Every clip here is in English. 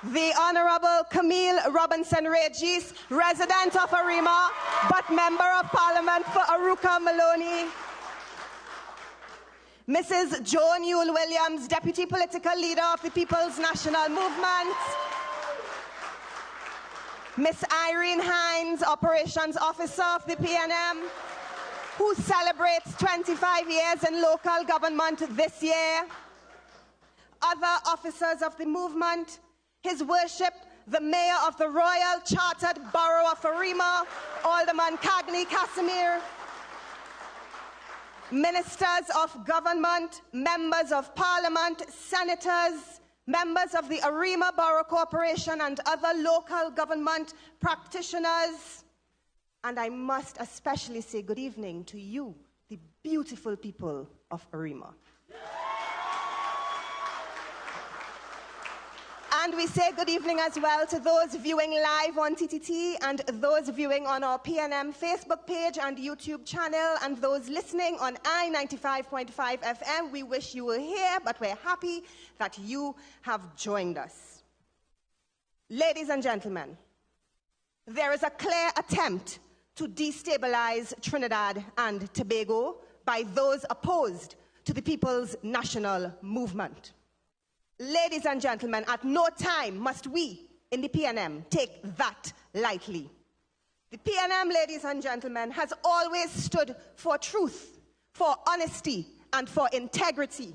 the Honorable Camille Robinson-Regis, resident of Arima, but Member of Parliament for Aruka Maloney. Mrs. Joan Yule Williams, Deputy Political Leader of the People's National Movement. Miss Irene Hines, Operations Officer of the PNM, who celebrates 25 years in local government this year. Other officers of the movement, His Worship, the Mayor of the Royal Chartered Borough of Arima, Alderman Cagney Casimir, Ministers of Government, Members of Parliament, Senators, members of the Arima Borough Corporation and other local government practitioners. And I must especially say good evening to you, the beautiful people of Arima. And we say good evening as well to those viewing live on TTT and those viewing on our PNM Facebook page and YouTube channel and those listening on I-95.5 FM. We wish you were here, but we're happy that you have joined us. Ladies and gentlemen, there is a clear attempt to destabilize Trinidad and Tobago by those opposed to the People's National Movement. Ladies and gentlemen, at no time must we in the PNM take that lightly. The PNM, ladies and gentlemen, has always stood for truth, for honesty, and for integrity.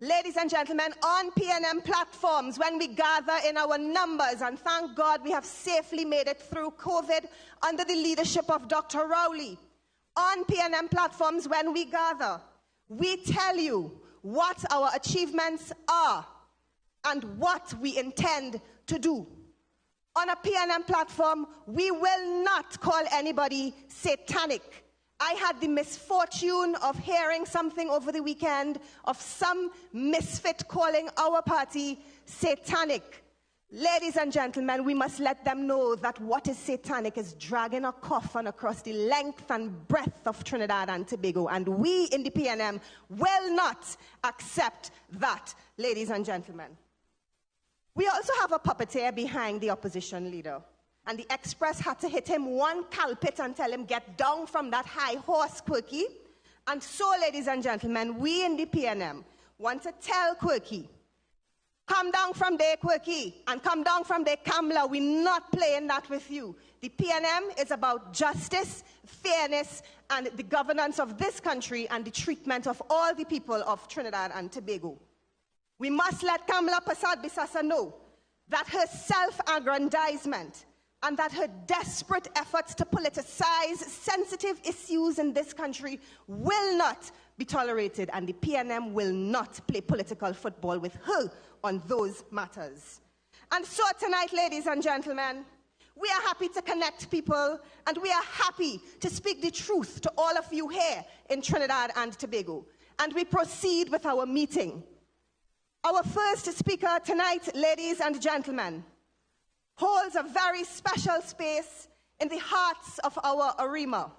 Ladies and gentlemen, on PNM platforms, when we gather in our numbers, and thank God we have safely made it through COVID under the leadership of Dr. Rowley, on PNM platforms, when we gather, we tell you what our achievements are and what we intend to do. On a PNM platform, we will not call anybody satanic. I had the misfortune of hearing something over the weekend of some misfit calling our party satanic. Ladies and gentlemen, we must let them know that what is satanic is dragging a coffin across the length and breadth of Trinidad and Tobago, and we in the PNM will not accept that, ladies and gentlemen. We also have a puppeteer behind the opposition leader, and the Express had to hit him one calpit and tell him, get down from that high horse, Quirky. And so, ladies and gentlemen, we in the PNM want to tell Quirky, come down from there, Quirky, and come down from there, Kamla. We're not playing that with you. The PNM is about justice, fairness, and the governance of this country and the treatment of all the people of Trinidad and Tobago. We must let Kamla Persad-Bissassa know that her self-aggrandizement and that her desperate efforts to politicize sensitive issues in this country will not be tolerated, and the PNM will not play political football with her on those matters. And so tonight, ladies and gentlemen, we are happy to connect people, and we are happy to speak the truth to all of you here in Trinidad and Tobago. And we proceed with our meeting. Our first speaker tonight, ladies and gentlemen, holds a very special space in the hearts of our Arima.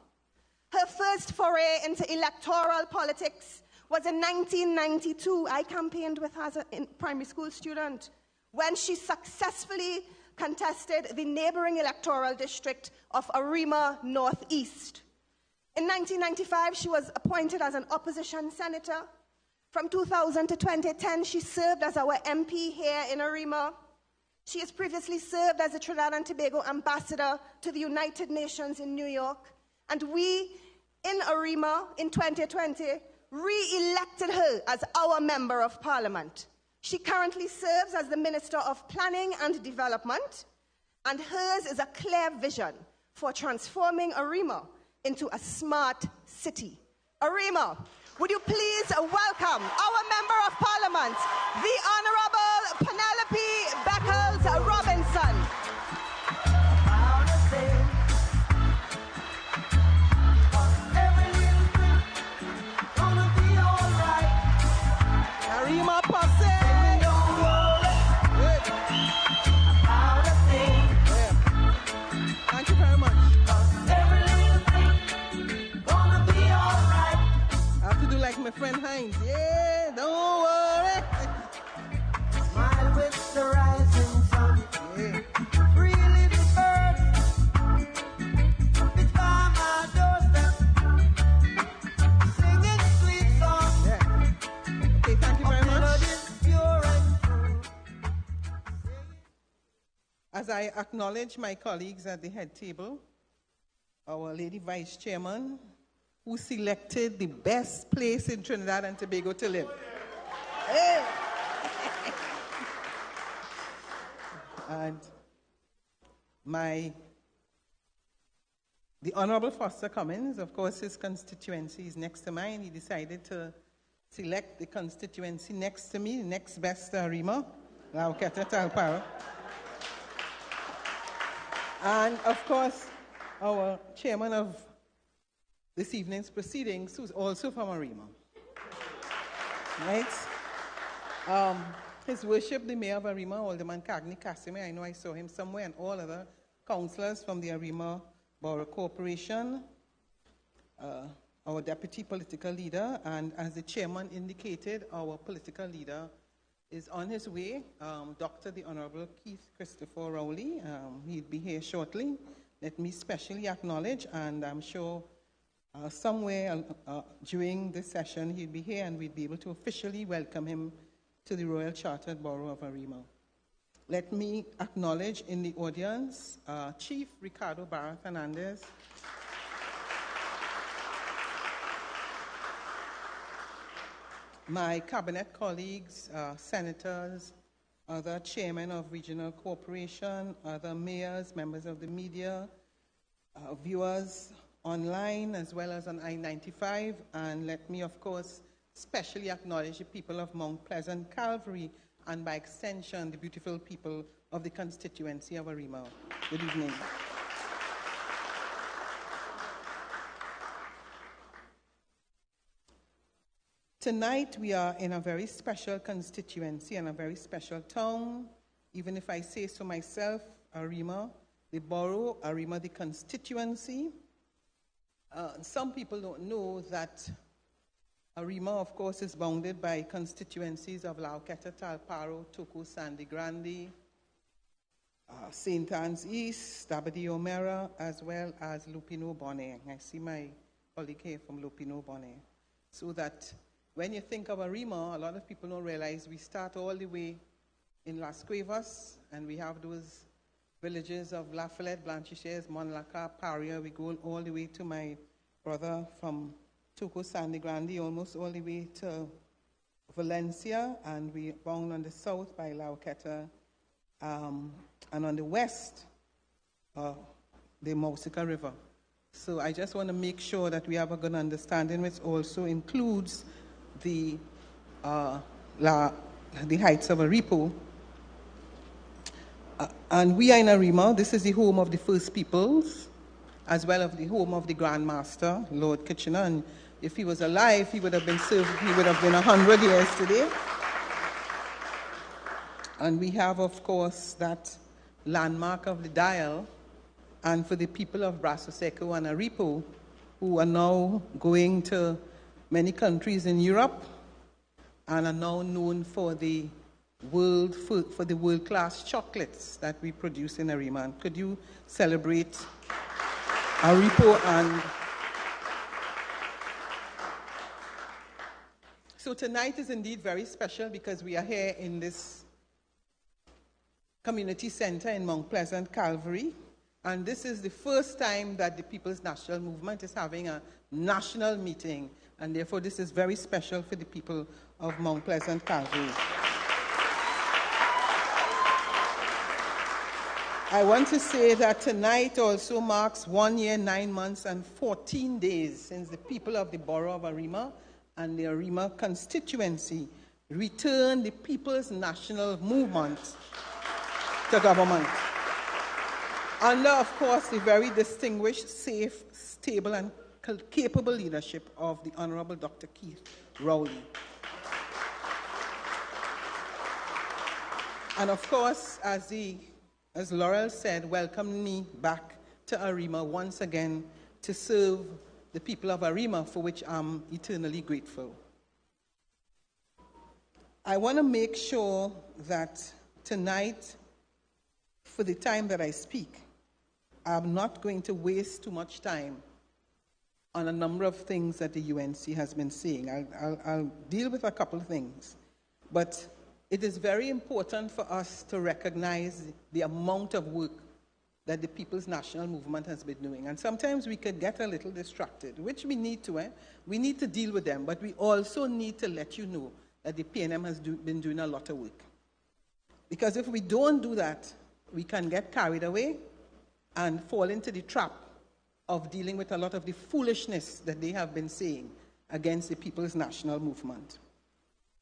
Her first foray into electoral politics was in 1992. I campaigned with her as a primary school student when she successfully contested the neighboring electoral district of Arima Northeast. In 1995, she was appointed as an opposition senator. From 2000 to 2010, she served as our MP here in Arima. She has previously served as a Trinidad and Tobago ambassador to the United Nations in New York. And we, in Arima, in 2020, re-elected her as our Member of Parliament. She currently serves as the Minister of Planning and Development, and hers is a clear vision for transforming Arima into a smart city. Arima, would you please welcome our Member of Parliament, the Honorable Penelope Beckles-Robinson. Arima Posse. Thank you very much. I have to do like my friend Hines. Yeah, don't worry. As I acknowledge my colleagues at the head table, our Lady Vice Chairman, who selected the best place in Trinidad and Tobago to live. Hey. And the Honorable Foster Cummins, of course, his constituency is next to mine. He decided to select the constituency next to me, next best to Arima, Lauketa Talparo. And, of course, our chairman of this evening's proceedings, who's also from Arima. Right? His Worship, the Mayor of Arima, Alderman Cagney Casimir, I know I saw him somewhere, and all other councillors from the Arima Borough Corporation, our deputy political leader, and as the chairman indicated, our political leader is on his way, Dr. the Honorable Keith Christopher Rowley. He'll be here shortly. Let me specially acknowledge, and I'm sure somewhere during this session he'll be here and we'll be able to officially welcome him to the Royal Chartered Borough of Arima. Let me acknowledge in the audience Chief Ricardo Barra Fernandez, my cabinet colleagues, senators, other chairmen of regional corporation, other mayors, members of the media, viewers online as well as on I-95, and let me, of course, specially acknowledge the people of Mount Pleasant Calvary, and by extension, the beautiful people of the constituency of Arima. Good evening. Tonight, we are in a very special constituency and a very special town. Even if I say so myself, Arima, the borough, Arima, the constituency. Some people don't know that Arima, of course, is bounded by constituencies of Lauketa, Talparo, Toko, Sandy Grande, St. Anne's East, Dabadi O'Mara, as well as Lupino Bonnet. I see my colleague here from Lupino Bonnet. So that when you think of Arima, a lot of people don't realize we start all the way in Las Cuevas, and we have those villages of La Follette, Blanchisseuse, Monlaca, Paria. We go all the way to my brother from Toko, Sandy Grande, almost all the way to Valencia, and we bound on the south by Lauketa, and on the west, the Mausica River. So I just want to make sure that we have a good understanding, which also includes the heights of Aripo. And we are in Arima. This is the home of the First Peoples, as well as the home of the Grand Master, Lord Kitchener. And if he was alive, he would have been served, he would have been 100 years today. And we have, of course, that landmark of the dial. And for the people of Brasso Seco and Aripo, who are now going to many countries in Europe and are now known for the world-class chocolates that we produce in Arima. Could you celebrate Aripo? And so tonight is indeed very special because we are here in this community center in Mount Pleasant, Calvary. And this is the first time that the People's National Movement is having a national meeting. And therefore, this is very special for the people of Mount Pleasant, Calvary. I want to say that tonight also marks 1 year, 9 months, and 14 days since the people of the borough of Arima and the Arima constituency returned the People's National Movement to government. Under, of course, the very distinguished, safe, stable, and capable leadership of the Honorable Dr. Keith Rowley. And of course, as Laurel said, welcome me back to Arima once again to serve the people of Arima, for which I'm eternally grateful. I want to make sure that tonight, for the time that I speak, I'm not going to waste too much time on a number of things that the UNC has been saying. I'll deal with a couple of things. But it is very important for us to recognize the amount of work that the People's National Movement has been doing. And sometimes we could get a little distracted, which we need to. We need to deal with them, but we also need to let you know that the PNM has been doing a lot of work. Because if we don't do that, we can get carried away and fall into the trap of dealing with a lot of the foolishness that they have been saying against the People's National Movement.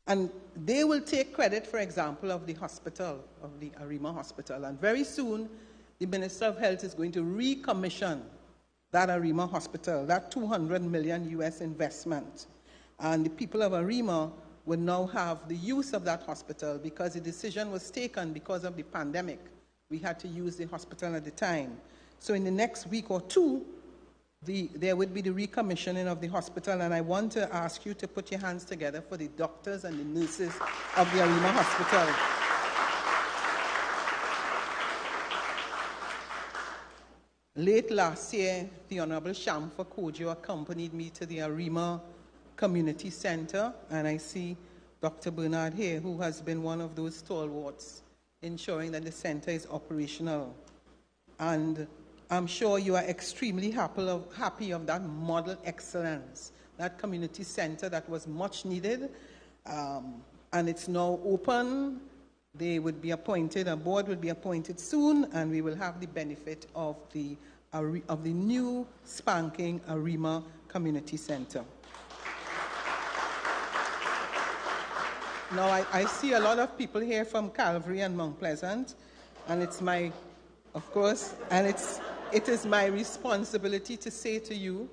And they will take credit, for example, of the hospital, of the Arima hospital. And very soon, the Minister of Health is going to recommission that Arima hospital, that $200 million US investment. And the people of Arima will now have the use of that hospital because the decision was taken because of the pandemic. We had to use the hospital at the time. So in the next week or two, there would be the recommissioning of the hospital, and I want to ask you to put your hands together for the doctors and the nurses of the Arima hospital. Late last year, the Honorable Shamfa Kojo accompanied me to the Arima Community Center, and I see Dr. Bernard here, who has been one of those stalwarts ensuring that the center is operational. And I'm sure you are extremely happy of that model excellence, that community center that was much needed, and it's now open. They would be appointed, a board will be appointed soon, and we will have the benefit of the new spanking Arima Community Center. Now, I see a lot of people here from Calvary and Mount Pleasant, and it's my, of course, and it is my responsibility to say to you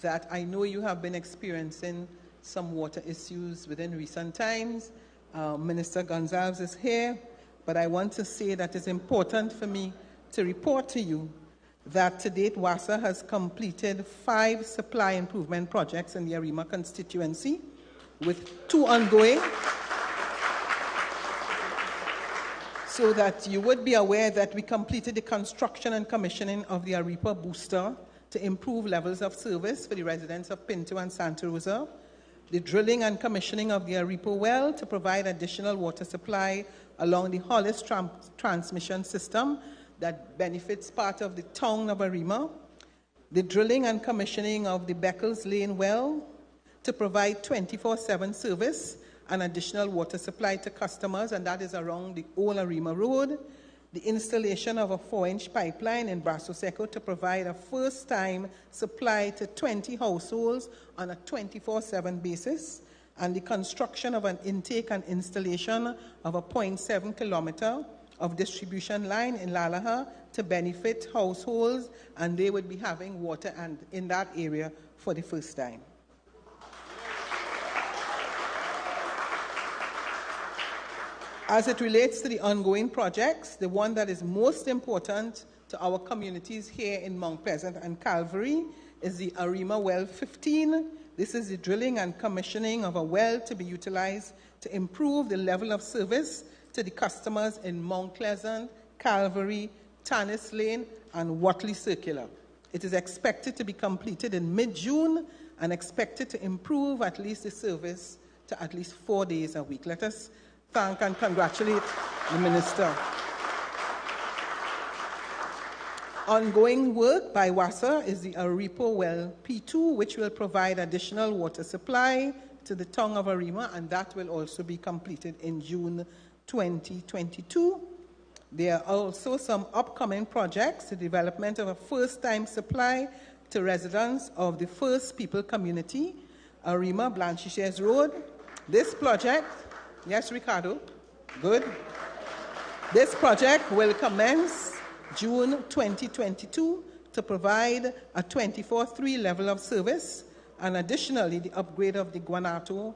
that I know you have been experiencing some water issues within recent times. Minister Gonzalez is here, but I want to say that it's important for me to report to you that to date, WASA has completed 5 supply improvement projects in the Arima constituency, with 2 ongoing. So that you would be aware that we completed the construction and commissioning of the Arima booster to improve levels of service for the residents of Pinto and Santa Rosa, the drilling and commissioning of the Arima well to provide additional water supply along the Hollis transmission system that benefits part of the town of Arima, the drilling and commissioning of the Beckles Lane well to provide 24/7 service and additional water supply to customers, and that is around the old Arima Road, the installation of a 4-inch pipeline in Brasso Seco to provide a first-time supply to 20 households on a 24/7 basis, and the construction of an intake and installation of a 0.7 kilometer of distribution line in Lalaha to benefit households, and they would be having water in that area for the first time. As it relates to the ongoing projects, the one that is most important to our communities here in Mount Pleasant and Calvary is the Arima Well 15. This is the drilling and commissioning of a well to be utilized to improve the level of service to the customers in Mount Pleasant, Calvary, Tannis Lane, and Watley Circular. It is expected to be completed in mid-June and expected to improve at least the service to at least 4 days a week. Let us thank and congratulate the Minister. Ongoing work by WASA is the Arima Well P2, which will provide additional water supply to the town of Arima, and that will also be completed in June 2022. There are also some upcoming projects, the development of a first-time supply to residents of the First People community, Arima Blanchishes Road. This project, yes, Ricardo, good. This project will commence June 2022 to provide a 24/3 level of service, and additionally, the upgrade of the Guanapo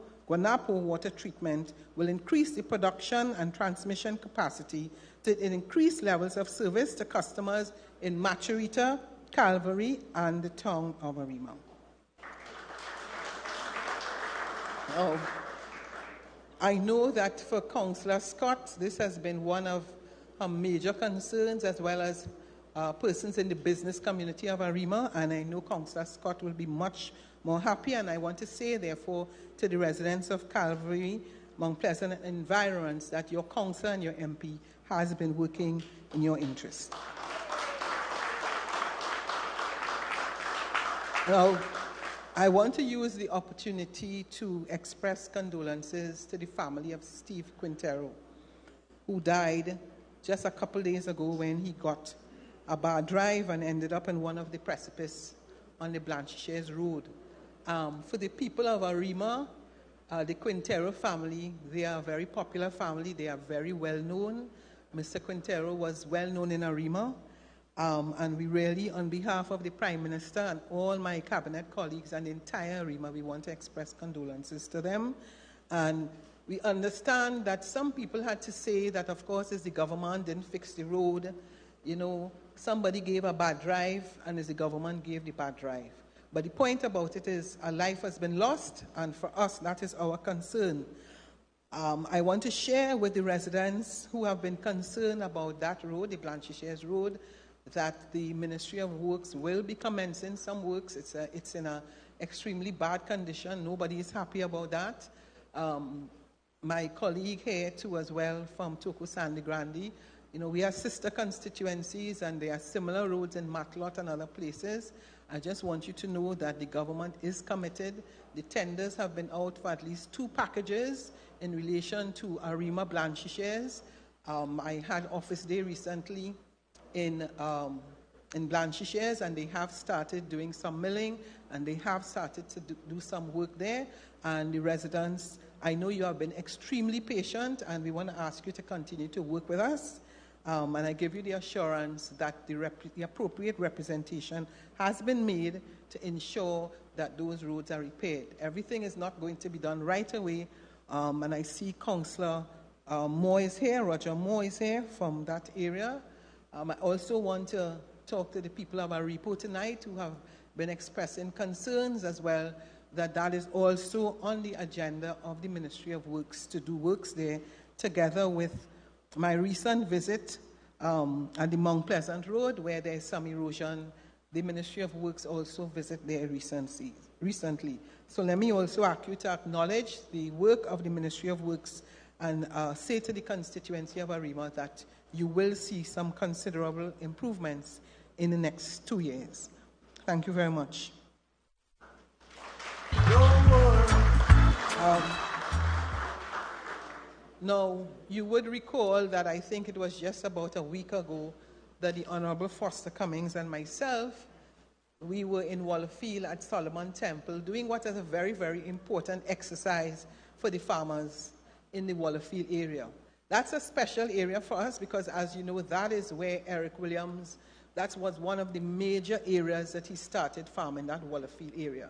water treatment will increase the production and transmission capacity to increase levels of service to customers in Macherita, Calvary, and the town of Arima. Oh, I know that for Councillor Scott, this has been one of her major concerns, as well as persons in the business community of Arima, and I know Councillor Scott will be much more happy, and I want to say, therefore, to the residents of Calvary Mount Pleasant environs that your council and your MP has been working in your interest. Now, I want to use the opportunity to express condolences to the family of Steve Quintero, who died just a couple days ago when he got a bad drive and ended up in one of the precipices on the Blanchisseuse Road. For the people of Arima, the Quintero family, they are a very popular family. They are very well known. Mr. Quintero was well known in Arima. And we really, on behalf of the Prime Minister and all my cabinet colleagues and the entire Arima, we want to express condolences to them. And we understand that some people had to say that, of course, as the government didn't fix the road, you know, somebody gave a bad drive, and as the government gave the bad drive. But the point about it is a life has been lost, and for us, that is our concern. I want to share with the residents who have been concerned about that road, the Blanchisseuse Road, that the Ministry of Works will be commencing some works. It's in an extremely bad condition. Nobody is happy about that. My colleague here too as well from Toko Sandy Grande, you know, we are sister constituencies and there are similar roads in Matlot and other places. I just want you to know that the government is committed. The tenders have been out for at least 2 packages in relation to Arima Blanchisseuse. I had office day recently in Blanchisseuse, and they have started doing some milling, and they have started to do some work there. And the residents, I know you have been extremely patient, and we want to ask you to continue to work with us. And I give you the assurance that the appropriate representation has been made to ensure that those roads are repaired. Everything is not going to be done right away. And I see Councillor Moore is here, Roger Moore is here from that area. I also want to talk to the people of Aripo tonight who have been expressing concerns as well, that is also on the agenda of the Ministry of Works to do works there, together with my recent visit at the Mount Pleasant Road, where there is some erosion. The Ministry of Works also visited there recently. So let me also ask you to acknowledge the work of the Ministry of Works and say to the constituency of Arima that you will see some considerable improvements in the next 2 years. Thank you very much. Now, you would recall that I think it was just about a week ago that the Honorable Foster Cummings and myself, we were in Wallafield at Solomon Temple doing what is a very, very important exercise for the farmers in the Wallafield area. That's a special area for us because, as you know, that is where Eric Williams, that was one of the major areas that he started farming, that Wallafield area.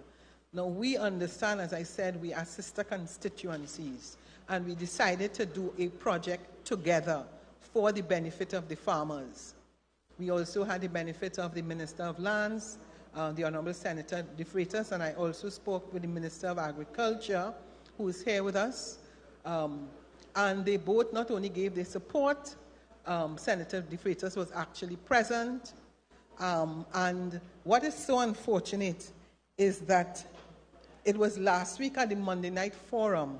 Now, we understand, as I said, we are sister constituencies, and we decided to do a project together for the benefit of the farmers. We also had the benefit of the Minister of Lands, the Honorable Senator De Freitas, and I also spoke with the Minister of Agriculture, who is here with us. And they both not only gave their support, Senator De Freitas was actually present. And what is so unfortunate is that it was last week at the Monday Night Forum,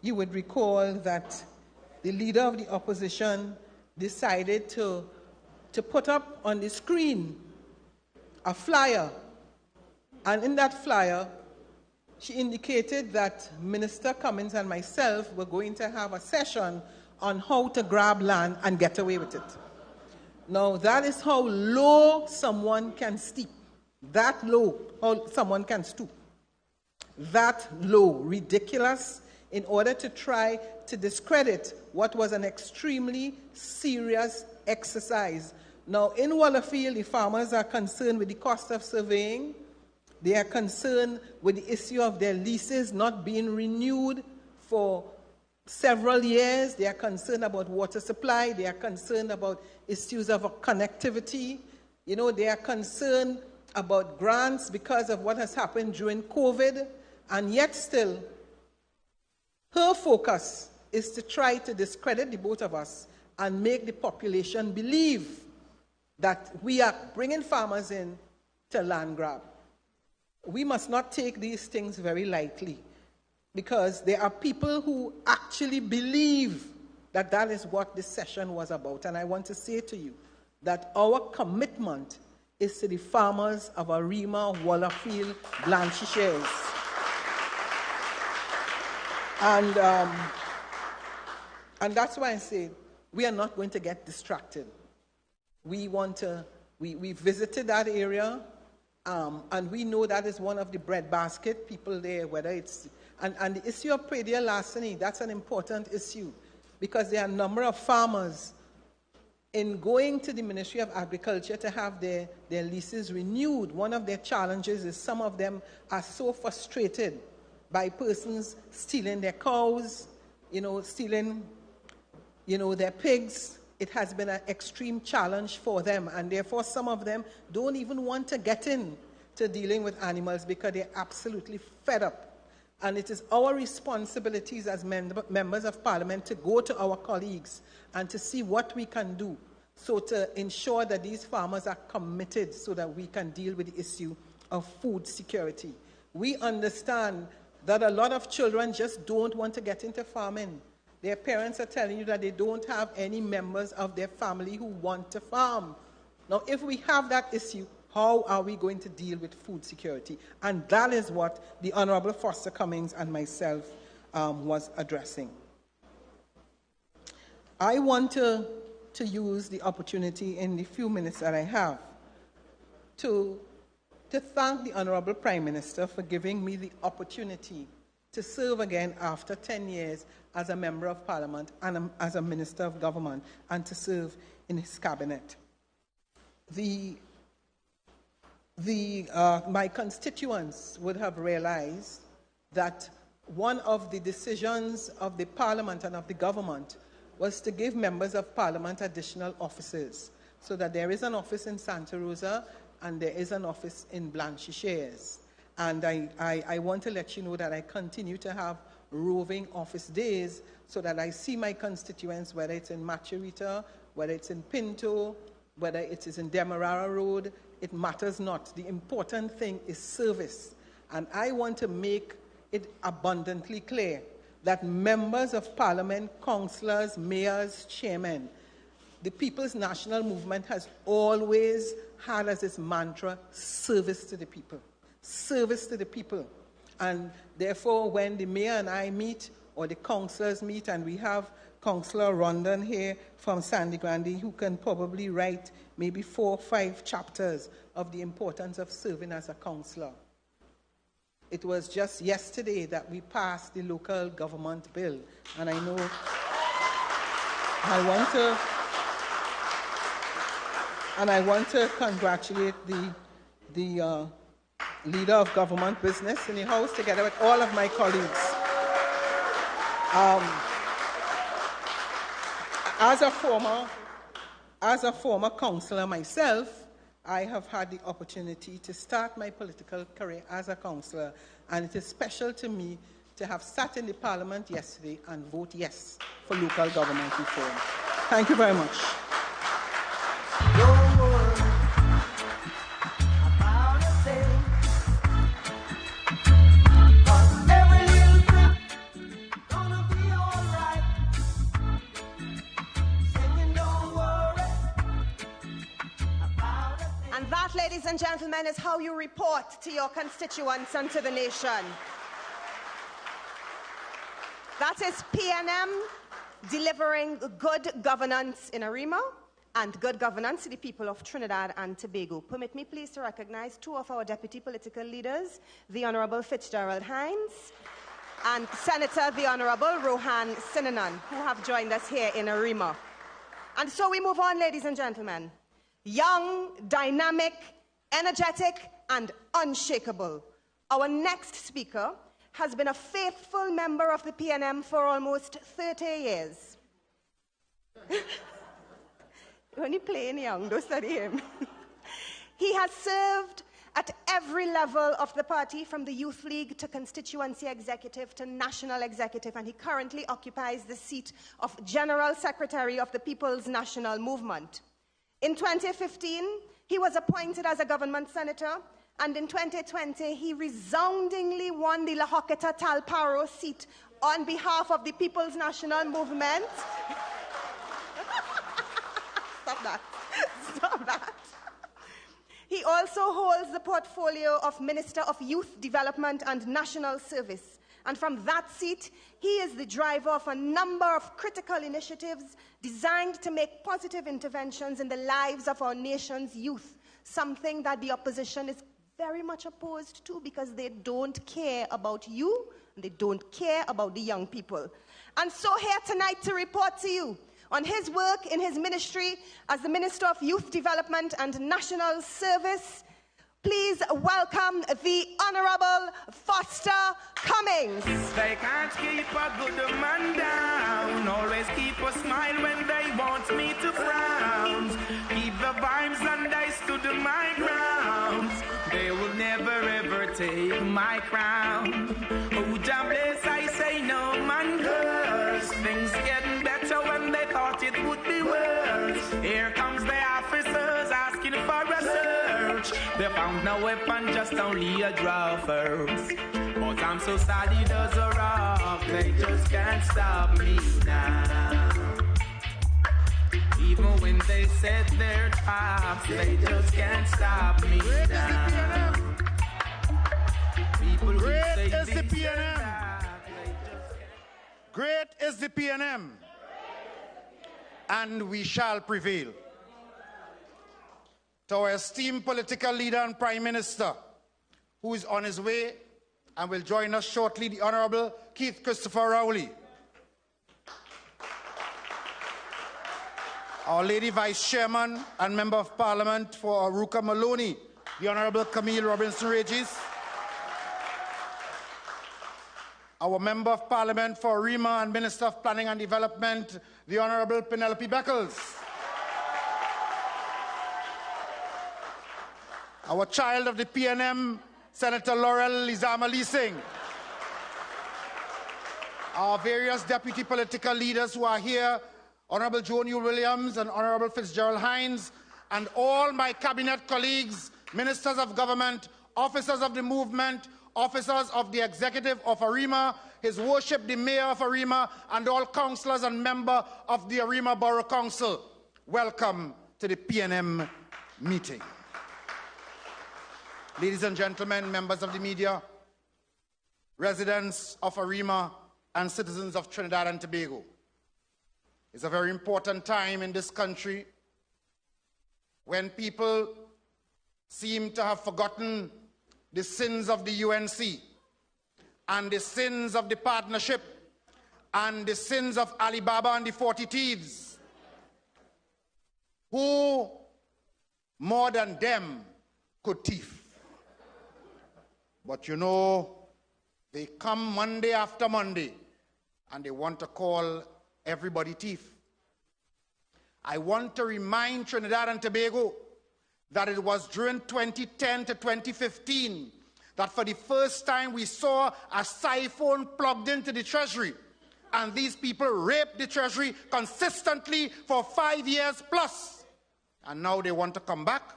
you would recall that the leader of the opposition decided to put up on the screen a flyer. And in that flyer, she indicated that Minister Cummings and myself were going to have a session on how to grab land and get away with it. Now, that is how low someone can stoop. That low, how someone can stoop. That low, ridiculous, in order to try to discredit what was an extremely serious exercise. Now, in Wallafield, the farmers are concerned with the cost of surveying. They are concerned with the issue of their leases not being renewed for several years. They are concerned about water supply. They are concerned about issues of connectivity. You know, they are concerned about grants because of what has happened during COVID. And yet still, her focus is to try to discredit the both of us and make the population believe that we are bringing farmers in to land grab. We must not take these things very lightly. because there are people who actually believe that that is what this session was about. And I want to say to you that our commitment is to the farmers of Arima, Wallafield, Blanchisseries. And that's why I say we are not going to get distracted. We visited that area, and we know that is one of the breadbasket people there, whether it's, and the issue of predial larceny, that's an important issue, because there are a number of farmers in going to the Ministry of Agriculture to have their leases renewed. One of their challenges is some of them are so frustrated by persons stealing their cows, stealing, their pigs. It has been an extreme challenge for them, and therefore some of them don't even want to get in to dealing with animals because they're absolutely fed up. And it is our responsibilities as members of Parliament to go to our colleagues and to see what we can do so to ensure that these farmers are committed so that we can deal with the issue of food security. We understand that a lot of children just don't want to get into farming. Their parents are telling you that they don't have any members of their family who want to farm. Now, if we have that issue, how are we going to deal with food security? And that is what the Honorable Foster Cummings and myself was addressing. I want to use the opportunity in the few minutes that I have to thank the Honorable Prime Minister for giving me the opportunity to serve again after 10 years as a Member of Parliament and as a Minister of Government, and to serve in his cabinet. My constituents would have realized that one of the decisions of the Parliament and of the government was to give members of Parliament additional offices, so that there is an office in Santa Rosa and there is an office in Blanchisseries. And I want to let you know that I continue to have roving office days so that I see my constituents, whether it's in Maturita, whether it's in Pinto, whether it is in Demerara Road. It matters not. The important thing is service. And I want to make it abundantly clear that members of Parliament, councillors, mayors, chairmen, the People's National Movement has always had as its mantra, service to the people. Service to the people. And therefore, when the mayor and I meet, or the councillors meet, and we have Councillor Rondon here from Sandy Grande, who can probably write maybe 4 or 5 chapters of the importance of serving as a councillor. It was just yesterday that we passed the local government bill, and I know I want to congratulate the leader of government business in the House, together with all of my colleagues. As a former councillor myself, I have had the opportunity to start my political career as a councillor, and it is special to me to have sat in the Parliament yesterday and vote yes for local government reform. Thank you very much. Ladies and gentlemen, is how you report to your constituents and to the nation. That is PNM delivering good governance in Arima and good governance to the people of Trinidad and Tobago. Permit me please to recognize 2 of our deputy political leaders, the Honorable Fitzgerald Hines and Senator the Honorable Rohan Sinanan, who have joined us here in Arima. And so we move on, ladies and gentlemen. Young, dynamic, energetic, and unshakable. Our next speaker has been a faithful member of the PNM for almost 30 years. When you're playing young, don't study him. He has served at every level of the party, from the Youth League to constituency executive to national executive, and he currently occupies the seat of General Secretary of the People's National Movement. In 2015, he was appointed as a government senator And in 2020, he resoundingly won the Lahoketa Talparo seat on behalf of the People's National Movement. Stop that. Stop that. He also holds the portfolio of Minister of Youth Development and National Service. And from that seat, he is the driver of a number of critical initiatives designed to make positive interventions in the lives of our nation's youth, something that the opposition is very much opposed to because they don't care about you, and they don't care about the young people. And so here tonight to report to you on his work in his ministry as the Minister of Youth Development and National Service, please welcome the Honorable Foster Cummings. They can't keep a good man down, always keep a smile when they want me to frown. Keep the vibes and I stood my ground. They will never ever take my crown. Oh, Jah bless, I say no man curse. Things getting better when they thought it would be worse. Here comes the officers asking for a search. They found no weapon, just only a draw first. But I'm so solid as a rock, they just can't stop me now. Even when they set their traps, they just can't stop me now. People Great say is the this PNM. and that, they just can't. Great is the PNM. And we shall prevail. To our esteemed political leader and Prime Minister, who is on his way and will join us shortly, the Honourable Keith Christopher Rowley. Our Lady Vice Chairman and Member of Parliament for Aruka Maloney, the Honourable Camille Robinson Regis. Our Member of Parliament for Arima and Minister of Planning and Development, the Honourable Penelope Beckles. Our child of the PNM, Senator Laurel Lizama Leasing. Our various deputy political leaders who are here, Honourable Joan Yule Williams and Honourable Fitzgerald Hines, and all my cabinet colleagues, ministers of government, officers of the movement, officers of the executive of Arima, His Worship the Mayor of Arima, and all councillors and members of the Arima Borough Council. Welcome to the PNM meeting. Ladies and gentlemen, members of the media, residents of Arima, and citizens of Trinidad and Tobago. It's a very important time in this country when people seem to have forgotten the sins of the UNC and the sins of the partnership and the sins of Alibaba and the 40 thieves, who more than them could thief. But you know, they come Monday after Monday and they want to call everybody thief. I want to remind Trinidad and Tobago that it was during 2010 to 2015 that for the first time we saw a siphon plugged into the Treasury, and these people raped the Treasury consistently for 5 years plus, and now they want to come back.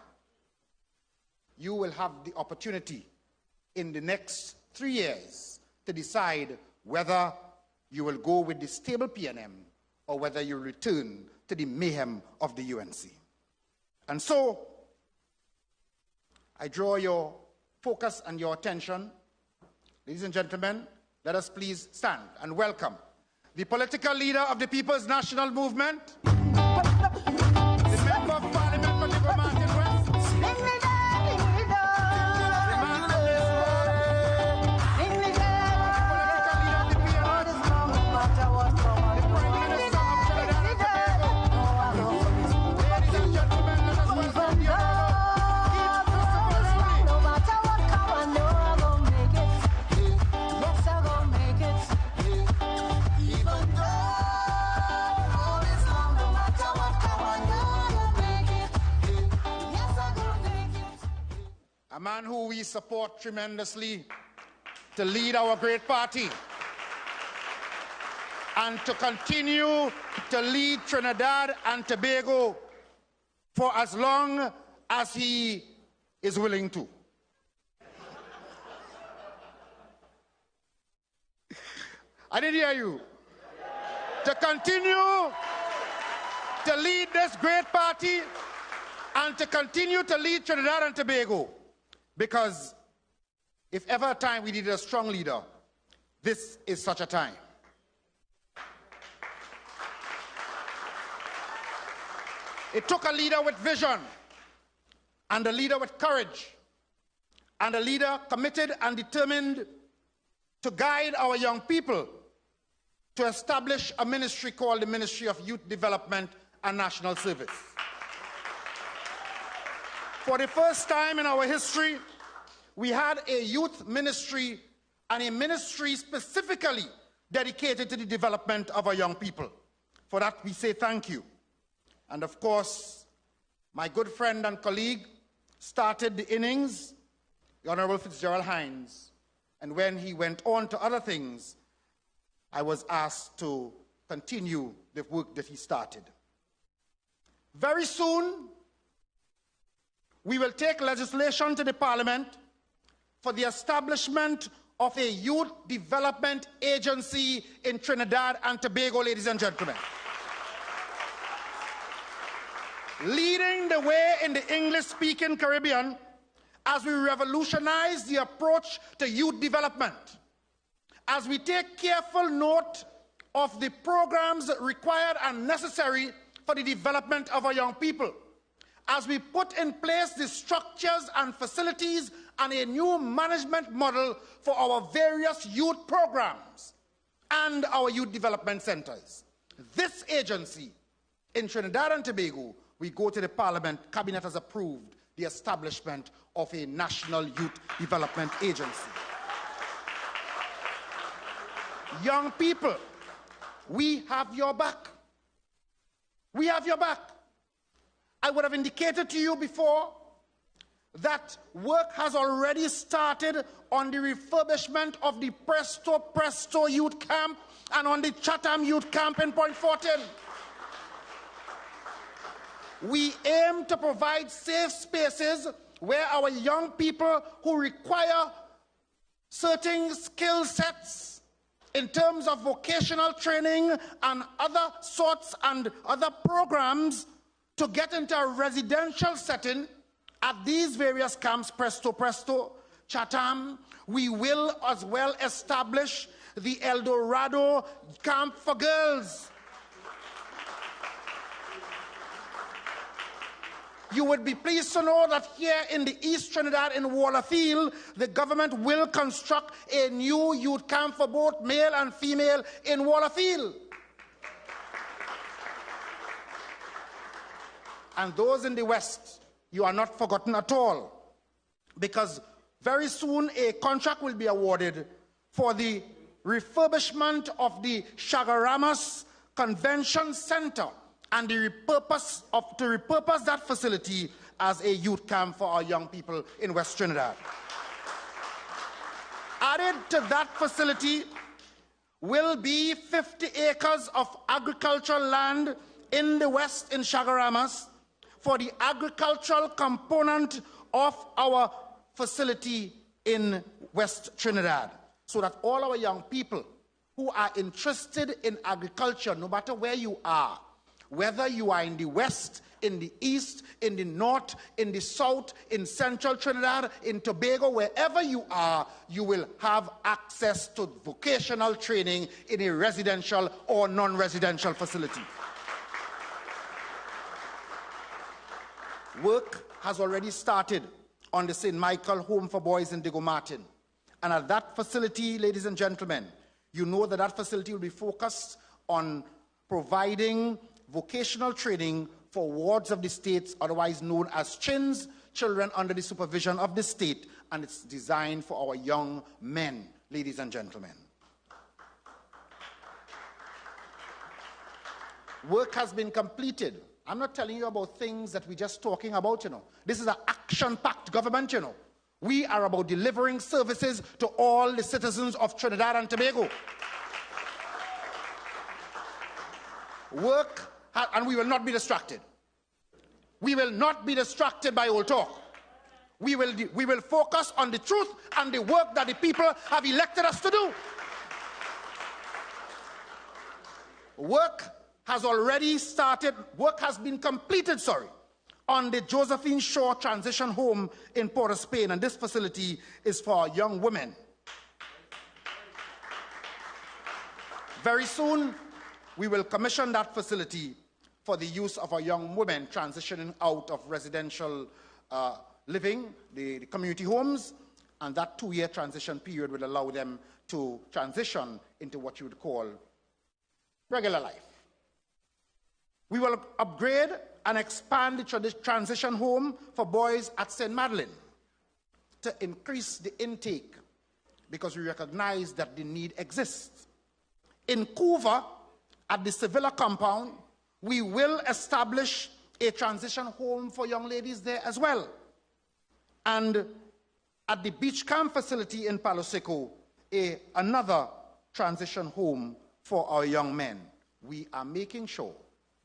You will have the opportunity in the next 3 years to decide whether you will go with the stable PNM or whether you return to the mayhem of the UNC. And so, I draw your focus and your attention. Ladies and gentlemen, let us please stand and welcome the political leader of the People's National Movement, the Member of Parliament for Liberal Martin West, a man who we support tremendously to lead our great party and to continue to lead Trinidad and Tobago for as long as he is willing to. I didn't hear you. To continue to lead this great party and to continue to lead Trinidad and Tobago. Because if ever a time we needed a strong leader, this is such a time. It took a leader with vision, and a leader with courage, and a leader committed and determined to guide our young people to establish a ministry called the Ministry of Youth Development and National Service. For the first time in our history, we had a youth ministry and a ministry specifically dedicated to the development of our young people. For that, we say thank you. And of course, my good friend and colleague started the innings, the Honorable Fitzgerald Hines. And when he went on to other things, I was asked to continue the work that he started. Very soon, we will take legislation to the Parliament for the establishment of a youth development agency in Trinidad and Tobago, ladies and gentlemen. Leading the way in the English-speaking Caribbean as we revolutionize the approach to youth development, as we take careful note of the programs required and necessary for the development of our young people, as we put in place the structures and facilities and a new management model for our various youth programs and our youth development centers. This agency in Trinidad and Tobago, we go to the Parliament, Cabinet has approved the establishment of a National Youth Development Agency. Young people, we have your back. We have your back. I would have indicated to you before that work has already started on the refurbishment of the Presto Youth Camp and on the Chatham Youth Camp in Point Fortin. We aim to provide safe spaces where our young people who require certain skill sets in terms of vocational training and other sorts and other programs to get into a residential setting at these various camps, Presto, Chatham. We will as well establish the El Dorado camp for girls. You would be pleased to know that here in the East Trinidad in Wallerfield, the government will construct a new youth camp for both male and female in Wallerfield. And those in the West, you are not forgotten at all, because very soon a contract will be awarded for the refurbishment of the Chagaramas Convention Center and to repurpose that facility as a youth camp for our young people in West Trinidad. Added to that facility will be 50 acres of agricultural land in the West in Chagaramas for the agricultural component of our facility in West Trinidad, so that all our young people who are interested in agriculture, no matter where you are, whether you are in the West, in the East, in the North, in the South, in Central Trinidad, in Tobago, wherever you are, you will have access to vocational training in a residential or non-residential facility. Work has already started on the St. Michael Home for Boys in Diego Martin. And at that facility, ladies and gentlemen, you know that that facility will be focused on providing vocational training for wards of the state, otherwise known as CHINs, children under the supervision of the state, and it's designed for our young men, ladies and gentlemen. Work has been completed. I'm not telling you about things that we're just talking about, This is an action-packed government, We are about delivering services to all the citizens of Trinidad and Tobago. Work, and we will not be distracted. We will not be distracted by old talk. We will focus on the truth and the work that the people have elected us to do. work has been completed, on the Josephine Shaw Transition Home in Port of Spain, and this facility is for young women. Very soon, we will commission that facility for the use of our young women transitioning out of residential living, the community homes, and that 2-year transition period will allow them to transition into what you would call regular life. We will upgrade and expand the transition home for boys at St. Madeleine to increase the intake because we recognize that the need exists. In Couva, at the Sevilla compound, we will establish a transition home for young ladies there as well. And at the beach camp facility in Palo Seco, another transition home for our young men. We are making sure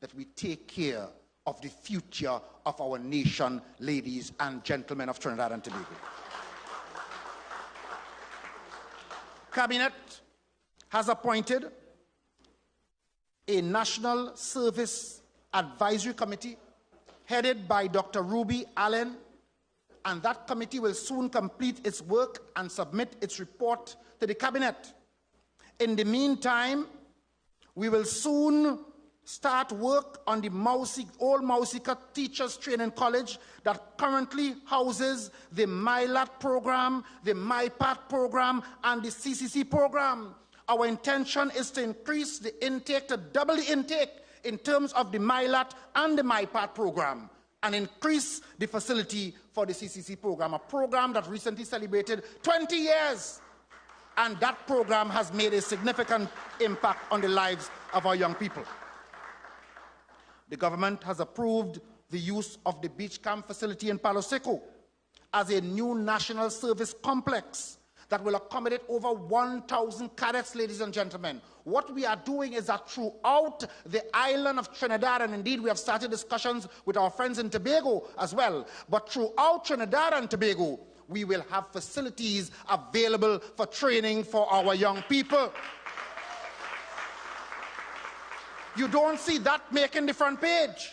that we take care of the future of our nation, ladies and gentlemen of Trinidad and Tobago. Cabinet has appointed a National Service Advisory Committee headed by Dr. Ruby Allen, and that committee will soon complete its work and submit its report to the Cabinet. In the meantime, we will soon start work on the Old Mausika Teachers Training College that currently houses the MyLAT program, the MyPAT program, and the CCC program. Our intention is to increase the intake, to double the intake in terms of the MyLAT and the MyPAT program, and increase the facility for the CCC program, a program that recently celebrated 20 years. And that program has made a significant impact on the lives of our young people. The government has approved the use of the beach camp facility in Palo Seco as a new national service complex that will accommodate over 1,000 cadets, ladies and gentlemen. What we are doing is that throughout the island of Trinidad, and indeed we have started discussions with our friends in Tobago as well, but throughout Trinidad and Tobago, we will have facilities available for training for our young people. You don't see that making the front page.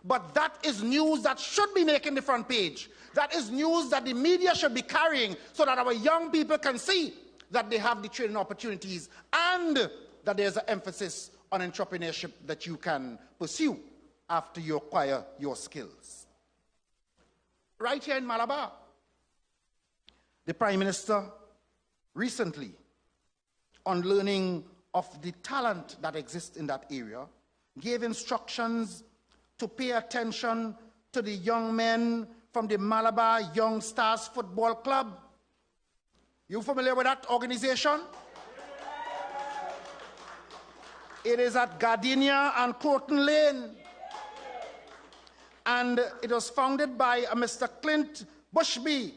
But that is news that should be making the front page. That is news that the media should be carrying so that our young people can see that they have the training opportunities and that there's an emphasis on entrepreneurship that you can pursue after you acquire your skills. Right here in Malabar, the Prime Minister recently, on learning of the talent that exists in that area, gave instructions to pay attention to the young men from the Malabar Young Stars Football Club. You familiar with that organization? It is at Gardenia and Croton Lane. And it was founded by a Mr. Clint Busby,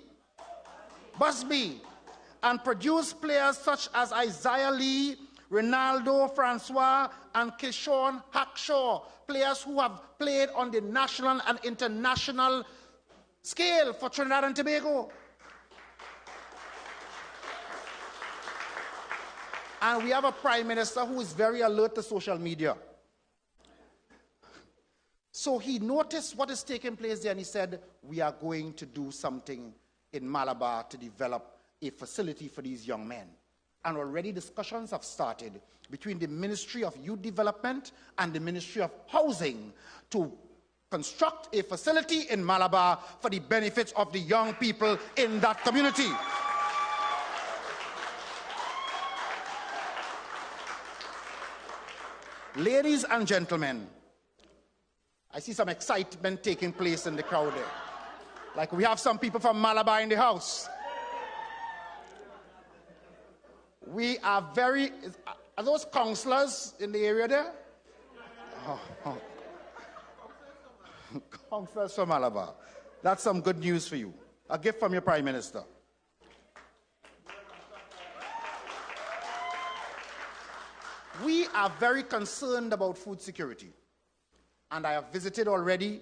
and produced players such as Isaiah Lee, Ronaldo Francois, and Kishon Hackshaw, players who have played on the national and international scale for Trinidad and Tobago. And we have a Prime Minister who is very alert to social media. So he noticed what is taking place there, and he said, we are going to do something in Malabar to develop a facility for these young men. And already discussions have started between the Ministry of Youth Development and the Ministry of Housing to construct a facility in Malabar for the benefits of the young people in that community. Ladies and gentlemen, I see some excitement taking place in the crowd there. Like we have some people from Malabar in the house. We are very... Are those councillors in the area there? Oh. Councillors from Malabar. That's some good news for you. A gift from your Prime Minister. We are very concerned about food security. And I have visited already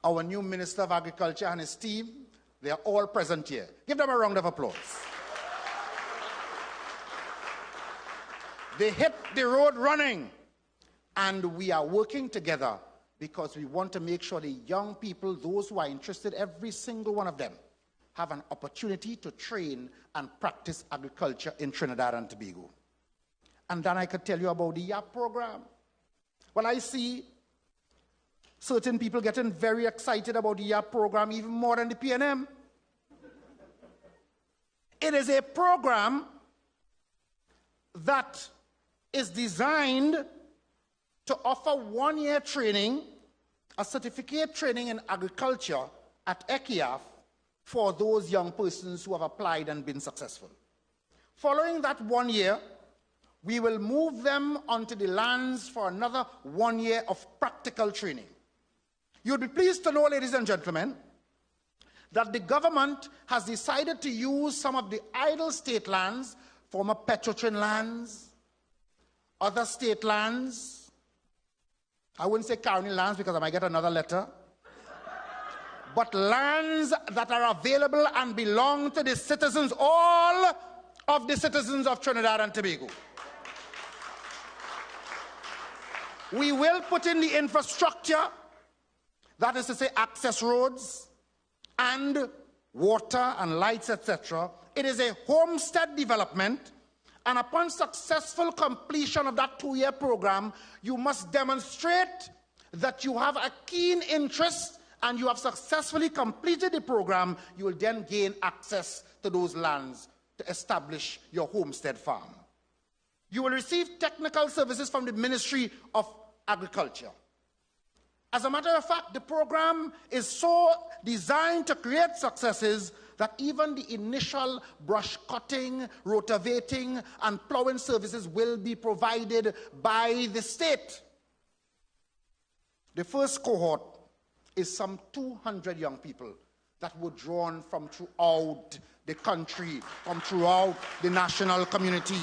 our new Minister of Agriculture and his team. They are all present here. Give them a round of applause. They hit the road running. And we are working together because we want to make sure the young people, those who are interested, every single one of them, have an opportunity to train and practice agriculture in Trinidad and Tobago. And then I could tell you about the YAP program. When I see certain people getting very excited about the YAP program, even more than the PNM, it is a program that is designed to offer 1-year training, a certificate training in agriculture at ECIAF for those young persons who have applied and been successful. Following that 1 year, we will move them onto the lands for another 1 year of practical training. You'll be pleased to know, ladies and gentlemen, that the government has decided to use some of the idle state lands, former Petrotrin lands, other state lands. I wouldn't say county lands because I might get another letter. But lands that are available and belong to the citizens, all of the citizens of Trinidad and Tobago. We will put in the infrastructure, that is to say access roads and water and lights, etc. It is a homestead development, and upon successful completion of that 2-year program, you must demonstrate that you have a keen interest and you have successfully completed the program. You will then gain access to those lands to establish your homestead farm. You will receive technical services from the Ministry of Agriculture. As a matter of fact, the program is so designed to create successes that even the initial brush cutting, rotavating, and plowing services will be provided by the state. The first cohort is some 200 young people that were drawn from throughout the country, from throughout the national community.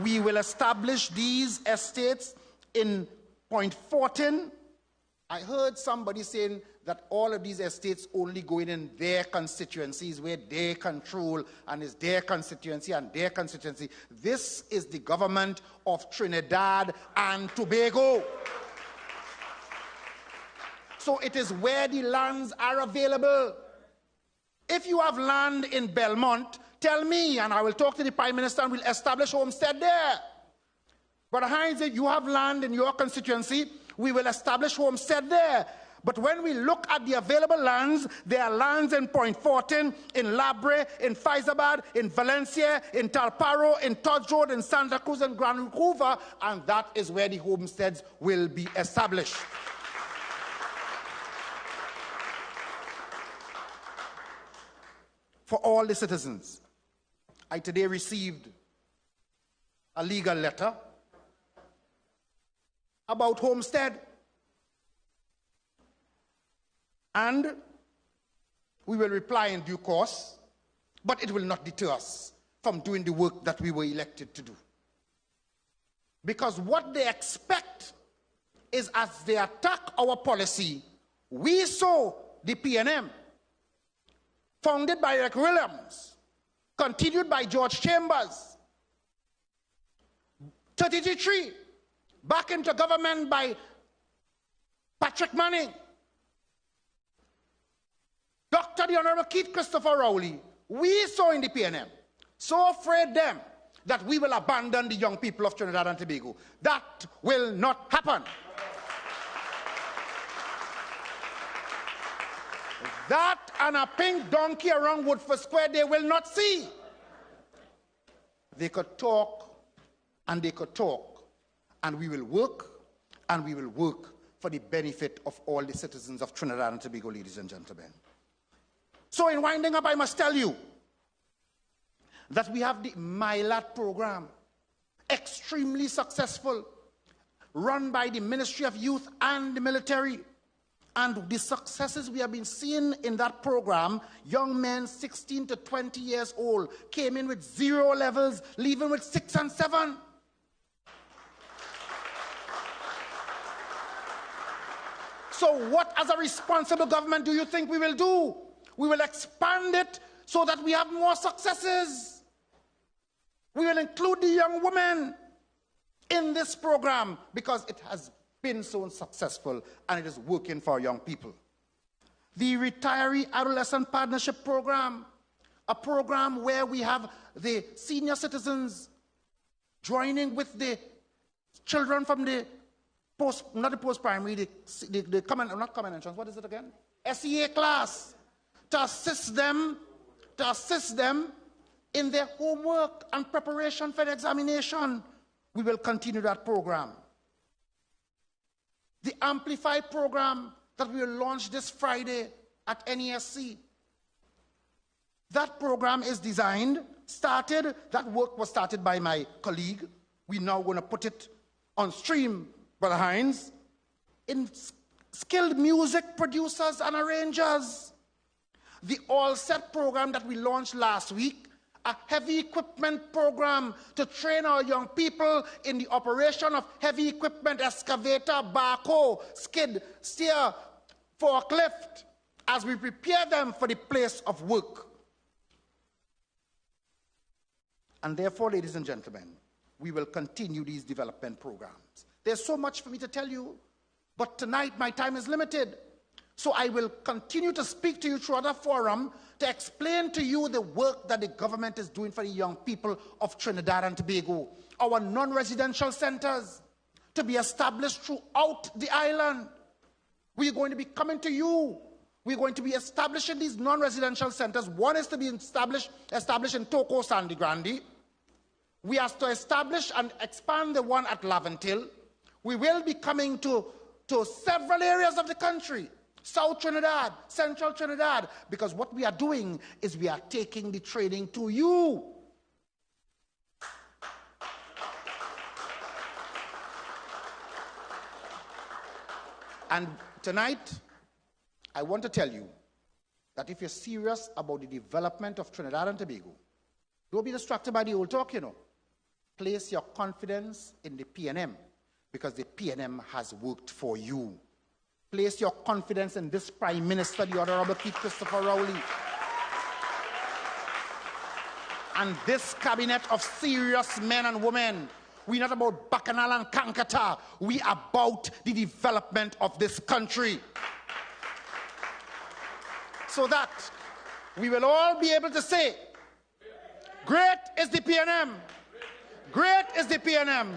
We will establish these estates in Point 14. I heard somebody saying that all of these estates only go in their constituencies where they control, and is their constituency and their constituency. This is the government of Trinidad and Tobago. So it is where the lands are available. If you have land in Belmont, tell me and I will talk to the Prime Minister and we'll establish homestead there. Brother Hines, if you have land in your constituency, we will establish homestead there. But when we look at the available lands, there are lands in Point 14, in Labre, in Faizabad, in Valencia, in Talparo, in Todd Road, in Santa Cruz, and Grand Vancouver, and that is where the homesteads will be established. For all the citizens, I today received a legal letter about homestead. And we will reply in due course, but it will not deter us from doing the work that we were elected to do. Because what they expect is, as they attack our policy, we saw the PNM, founded by Eric Williams, continued by George Chambers, 33, back into government by Patrick Manning, Dr. the Honorable Keith Christopher Rowley. We saw in the PNM, so afraid them that we will abandon the young people of Trinidad and Tobago. That will not happen. That and a pink donkey around Woodford Square they will not see. They could talk and they could talk, and we will work and we will work for the benefit of all the citizens of Trinidad and Tobago, ladies and gentlemen. So in winding up, I must tell you that we have the MILAT program, extremely successful, run by the Ministry of Youth and the military. And the successes we have been seeing in that program, young men 16 to 20 years old came in with 0 levels, leaving with 6 and 7. So what, as a responsible government, do you think we will do? We will expand it so that we have more successes. We will include the young women in this program because it has been so successful and it is working for young people. The Retiree Adolescent Partnership Program, a program where we have the senior citizens joining with the children from the not the post-primary, the common, not common entrance, what is it again? SEA class, to assist them in their homework and preparation for the examination. We will continue that program. The Amplify program that we will launch this Friday at NESC. That program is designed, that work was started by my colleague. We're now going to put it on stream, Brother Hines, in skilled music producers and arrangers. The All Set program that we launched last week, a heavy equipment program to train our young people in the operation of heavy equipment, excavator, backhoe, skid, steer, forklift, as we prepare them for the place of work. And therefore, ladies and gentlemen, we will continue these development programs. There's so much for me to tell you, but tonight my time is limited. So I will continue to speak to you through other forum to explain to you the work that the government is doing for the young people of Trinidad and Tobago. Our non-residential centers to be established throughout the island. We're going to be coming to you. We're going to be establishing these non-residential centers. One is to be established in Toko Sandy Grande. We are to establish and expand the one at Laventille. We will be coming to several areas of the country. South Trinidad, Central Trinidad, because what we are doing is we are taking the training to you. And tonight, I want to tell you that if you're serious about the development of Trinidad and Tobago, don't be distracted by the old talk, you know. Place your confidence in the PNM, because the PNM has worked for you. Place your confidence in this Prime Minister, the Honorable Keith Christopher Rowley, and this cabinet of serious men and women. We're not about Bacchanal and Kankata. We are about the development of this country. So that we will all be able to say, great is the PNM. Great is the PNM.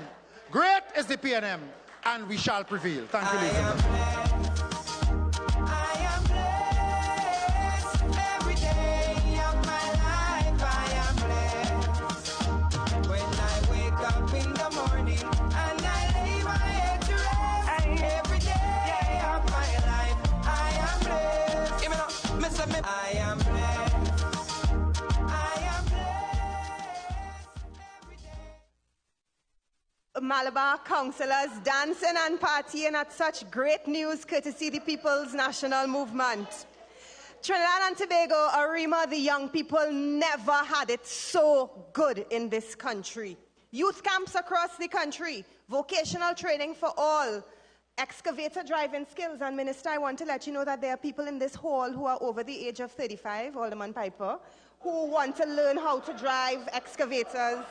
Great is the PNM. And we shall prevail. Thank you, ladies and gentlemen. Malabar councillors dancing and partying at such great news courtesy the People's National Movement. Trinidad and Tobago, Arima, the young people never had it so good in this country. Youth camps across the country, vocational training for all, excavator driving skills. And Minister, I want to let you know that there are people in this hall who are over the age of 35, Alderman Piper, who want to learn how to drive excavators.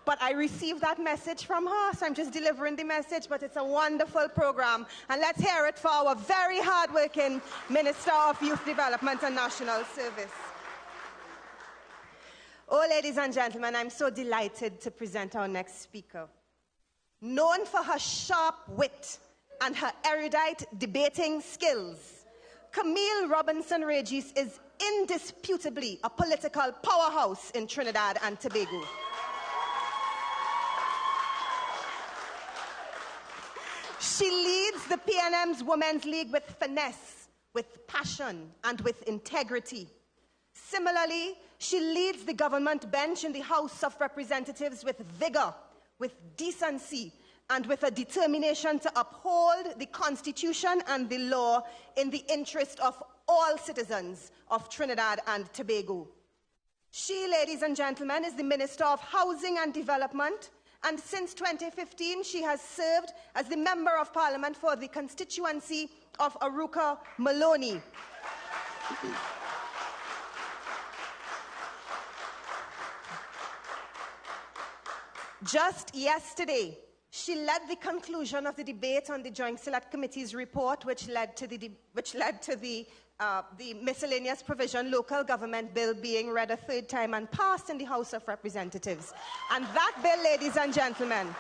But I received that message from her, so I'm just delivering the message, but it's a wonderful program. And let's hear it for our very hardworking Minister of Youth Development and National Service. Oh, ladies and gentlemen, I'm so delighted to present our next speaker. Known for her sharp wit and her erudite debating skills, Camille Robinson Regis is indisputably a political powerhouse in Trinidad and Tobago. She leads the PNM's Women's League with finesse, with passion, and with integrity. Similarly, she leads the government bench in the House of Representatives with vigor, with decency, and with a determination to uphold the Constitution and the law in the interest of all citizens of Trinidad and Tobago. She, ladies and gentlemen, is the Minister of Housing and Development, and since 2015, she has served as the Member of Parliament for the constituency of Aruka Maloney. Just yesterday, she led the conclusion of the debate on the Joint Select Committee's report, which led to the miscellaneous provision local government bill being read a third time and passed in the House of Representatives. And that bill, ladies and gentlemen,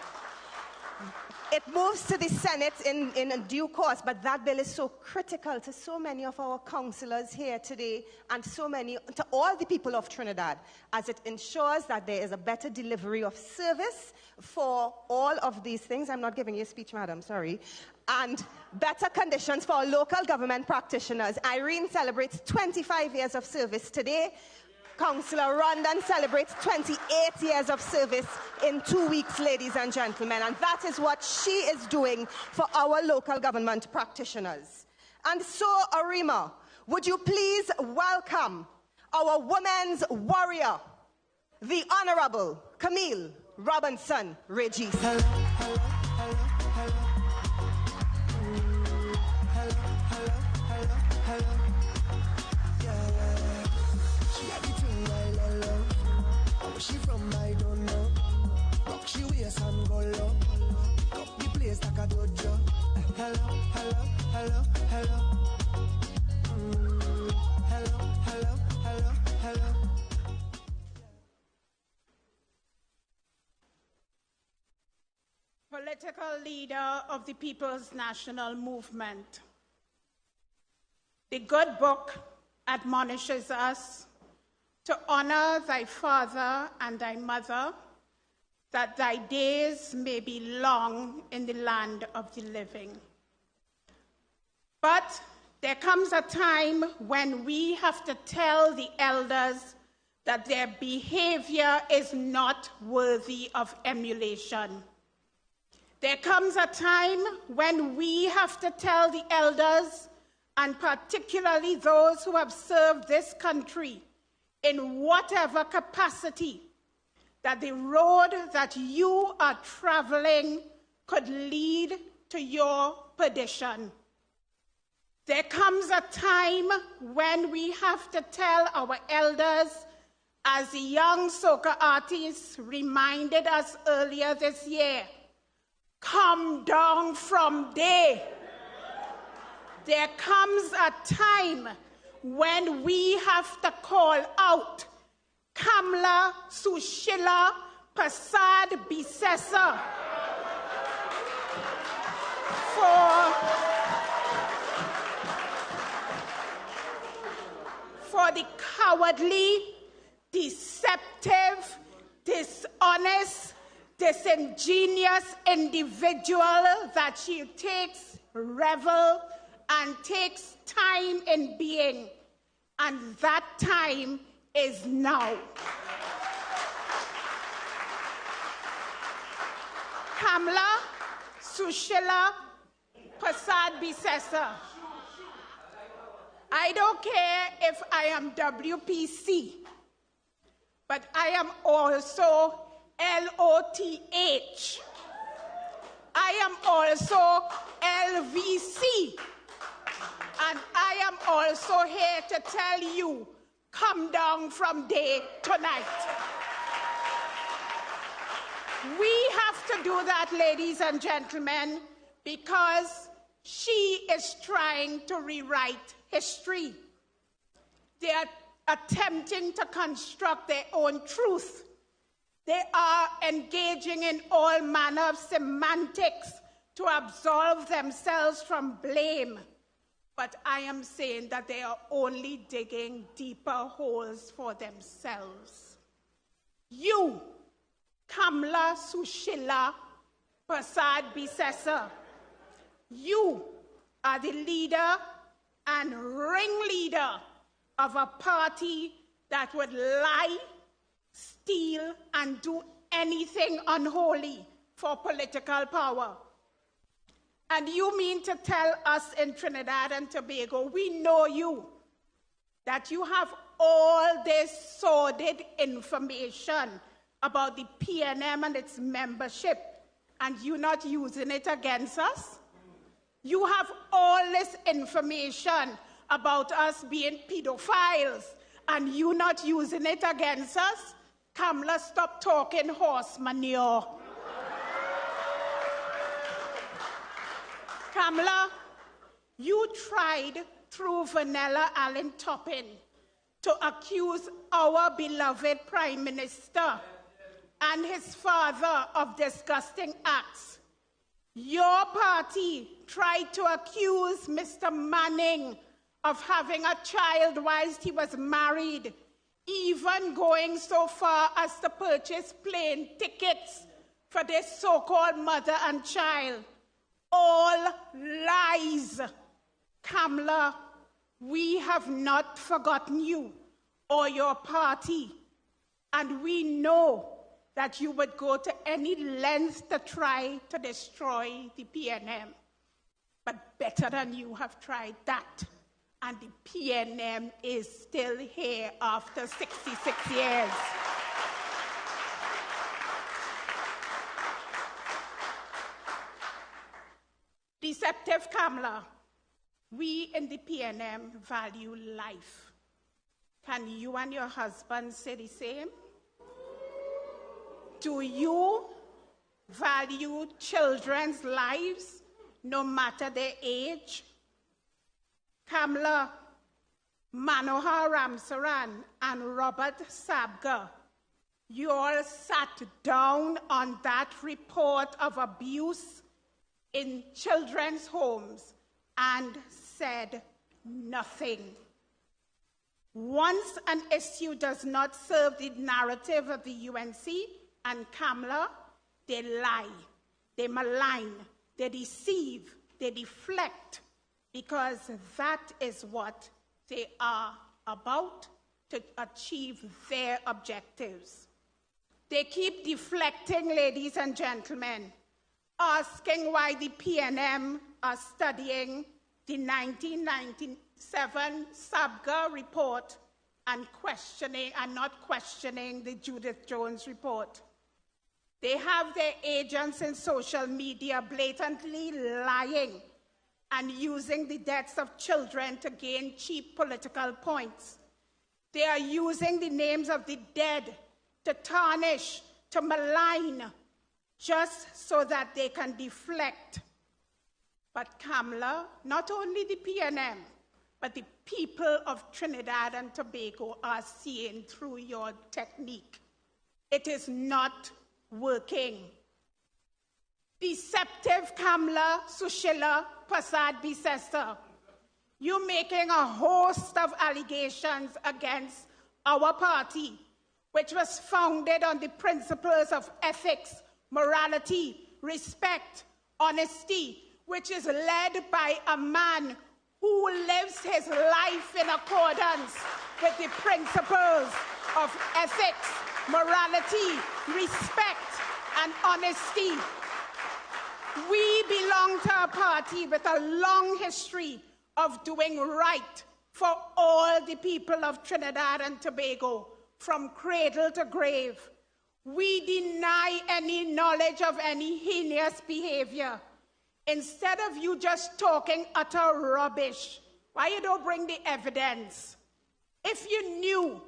it moves to the Senate in due course, but that bill is so critical to so many of our councillors here today and to all the people of Trinidad, as it ensures that there is a better delivery of service for all of these things. I'm not giving you a speech, madam, sorry. And better conditions for our local government practitioners. Irene celebrates 25 years of service today. Councillor Rondon celebrates 28 years of service in 2 weeks, ladies and gentlemen, and that is what she is doing for our local government practitioners. And so, Arima, would you please welcome our women's warrior, the Honorable Camille Robinson Regis. Hello, hello, hello, hello. Hello, hello, hello, hello. She from I don't know. Rock she waist and go low. Up the place like a dojo. Hello, hello, hello, hello. Hello, hello, hello, hello. Political leader of the People's National Movement. The good book admonishes us to honor thy father and thy mother, that thy days may be long in the land of the living. But there comes a time when we have to tell the elders that their behavior is not worthy of emulation. There comes a time when we have to tell the elders, and particularly those who have served this country, in whatever capacity, that the road that you are traveling could lead to your perdition. There comes a time when we have to tell our elders, as the young soca artists reminded us earlier this year, come down from there. There comes a time when we have to call out Kamla Sushila Prasad Bisesa for the cowardly, deceptive, dishonest, disingenuous individual that she takes revel and takes time in being, and that time is now. Kamla Sushila Prasad Bisesa. I don't care if I am WPC, but I am also LOTH. I am also LVC. And I am also here to tell you, come down from there tonight. We have to do that, ladies and gentlemen, because she is trying to rewrite history. They are attempting to construct their own truth. They are engaging in all manner of semantics to absolve themselves from blame. But I am saying that they are only digging deeper holes for themselves. You, Kamla Sushila Prasad Bisesa, you are the leader and ringleader of a party that would lie, steal, and do anything unholy for political power. And you mean to tell us in Trinidad and Tobago, we know you, that you have all this sordid information about the PNM and its membership, and you're not using it against us? You have all this information about us being pedophiles, and you not using it against us? Kamala, stop talking horse manure. Kamala, you tried through Vanilla Allen Toppin to accuse our beloved Prime Minister and his father of disgusting acts. Your party tried to accuse Mr. Manning of having a child whilst he was married, even going so far as to purchase plane tickets for their so-called mother and child. All lies. Kamala, we have not forgotten you or your party, and we know that you would go to any length to try to destroy the PNM. But better than you have tried that, and the PNM is still here after 66 years. Deceptive Kamala, we in the PNM value life. Can you and your husband say the same? Do you value children's lives no matter their age? Kamala, Manohar Ramsaran and Robert Sabga, you all sat down on that report of abuse in children's homes and said nothing. Once an issue does not serve the narrative of the UNC and Kamala, they lie, they malign, they deceive, they deflect, because that is what they are about to achieve their objectives. They keep deflecting, ladies and gentlemen, asking why the PNM are studying the 1997 Sabga report and not questioning the Judith Jones report. They have their agents in social media blatantly lying and using the deaths of children to gain cheap political points. They are using the names of the dead to tarnish, to malign, just so that they can deflect. But Kamala, not only the PNM, but the people of Trinidad and Tobago are seeing through your technique. It is not working. Deceptive Kamala, Sushila, Prasad Bisesta, you're making a host of allegations against our party, which was founded on the principles of ethics, morality, respect, honesty, which is led by a man who lives his life in accordance with the principles of ethics, morality, respect, and honesty. We belong to a party with a long history of doing right for all the people of Trinidad and Tobago, from cradle to grave. We deny any knowledge of any heinous behavior. Instead of you just talking utter rubbish, why you don't bring the evidence? If you knew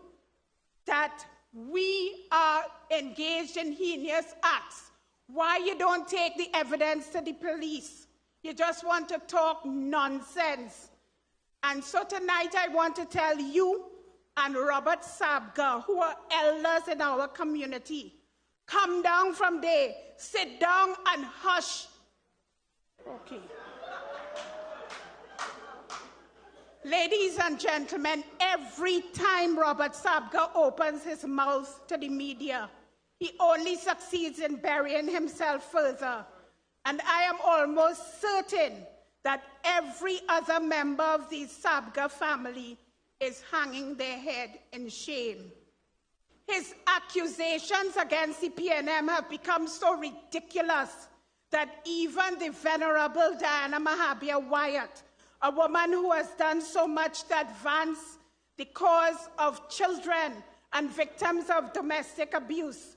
that we are engaged in heinous acts, why you don't take the evidence to the police? You just want to talk nonsense. And so tonight I want to tell you and Robert Sabga, who are elders in our community, come down from there, sit down and hush. Okay. Ladies and gentlemen, every time Robert Sabga opens his mouth to the media, he only succeeds in burying himself further. And I am almost certain that every other member of the Sabga family is hanging their head in shame. His accusations against the PNM have become so ridiculous that even the Venerable Diana Mahabir Wyatt, a woman who has done so much to advance the cause of children and victims of domestic abuse,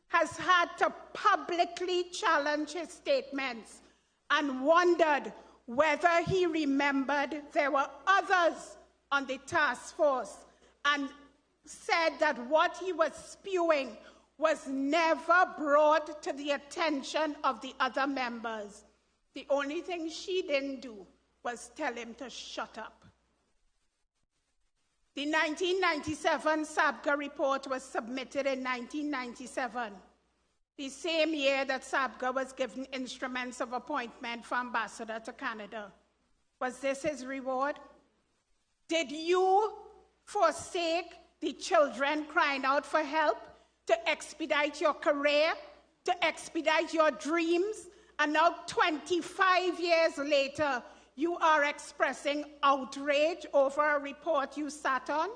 has had to publicly challenge his statements and wondered whether he remembered there were others on the task force and said that what he was spewing was never brought to the attention of the other members. The only thing she didn't do was tell him to shut up. The 1997 SABGA report was submitted in 1997, the same year that SABGA was given instruments of appointment for ambassador to Canada. Was this his reward? Did you forsake the children crying out for help to expedite your career, to expedite your dreams, and now 25 years later, you are expressing outrage over a report you sat on?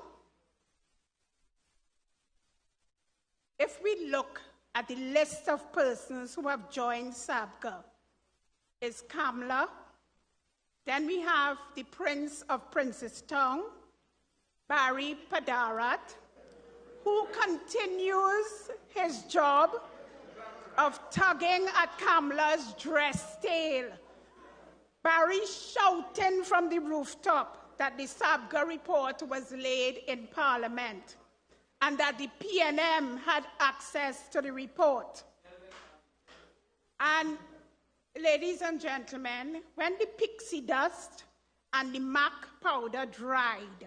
If we look at the list of persons who have joined SABGA, is Kamla, then we have the Prince of Princestown, Barry Padarat, who continues his job of tugging at Kamla's dress tail. Barry shouting from the rooftop that the SABGA report was laid in Parliament and that the PNM had access to the report. And ladies and gentlemen, when the pixie dust and the MAC powder dried,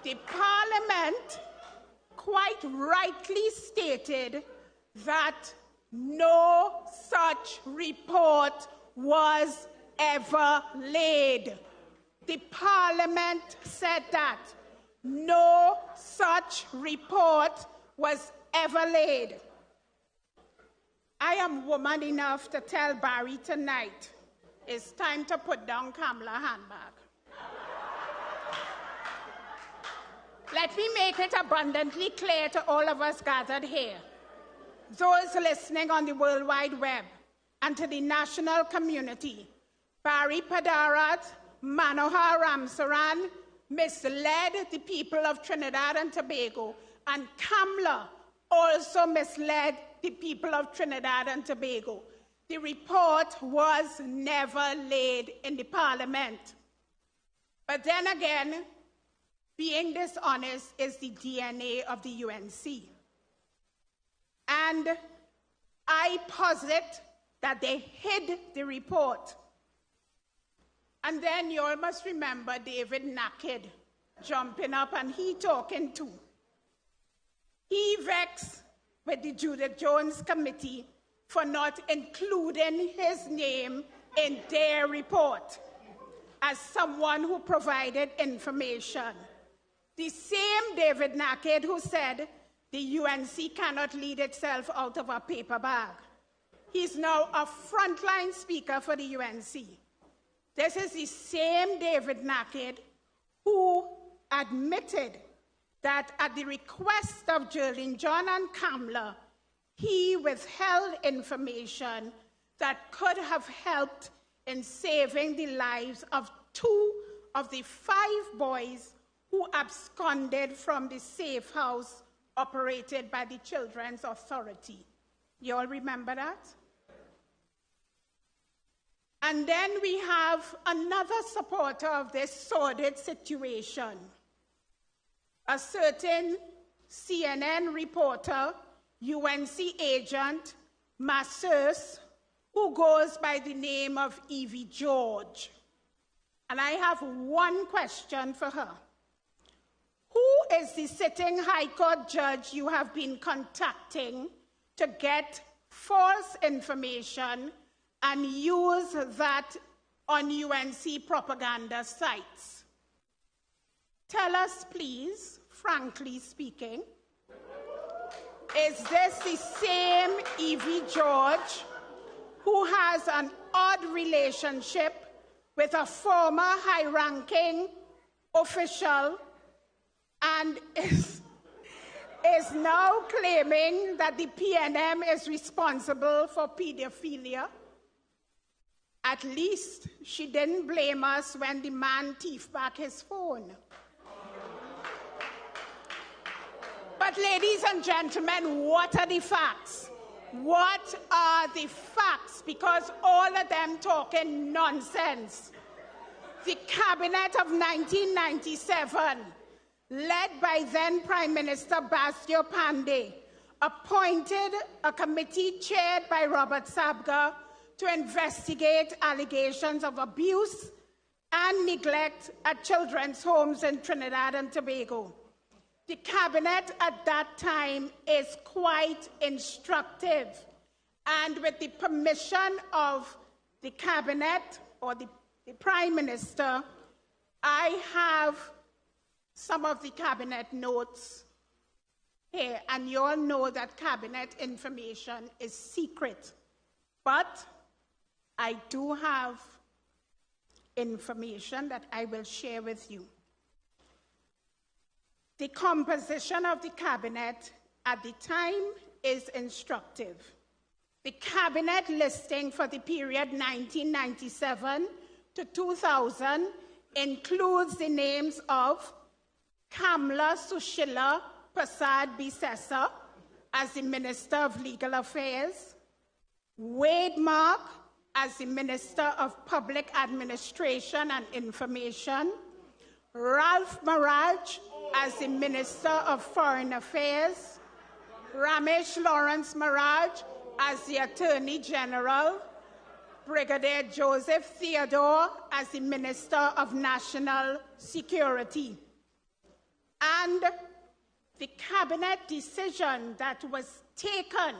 the Parliament quite rightly stated that no such report was ever laid. The Parliament said that no such report was ever laid. I am woman enough to tell Barry tonight, it's time to put down Kamla's handbag. Let me make it abundantly clear to all of us gathered here, those listening on the World Wide Web, and to the national community. Barry Padarat, Manohar Ramsaran misled the people of Trinidad and Tobago, and Kamla also misled the people of Trinidad and Tobago. The report was never laid in the Parliament. But then again, being dishonest is the DNA of the UNC. And I posit that they hid the report. And then you all must remember David Naked jumping up and he talking too. He vexed with the Judith Jones Committee for not including his name in their report as someone who provided information. The same David Naked who said the UNC cannot lead itself out of a paper bag. He's now a frontline speaker for the UNC. This is the same David Naked who admitted that at the request of Geraldine John and Kamla, he withheld information that could have helped in saving the lives of 2 of the 5 boys who absconded from the safe house operated by the Children's Authority. You all remember that? And then we have another supporter of this sordid situation, a certain CNN reporter, UNC agent, masseuse, who goes by the name of Evie George. And I have one question for her. Who is the sitting High Court judge you have been contacting to get false information and use that on UNC propaganda sites? Tell us, please, frankly speaking, is this the same Evie George who has an odd relationship with a former high-ranking official and is now claiming that the PNM is responsible for pedophilia? At least she didn't blame us when the man thieved back his phone. But ladies and gentlemen, what are the facts? What are the facts? Because all of them talking nonsense. The cabinet of 1997 led by then Prime Minister Bastio Pandey, appointed a committee chaired by Robert Sabga to investigate allegations of abuse and neglect at children's homes in Trinidad and Tobago. The cabinet at that time is quite instructive, and with the permission of the cabinet or the Prime Minister, I have some of the cabinet notes here, and you all know that cabinet information is secret, but I do have information that I will share with you. The composition of the cabinet at the time is instructive. The cabinet listing for the period 1997 to 2000 includes the names of Kamla Sushila Prasad Bisesa as the Minister of Legal Affairs, Wade Mark as the Minister of Public Administration and Information, Ralph Maraj as the Minister of Foreign Affairs, Ramesh Lawrence Maraj as the Attorney General, Brigadier Joseph Theodore as the Minister of National Security. And the cabinet decision that was taken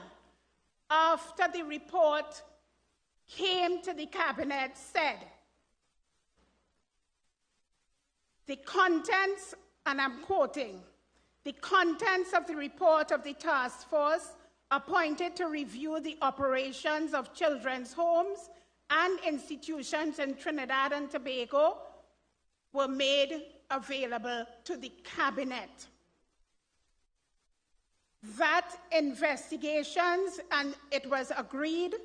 after the report came to the cabinet said, the contents, and I'm quoting, the contents of the report of the task force appointed to review the operations of children's homes and institutions in Trinidad and Tobago were made available to the cabinet. That investigations, and it was agreed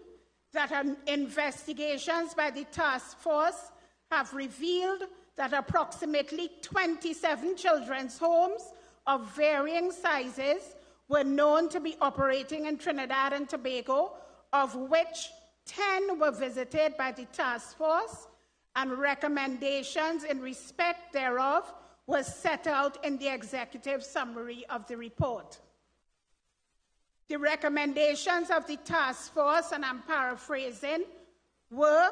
that investigations by the task force have revealed that approximately 27 children's homes of varying sizes were known to be operating in Trinidad and Tobago, of which 10 were visited by the task force, and recommendations in respect thereof were set out in the executive summary of the report. The recommendations of the task force, and I'm paraphrasing, were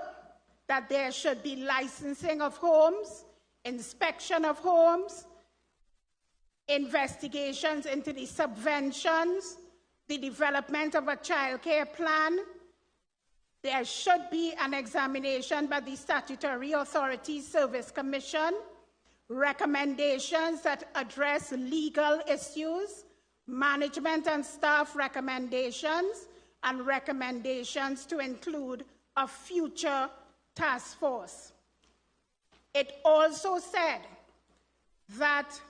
that there should be licensing of homes, inspection of homes, investigations into the subventions, the development of a child care plan. There should be an examination by the Statutory Authorities Service Commission, recommendations that address legal issues, management and staff recommendations, and recommendations to include a future task force. It also said that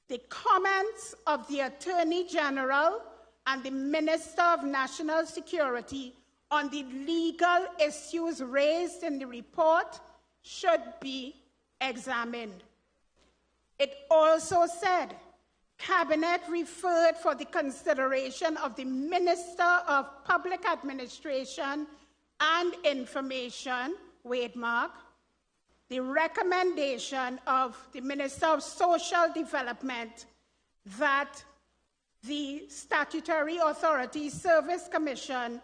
the comments of the Attorney General and the Minister of National Security on the legal issues raised in the report should be examined. It also said, Cabinet referred for the consideration of the Minister of Public Administration and Information, Wade Mark, the recommendation of the Minister of Social Development that the Statutory Authorities Service Commission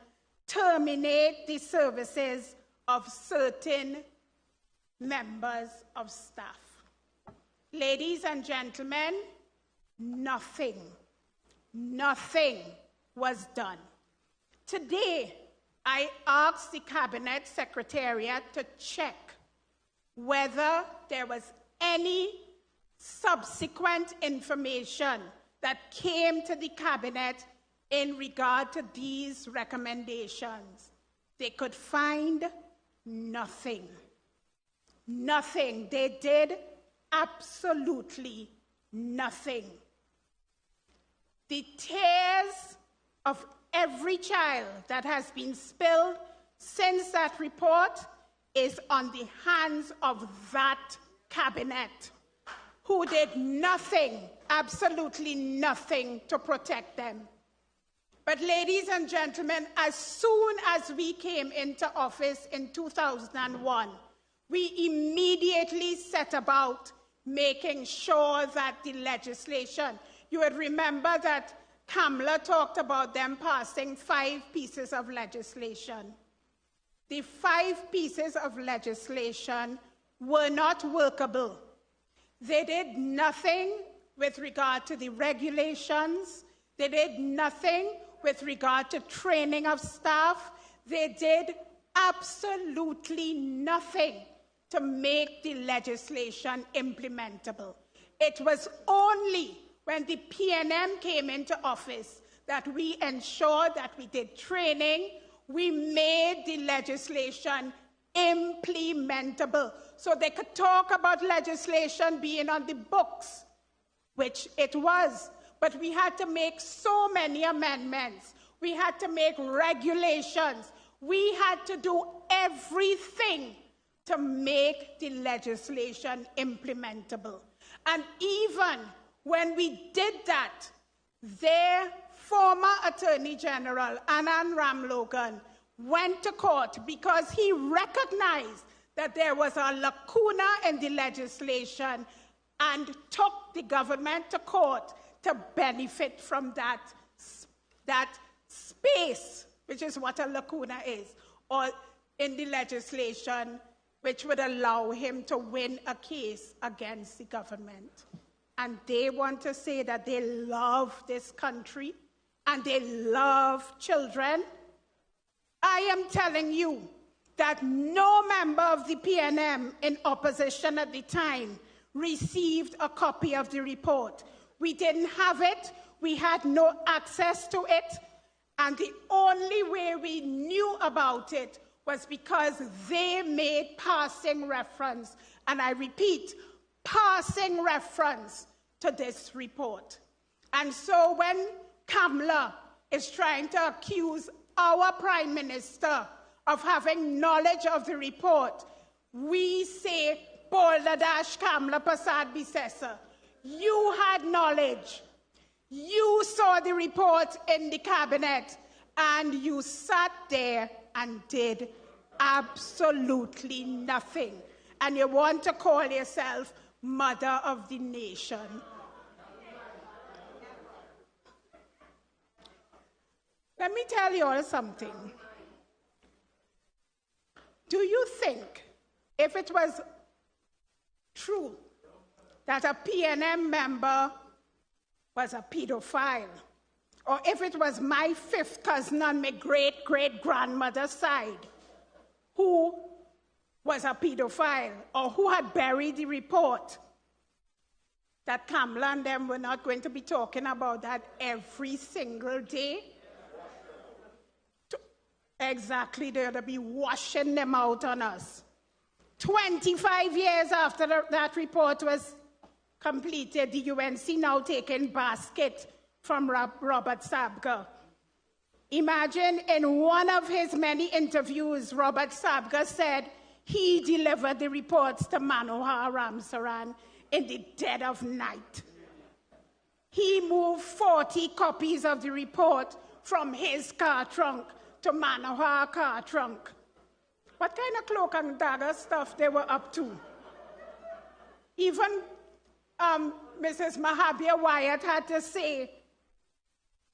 terminate the services of certain members of staff. Ladies and gentlemen, nothing was done. Today, I asked the Cabinet Secretariat to check whether there was any subsequent information that came to the Cabinet in regard to these recommendations. They could find nothing. Nothing. They did absolutely nothing. The tears of every child that has been spilled since that report is on the hands of that cabinet, who did nothing, absolutely nothing, to protect them. But ladies and gentlemen, as soon as we came into office in 2001, we immediately set about making sure that the legislation, you would remember that Kamala talked about them passing 5 pieces of legislation. The 5 pieces of legislation were not workable. They did nothing with regard to the regulations. They did nothing with regard to training of staff. They did absolutely nothing to make the legislation implementable. It was only when the PNM came into office that we ensured that we did training, we made the legislation implementable. So they could talk about legislation being on the books, which it was, but we had to make so many amendments. We had to make regulations. We had to do everything to make the legislation implementable. And even when we did that, their former Attorney General, Anand Ramlogan, went to court because he recognized that there was a lacuna in the legislation and took the government to court to benefit from that space, which is what a lacuna is, or in the legislation, which would allow him to win a case against the government. And they want to say that they love this country and they love children. I am telling you that no member of the PNM in opposition at the time received a copy of the report. We didn't have it. We had no access to it. And the only way we knew about it was because they made passing reference, and I repeat, passing reference to this report. And so when Kamala is trying to accuse our Prime Minister of having knowledge of the report, we say, Boladash Kamala Prasad Bisesa, you had knowledge. You saw the report in the cabinet, and you sat there and did absolutely nothing. And you want to call yourself Mother of the Nation. Let me tell you all something. Do you think if it was true that a PNM member was a pedophile, or if it was my 5th cousin on my great-great-grandmother's side who was a pedophile, or who had buried the report, that Kamala and them were not going to be talking about that every single day? Exactly, they're going to be washing them out on us. 25 years after that report was completed, the UNC now taking basket from Robert Sabga. Imagine in one of his many interviews, Robert Sabga said he delivered the reports to Manohar Ramsaran in the dead of night. He moved 40 copies of the report from his car trunk to Manohar car trunk. What kind of cloak and dagger stuff they were up to? Even Mrs. Mahabir Wyatt had to say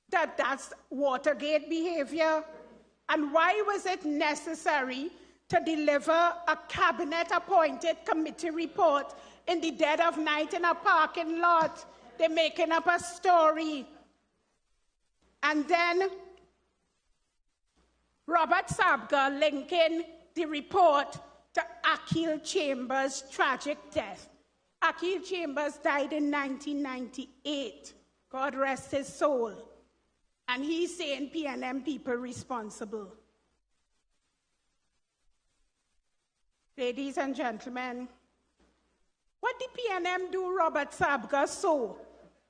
that that's Watergate behavior. And why was it necessary to deliver a cabinet-appointed committee report in the dead of night in a parking lot? They're making up a story. And then Robert Sabga linking the report to Akhil Chambers' tragic death. Akhil Chambers died in 1998. God rest his soul. And he's saying PNM people responsible. Ladies and gentlemen, what did PNM do Robert Sabga so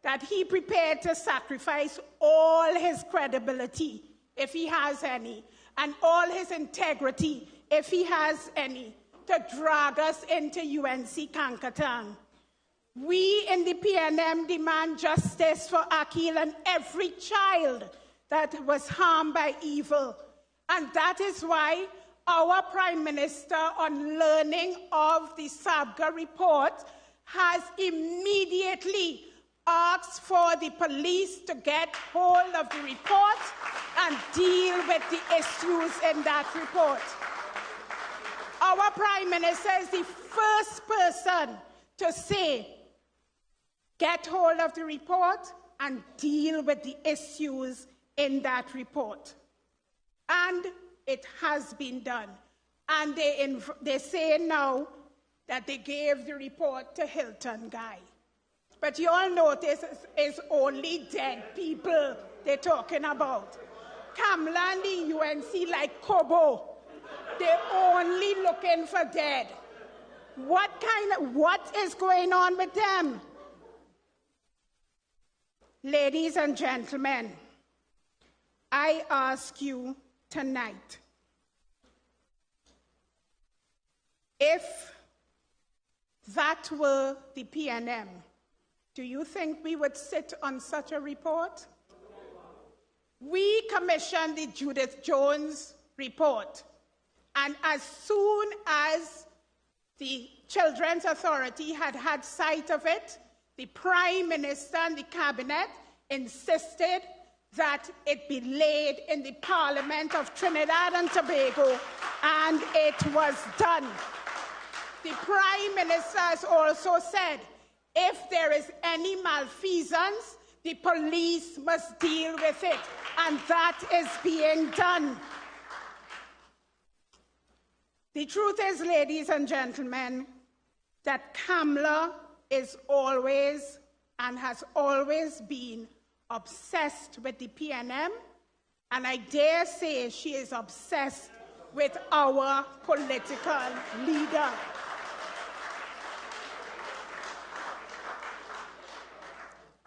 that he prepared to sacrifice all his credibility, if he has any, and all his integrity, if he has any, to drag us into UNC Kankatang? We in the PNM demand justice for Akhil and every child that was harmed by evil. And that is why our Prime Minister, on learning of the SABGA report, has immediately asked for the police to get hold of the report and deal with the issues in that report. Our Prime Minister is the first person to say, get hold of the report and deal with the issues in that report. And it has been done. And they say now that they gave the report to Hilton Guy. But you all notice it's only dead people they're talking about. Kamla and the UNC like Kobo. They're only looking for dead. What is going on with them? Ladies and gentlemen, I ask you tonight, if that were the PNM, do you think we would sit on such a report? We commissioned the Judith Jones report, and as soon as the Children's Authority had sight of it, the Prime Minister and the Cabinet insisted that it be laid in the Parliament of Trinidad and Tobago, and it was done. The Prime Minister has also said, if there is any malfeasance, the police must deal with it, and that is being done. The truth is, ladies and gentlemen, that Kamla is always and has always been obsessed with the PNM, and I dare say she is obsessed with our political leader.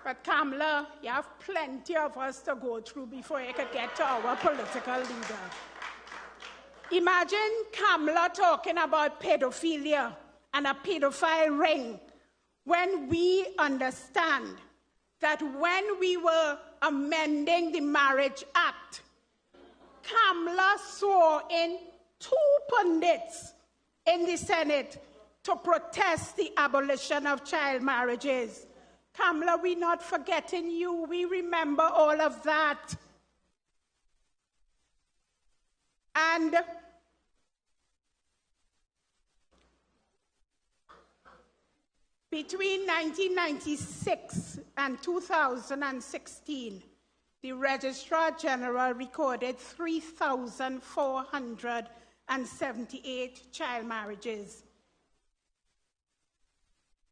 But Kamla, you have plenty of us to go through before you could get to our political leader. Imagine Kamla talking about pedophilia and a pedophile ring when we understand that when we were amending the Marriage Act, Kamla swore in 2 pundits in the Senate to protest the abolition of child marriages. Kamla, we're not forgetting you. We remember all of that. And between 1996 and 2016, the Registrar General recorded 3,478 child marriages.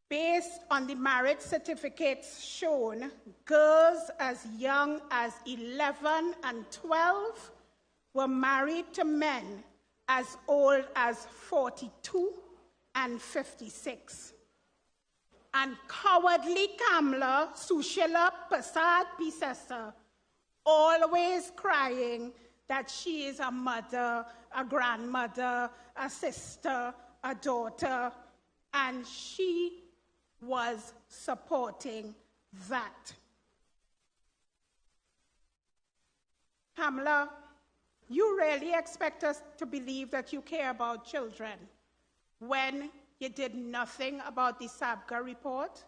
Based on the marriage certificates shown, girls as young as 11 and 12 were married to men as old as 42 and 56. And cowardly Kamla, Sushila Prasad Pisesa, always crying that she is a mother, a grandmother, a sister, a daughter, and she was supporting that. Kamla, you really expect us to believe that you care about children when you did nothing about the SABGA report?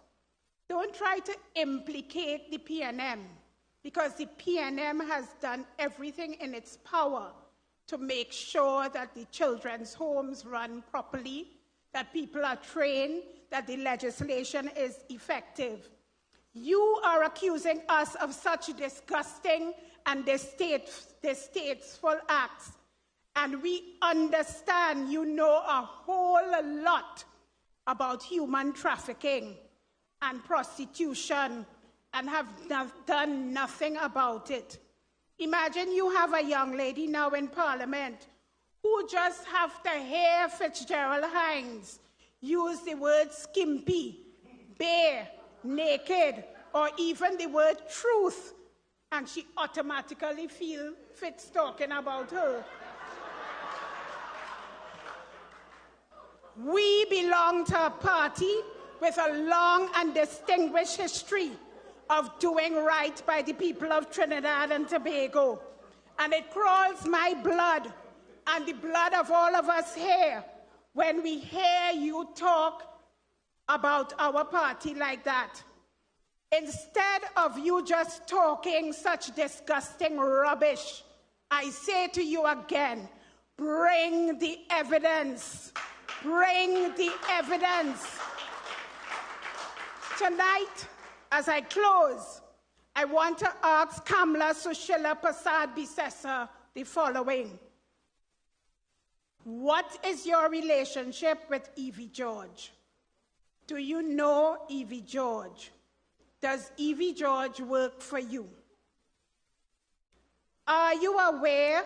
Don't try to implicate the PNM, because the PNM has done everything in its power to make sure that the children's homes run properly, that people are trained, that the legislation is effective. You are accusing us of such disgusting and distasteful acts, and we understand you know a whole lot about human trafficking and prostitution and have done nothing about it. Imagine you have a young lady now in Parliament who just have to hear Fitzgerald Hines use the word skimpy, bare, naked, or even the word truth, and she automatically feels Fitz talking about her. We belong to a party with a long and distinguished history of doing right by the people of Trinidad and Tobago. And it crawls my blood and the blood of all of us here when we hear you talk about our party like that. Instead of you just talking such disgusting rubbish, I say to you again, bring the evidence. Bring the evidence. Tonight, as I close, I want to ask Kamla Sushila Prasad Bisesa the following. What is your relationship with Evie George? Do you know Evie George? Does Evie George work for you? Are you aware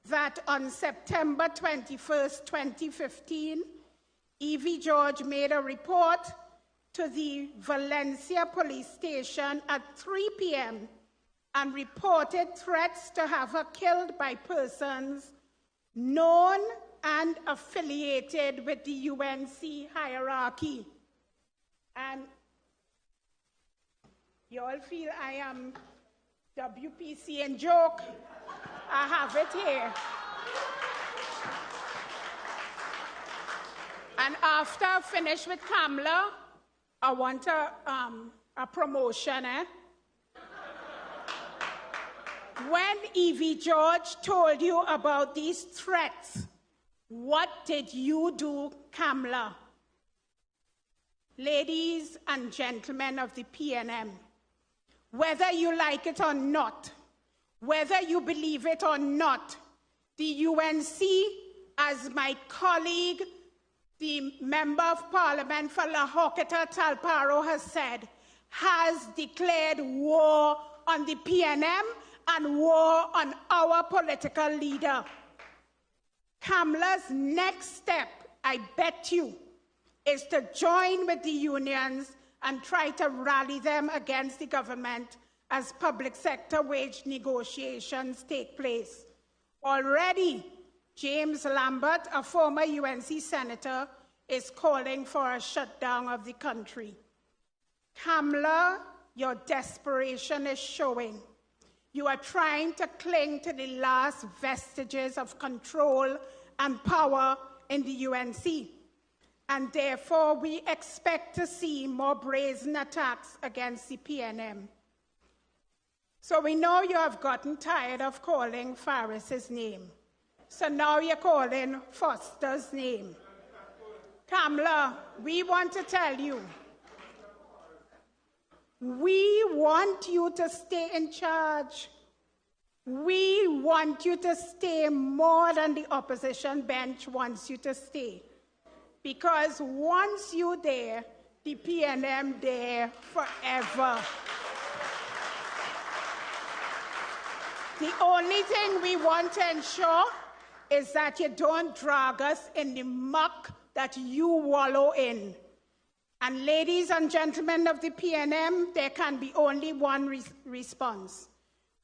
that on September 21st, 2015, Evie George made a report to the Valencia police station at 3 p.m. and reported threats to have her killed by persons known and affiliated with the UNC hierarchy? And you all feel I am WPC and joke? I have it here. And after I finish with Kamla, I want a promotion, When Evie George told you about these threats, what did you do, Kamla? Ladies and gentlemen of the PNM, whether you like it or not, whether you believe it or not, the UNC, as my colleague, the Member of Parliament for La Hoqueta Talparo has said, has declared war on the PNM and war on our political leader. Kamla's next step, I bet you, is to join with the unions and try to rally them against the government as public sector wage negotiations take place. Already, James Lambert, a former UNC senator, is calling for a shutdown of the country. Kamla, your desperation is showing. You are trying to cling to the last vestiges of control and power in the UNC. And therefore, we expect to see more brazen attacks against the PNM. So we know you have gotten tired of calling Faris's name. So now you're calling Foster's name. Kamla, we want to tell you, we want you to stay in charge. We want you to stay more than the opposition bench wants you to stay. Because once you're there, the PNM there forever. The only thing we want to ensure is that you don't drag us in the muck that you wallow in. And ladies and gentlemen of the PNM, there can be only one response.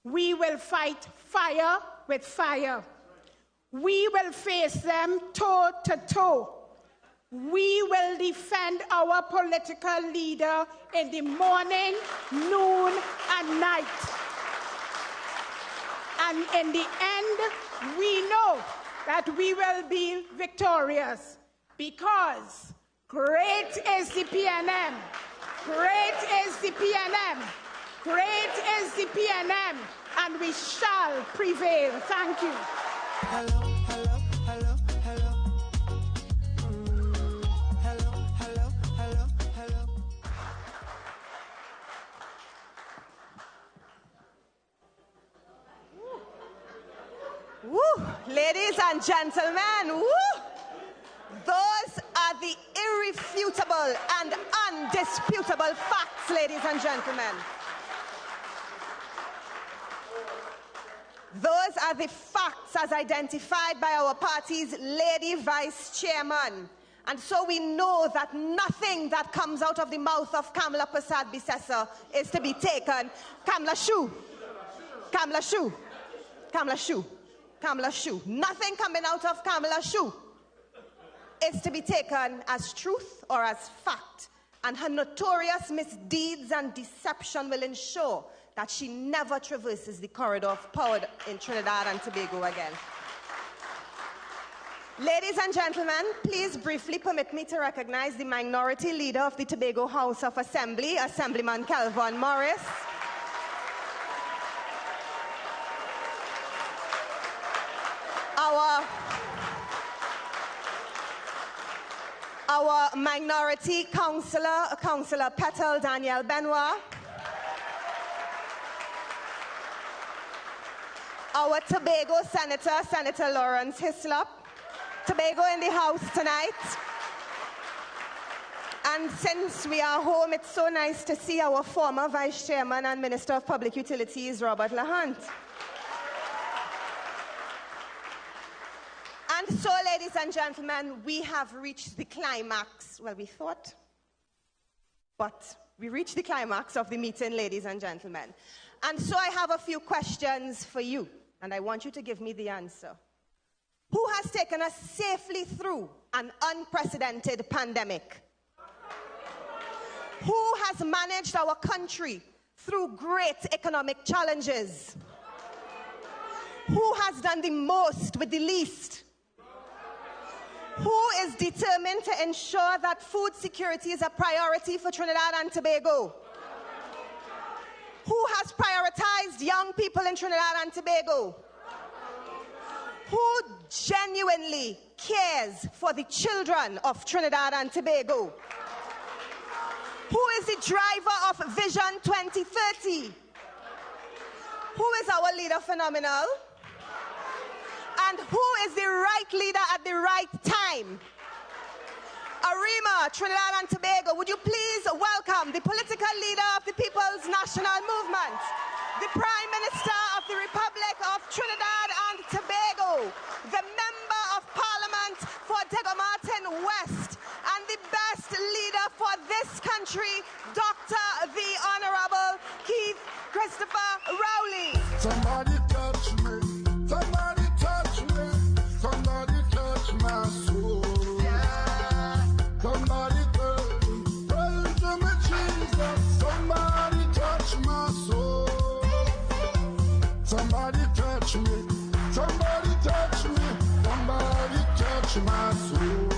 We will fight fire with fire. We will face them toe to toe. We will defend our political leader in the morning, noon, and night. And in the end, we know that we will be victorious because great is the PNM. Great is the PNM. Great is the PNM. And we shall prevail. Thank you. Hello, hello, hello, hello. Hello, hello, hello, hello. Woo! Ladies and gentlemen, woo! Those are the irrefutable and undisputable facts, ladies and gentlemen. Those are the facts as identified by our party's Lady Vice Chairman. And so we know that nothing that comes out of the mouth of Kamla Prasad Bisesa is to be taken. Kamla Shoo. Kamla Shoo. Kamla Shoo. Kamla Shoo. Nothing coming out of Kamla Shoo is to be taken as truth or as fact. And her notorious misdeeds and deception will ensure that she never traverses the corridor of power in Trinidad and Tobago again. Ladies and gentlemen, please briefly permit me to recognize the Minority Leader of the Tobago House of Assembly, Assemblyman Kelvin Morris. Our Minority Councillor, Councillor Petal Daniel Benoit. Our Tobago Senator, Senator Lawrence Hislop. Tobago in the house tonight. And since we are home, it's so nice to see our former Vice Chairman and Minister of Public Utilities, Robert Lahant. And so, ladies and gentlemen, we have reached the climax. Well, we thought, but we reached the climax of the meeting, ladies and gentlemen. And so I have a few questions for you, and I want you to give me the answer. Who has taken us safely through an unprecedented pandemic? Who has managed our country through great economic challenges? Who has done the most with the least? Who is determined to ensure that food security is a priority for Trinidad and Tobago? Who has prioritized young people in Trinidad and Tobago? Who genuinely cares for the children of Trinidad and Tobago? Who is the driver of Vision 2030? Who is our leader phenomenal? And who is the right leader at the right time? Arima, Trinidad and Tobago, would you please welcome the political leader of the People's National Movement, the Prime Minister of the Republic of Trinidad and Tobago, the Member of Parliament for Degomartin West, and the best leader for this country, Dr. the Honorable Keith Christopher Rowley. Somebody touch me, somebody touch me, somebody touch my soul. Yeah. Somebody touch me, pray to me, Jesus, somebody touch my soul. Somebody touch me, somebody touch me, somebody touch my soul.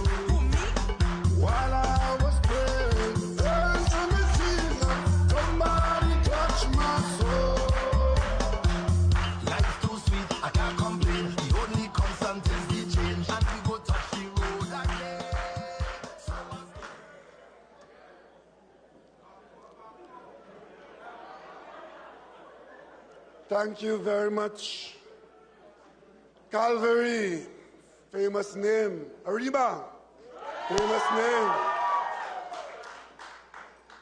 While I was praying, pray to me, Jesus, somebody touch my soul. Life's too sweet, I can't complain. The only constant is the change, and we go touch the road again. Thank you very much. Calvary, famous name. Arima, famous name.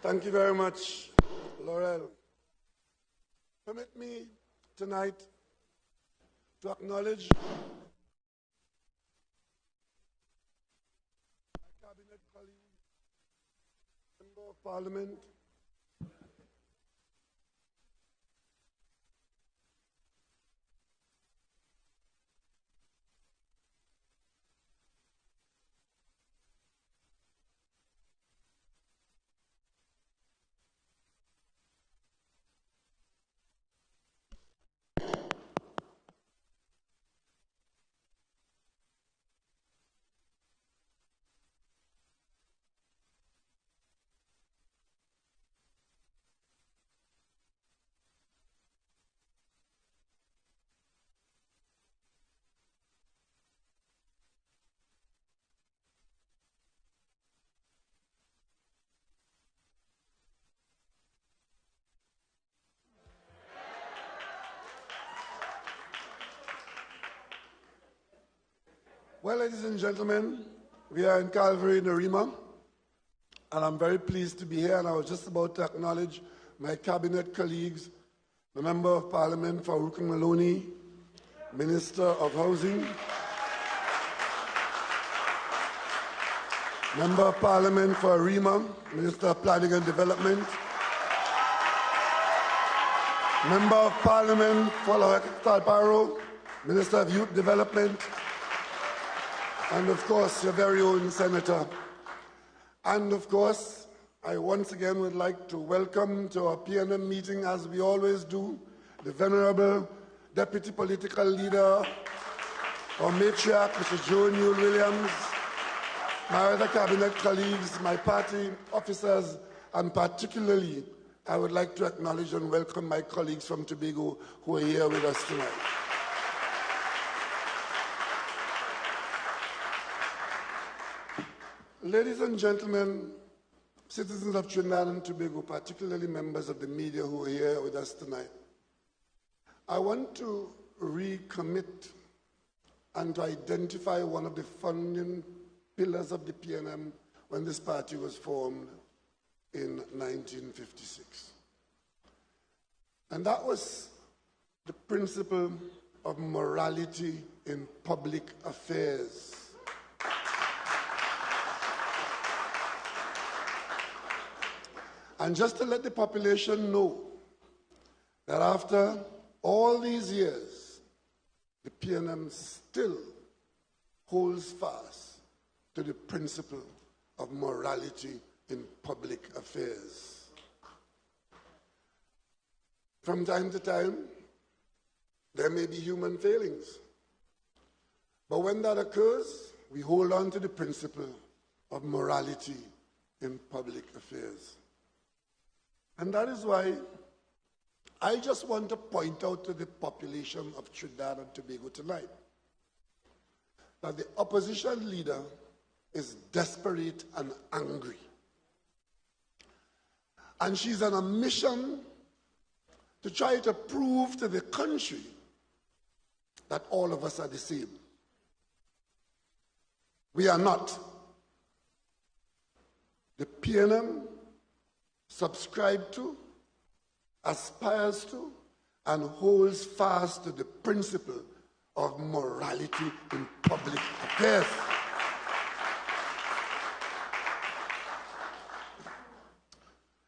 Thank you very much, Laurel. Permit me tonight to acknowledge my cabinet colleague, Member of Parliament, well, ladies and gentlemen, we are in Calvary in Arima, and I'm very pleased to be here, and I was just about to acknowledge my cabinet colleagues, the Member of Parliament for Rukin Maloney, Minister of Housing, Member of Parliament for Arima, Minister of Planning and Development, Member of Parliament for Talparo, Minister of Youth Development, and of course, your very own Senator. And of course, I once again would like to welcome to our PNM meeting, as we always do, the Venerable Deputy Political Leader our matriarch, Mr. Joe Newell-Williams, my other cabinet colleagues, my party officers, and particularly, I would like to acknowledge and welcome my colleagues from Tobago who are here with us tonight. Ladies and gentlemen, citizens of Trinidad and Tobago, particularly members of the media who are here with us tonight, I want to recommit and to identify one of the founding pillars of the PNM when this party was formed in 1956. And that was the principle of morality in public affairs. And just to let the population know that after all these years, the PNM still holds fast to the principle of morality in public affairs. From time to time, there may be human failings. But when that occurs, we hold on to the principle of morality in public affairs. And that is why I just want to point out to the population of Trinidad and Tobago tonight that the opposition leader is desperate and angry. And she's on a mission to try to prove to the country that all of us are the same. We are not. The PNM subscribes to, aspires to, and holds fast to the principle of morality in public affairs.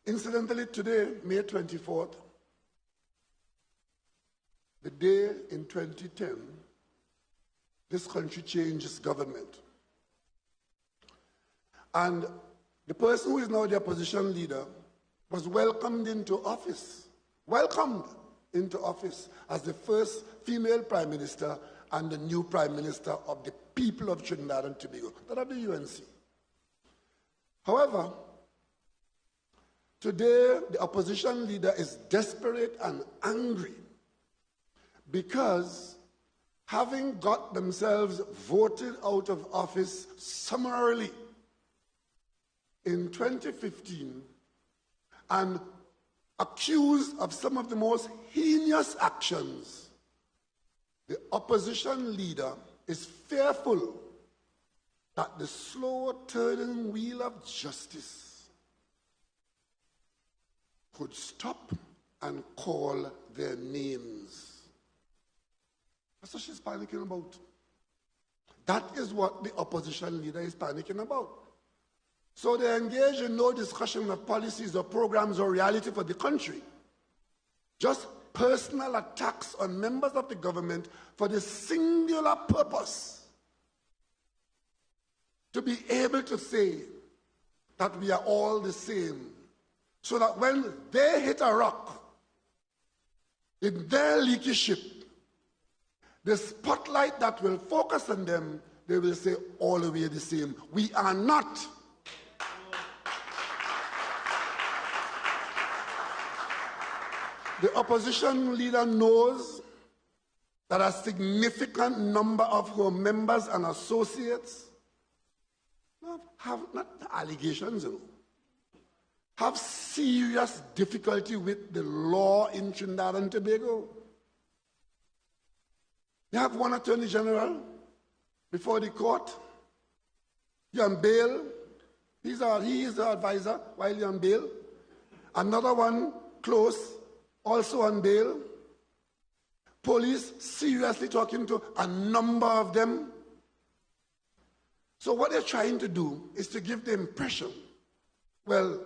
Incidentally, today, May 24th, the day in 2010, this country changed its government. And the person who is now the opposition leader was welcomed into office as the first female prime minister and the new prime minister of the people of Trinidad and Tobago, that of the UNC. However, today the opposition leader is desperate and angry because, having got themselves voted out of office summarily in 2015 and accused of some of the most heinous actions, the opposition leader is fearful that the slow turning wheel of justice could stop and call their names. That's what she's panicking about. That is what the opposition leader is panicking about. So they engage in no discussion of policies or programs or reality for the country. Just personal attacks on members of the government for the singular purpose to be able to say that we are all the same, so that when they hit a rock in their leaky ship, the spotlight that will focus on them, they will say, all we are the same. We are not. The opposition leader knows that a significant number of her members and associates have not allegations, have serious difficulty with the law in Trinidad and Tobago. You have one attorney general before the court. You're on bail. He is the advisor while you're on bail. Another one close, also on bail. Police seriously talking to a number of them. So what they're trying to do is to give the impression, well,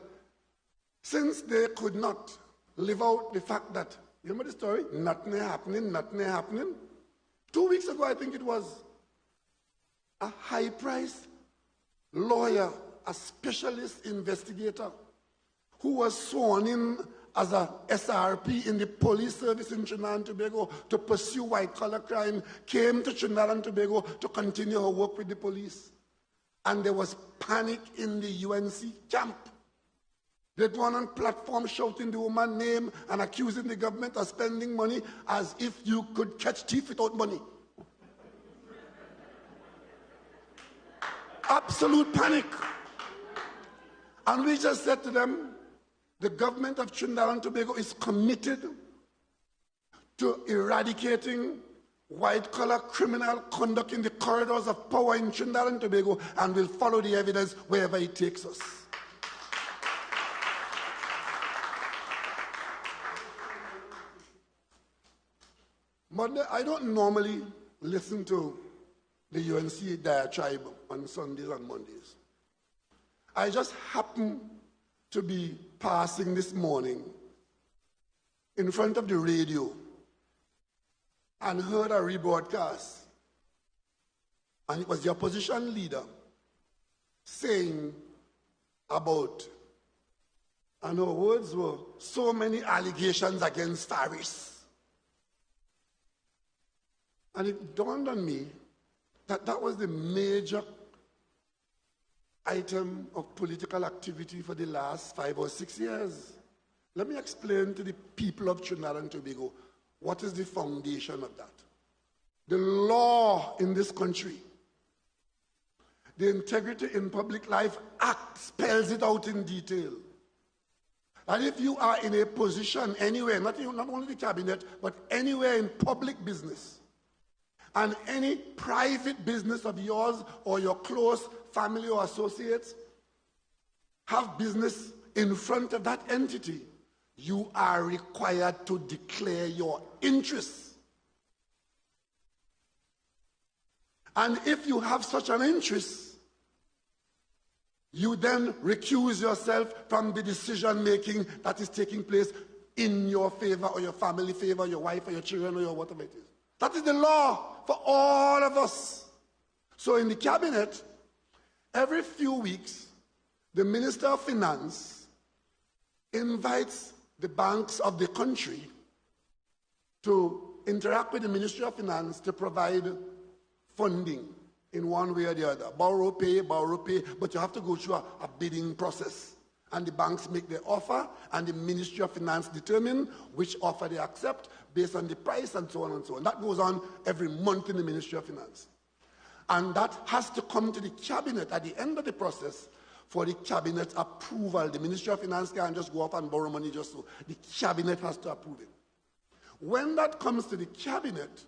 since they could not live out the fact that, you remember the story? Nothing happening. 2 weeks ago, I think it was, a high-priced lawyer, a specialist investigator, who was sworn in as a SRP in the police service in Trinidad and Tobago to pursue white-collar crime, came to Trinidad and Tobago to continue her work with the police. And there was panic in the UNC camp. They'd gone on platform shouting the woman's name and accusing the government of spending money as if you could catch thief without money. Absolute panic. And we just said to them, the government of Trinidad and Tobago is committed to eradicating white-collar criminal conduct in the corridors of power in Trinidad and Tobago, and will follow the evidence wherever it takes us. But I don't normally listen to the UNC diatribe on Sundays and Mondays. I just happen to be passing this morning in front of the radio and heard a rebroadcast. And it was the opposition leader saying about, and her words were, so many allegations against Faris. And it dawned on me that that was the major item of political activity for the last 5 or 6 years. Let me explain to the people of Trinidad and Tobago what is the foundation of that. The law in this country, the Integrity in Public Life Act spells it out in detail. And if you are in a position anywhere, not only the cabinet, but anywhere in public business, and any private business of yours or your close family or associates have business in front of that entity, you are required to declare your interests. And if you have such an interest, you then recuse yourself from the decision making that is taking place in your favor or your family favor, your wife or your children or your whatever it is. That is the law for all of us. So in the cabinet, every few weeks, the Minister of Finance invites the banks of the country to interact with the Ministry of Finance to provide funding in one way or the other. Borrow, pay, but you have to go through a bidding process. And the banks make their offer, and the Ministry of Finance determine which offer they accept based on the price and so on and so on. That goes on every month in the Ministry of Finance. And that has to come to the cabinet at the end of the process for the cabinet approval. The Ministry of Finance can't just go off and borrow money just so. The cabinet has to approve it. When that comes to the cabinet,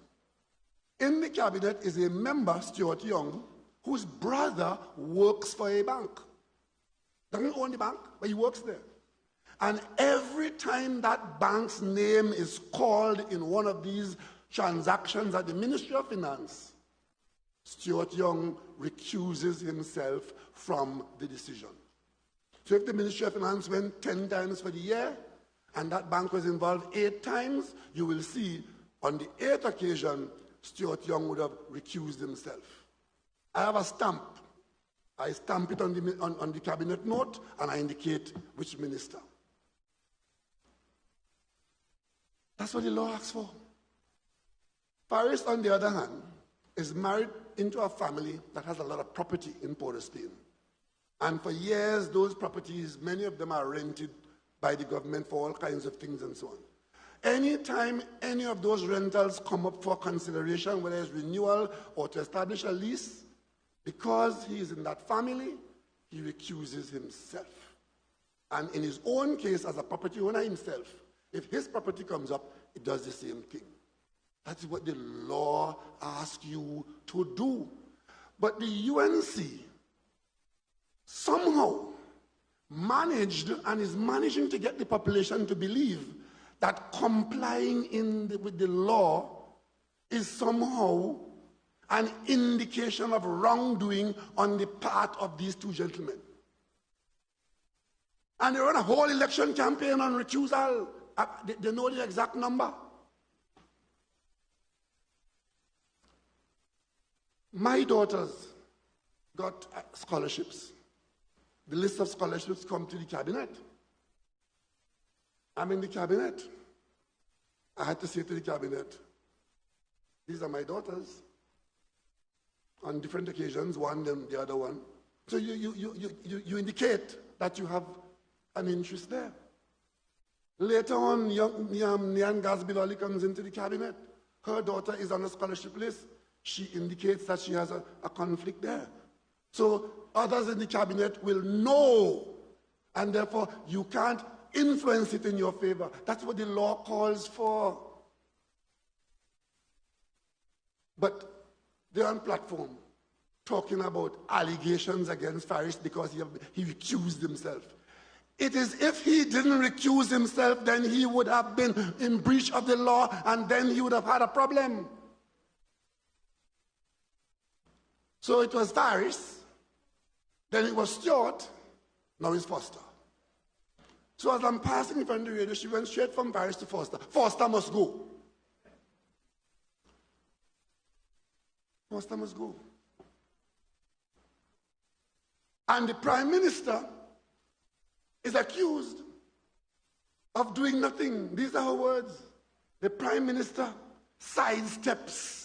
in the cabinet is a member, Stuart Young, whose brother works for a bank. Doesn't own the bank, but he works there. And every time that bank's name is called in one of these transactions at the Ministry of Finance, Stuart Young recuses himself from the decision. So if the Ministry of Finance went 10 times for the year, and that bank was involved 8 times, you will see on the 8th occasion, Stuart Young would have recused himself. I have a stamp. I stamp it on the cabinet note, and I indicate which minister. That's what the law asks for. Faris, on the other hand, is married into a family that has a lot of property in Port of Spain. And for years, those properties, many of them are rented by the government for all kinds of things and so on. Anytime any of those rentals come up for consideration, whether it's renewal or to establish a lease, because he is in that family, he recuses himself. And in his own case, as a property owner himself, if his property comes up, it does the same thing. That's what the law asks you to do. But the UNC somehow managed and is managing to get the population to believe that complying with the law is somehow an indication of wrongdoing on the part of these two gentlemen. And they run a whole election campaign on recusal. They know the exact number. My daughters got scholarships. The list of scholarships come to the cabinet. I'm in the cabinet. I had to say to the cabinet, these are my daughters. On different occasions, one, then the other one. So you indicate that you have an interest there. Later on, young Nyan Gazbilali comes into the cabinet. Her daughter is on a scholarship list. She indicates that she has a conflict there. So others in the cabinet will know, and therefore you can't influence it in your favor. That's what the law calls for. But they're on platform talking about allegations against Faris because he recused himself. It is if he didn't recuse himself, then he would have been in breach of the law, and then he would have had a problem. So it was Faris, then it was Stewart, now it's Foster. So as I'm passing in front of the radio, she went straight from Faris to Foster. Foster must go. Foster must go. And the Prime Minister is accused of doing nothing. These are her words. The Prime Minister sidesteps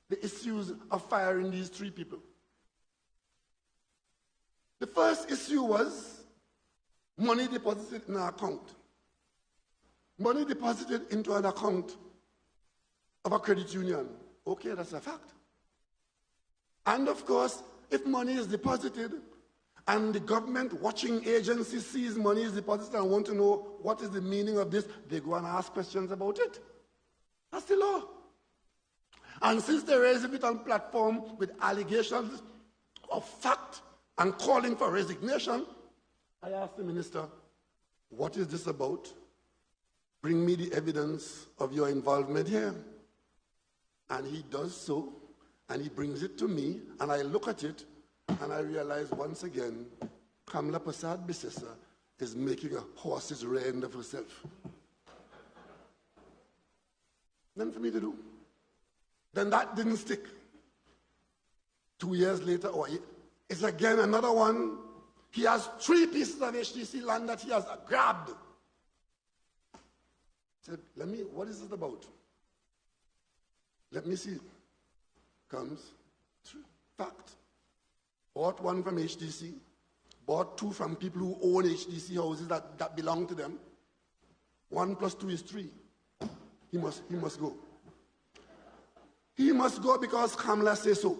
the issues of firing these three people. The first issue was money deposited in an account. Money deposited into an account of a credit union. Okay, that's a fact. And of course, if money is deposited and the government watching agency sees money is deposited and want to know what is the meaning of this, they go and ask questions about it. That's the law. And since they raise it on platform with allegations of fact and calling for resignation, I asked the minister, what is this about? Bring me the evidence of your involvement here. And he does so, and he brings it to me, and I look at it, and I realize once again, Kamla Prasad Bisesa is making a horse's rear end of herself. Nothing for me to do. Then that didn't stick. 2 years later, it's again another one. He has 3 pieces of HTC land that he has grabbed. I said, what is this about? Let me see. Comes, fact. Bought 1 from HTC, bought 2 from people who own HTC houses that belong to them. 1 plus 2 is 3. He must go. He must go because Kamla says so.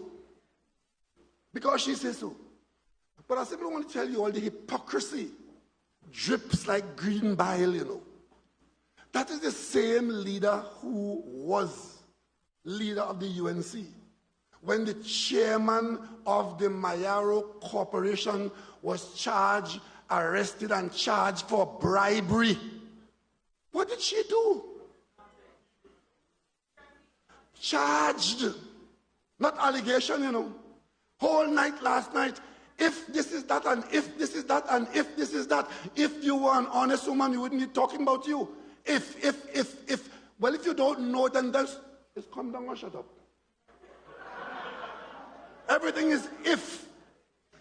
Because she says so. But I simply want to tell you all the hypocrisy drips like green bile, you know. That is the same leader who was leader of the UNC. When the chairman of the Mayaro Corporation was charged, arrested, and charged for bribery. What did she do? Charged. Not allegation, you know. Whole night last night, if this is that, and if this is that, and if this is that, if you were an honest woman, you wouldn't be talking about you. If. Well, if you don't know, then just come down and shut up. Everything is if.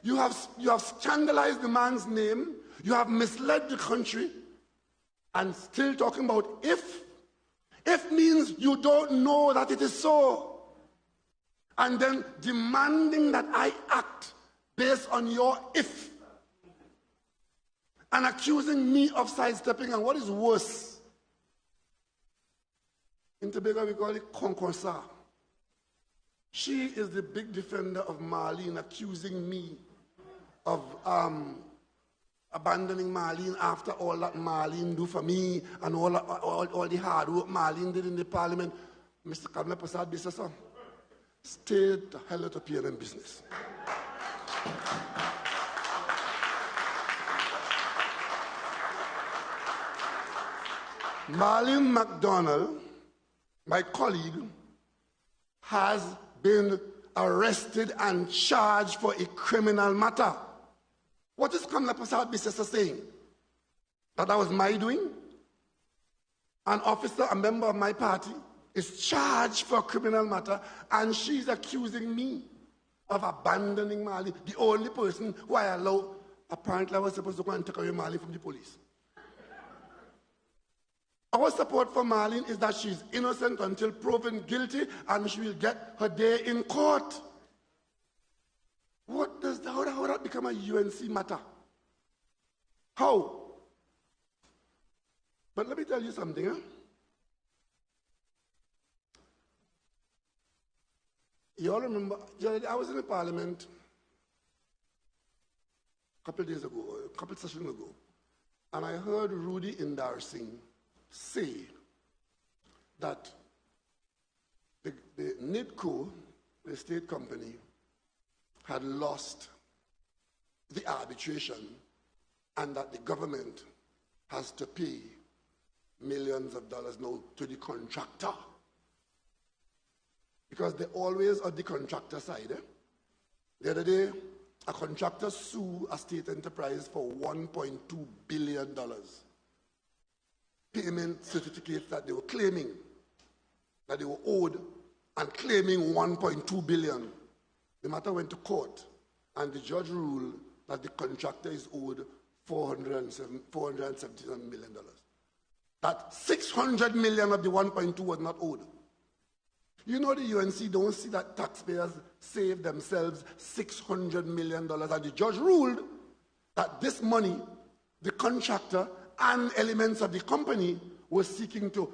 You have scandalized the man's name, you have misled the country, and still talking about if. If means you don't know that it is so. And then demanding that I act based on your if. And accusing me of sidestepping, and what is worse, in Tobago we call it concorsa. She is the big defender of Marlene, accusing me of abandoning Marlene after all that Marlene do for me and all the hard work Marlene did in the parliament. Mr. Kamla Prasad Bisesa, stay the hell out of PNM business. Marlene MacDonald, my colleague, has been arrested and charged for a criminal matter. What is Kamla Prasad Bisesa saying? That was my doing? An officer, a member of my party, is charged for a criminal matter, and she's accusing me of abandoning Mali, the only person who I allow. Apparently I was supposed to go and take away Mali from the police. Our support for Marlene is that she's innocent until proven guilty and she will get her day in court. How that become a UNC matter? How? But let me tell you something. You all remember, I was in the parliament a couple sessions ago, and I heard Rudy Indar Singh say that the NIDCO, the state company, had lost the arbitration and that the government has to pay millions of dollars now to the contractor. Because they're always on the contractor side. The other day, a contractor sued a state enterprise for $1.2 billion. Payment certificates that they were claiming, that they were owed, and claiming $1.2 billion. The matter went to court, and the judge ruled that the contractor is owed $477 million. That $600 million of the 1.2 was not owed. You know the UNC don't see that taxpayers save themselves $600 million, and the judge ruled that this money, the contractor and elements of the company were seeking to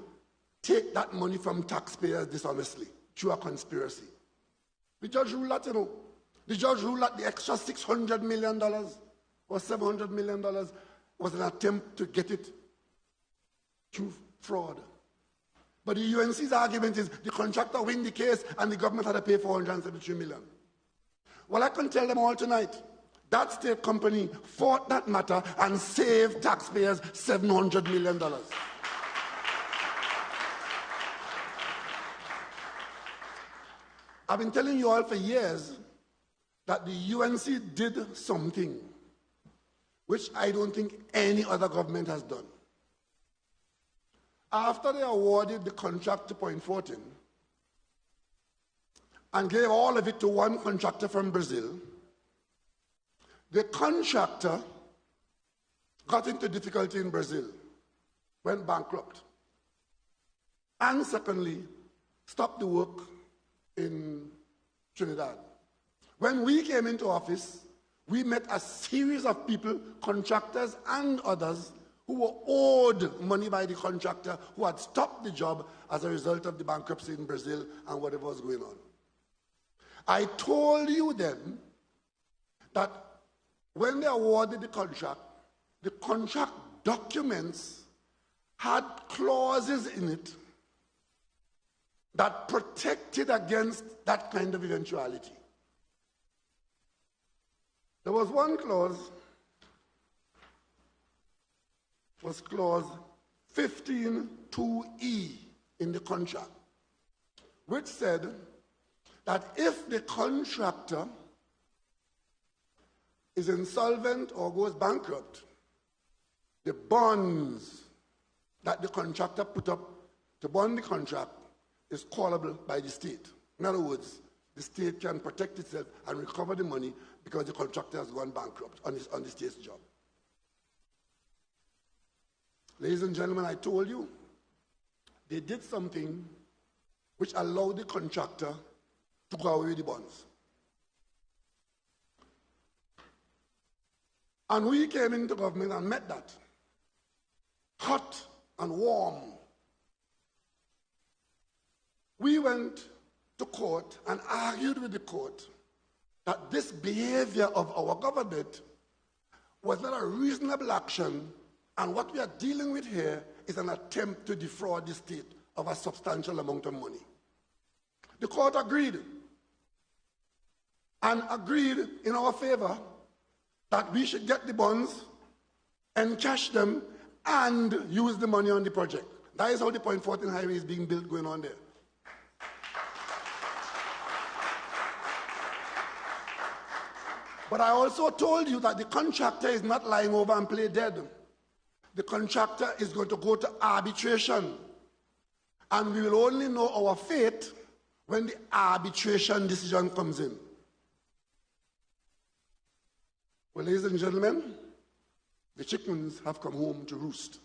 take that money from taxpayers dishonestly through a conspiracy. The judge ruled that, The judge ruled that the extra $600 million or $700 million was an attempt to get it through fraud. But the UNC's argument is the contractor win the case and the government had to pay $473 million. Well, I can tell them all tonight, that state company fought that matter and saved taxpayers $700 million. I've been telling you all for years that the UNC did something which I don't think any other government has done. After they awarded the contract to Point Fortin and gave all of it to one contractor from Brazil, the contractor got into difficulty in Brazil, went bankrupt, and secondly, stopped the work in Trinidad. When we came into office, we met a series of people, contractors and others, who were owed money by the contractor who had stopped the job as a result of the bankruptcy in Brazil and whatever was going on. I told you then that when they awarded the contract documents had clauses in it that protected against that kind of eventuality. There was one clause, was clause 15(2)(e) in the contract, which said that if the contractor is insolvent or goes bankrupt, the bonds that the contractor put up to bond the contract is callable by the state. In other words, the state can protect itself and recover the money because the contractor has gone bankrupt on the state's job. Ladies and gentlemen, I told you, they did something which allowed the contractor to go away with the bonds. And we came into government and met that. Hot and warm. We went to court and argued with the court that this behavior of our government was not a reasonable action, and what we are dealing with here is an attempt to defraud the state of a substantial amount of money. The court agreed, and agreed in our favor that we should get the bonds, encash them, and use the money on the project. That is how the Point Fortin Highway is being built going on there. But I also told you that the contractor is not lying over and play dead. The contractor is going to go to arbitration. And we will only know our fate when the arbitration decision comes in. Well, ladies and gentlemen, the chickens have come home to roost.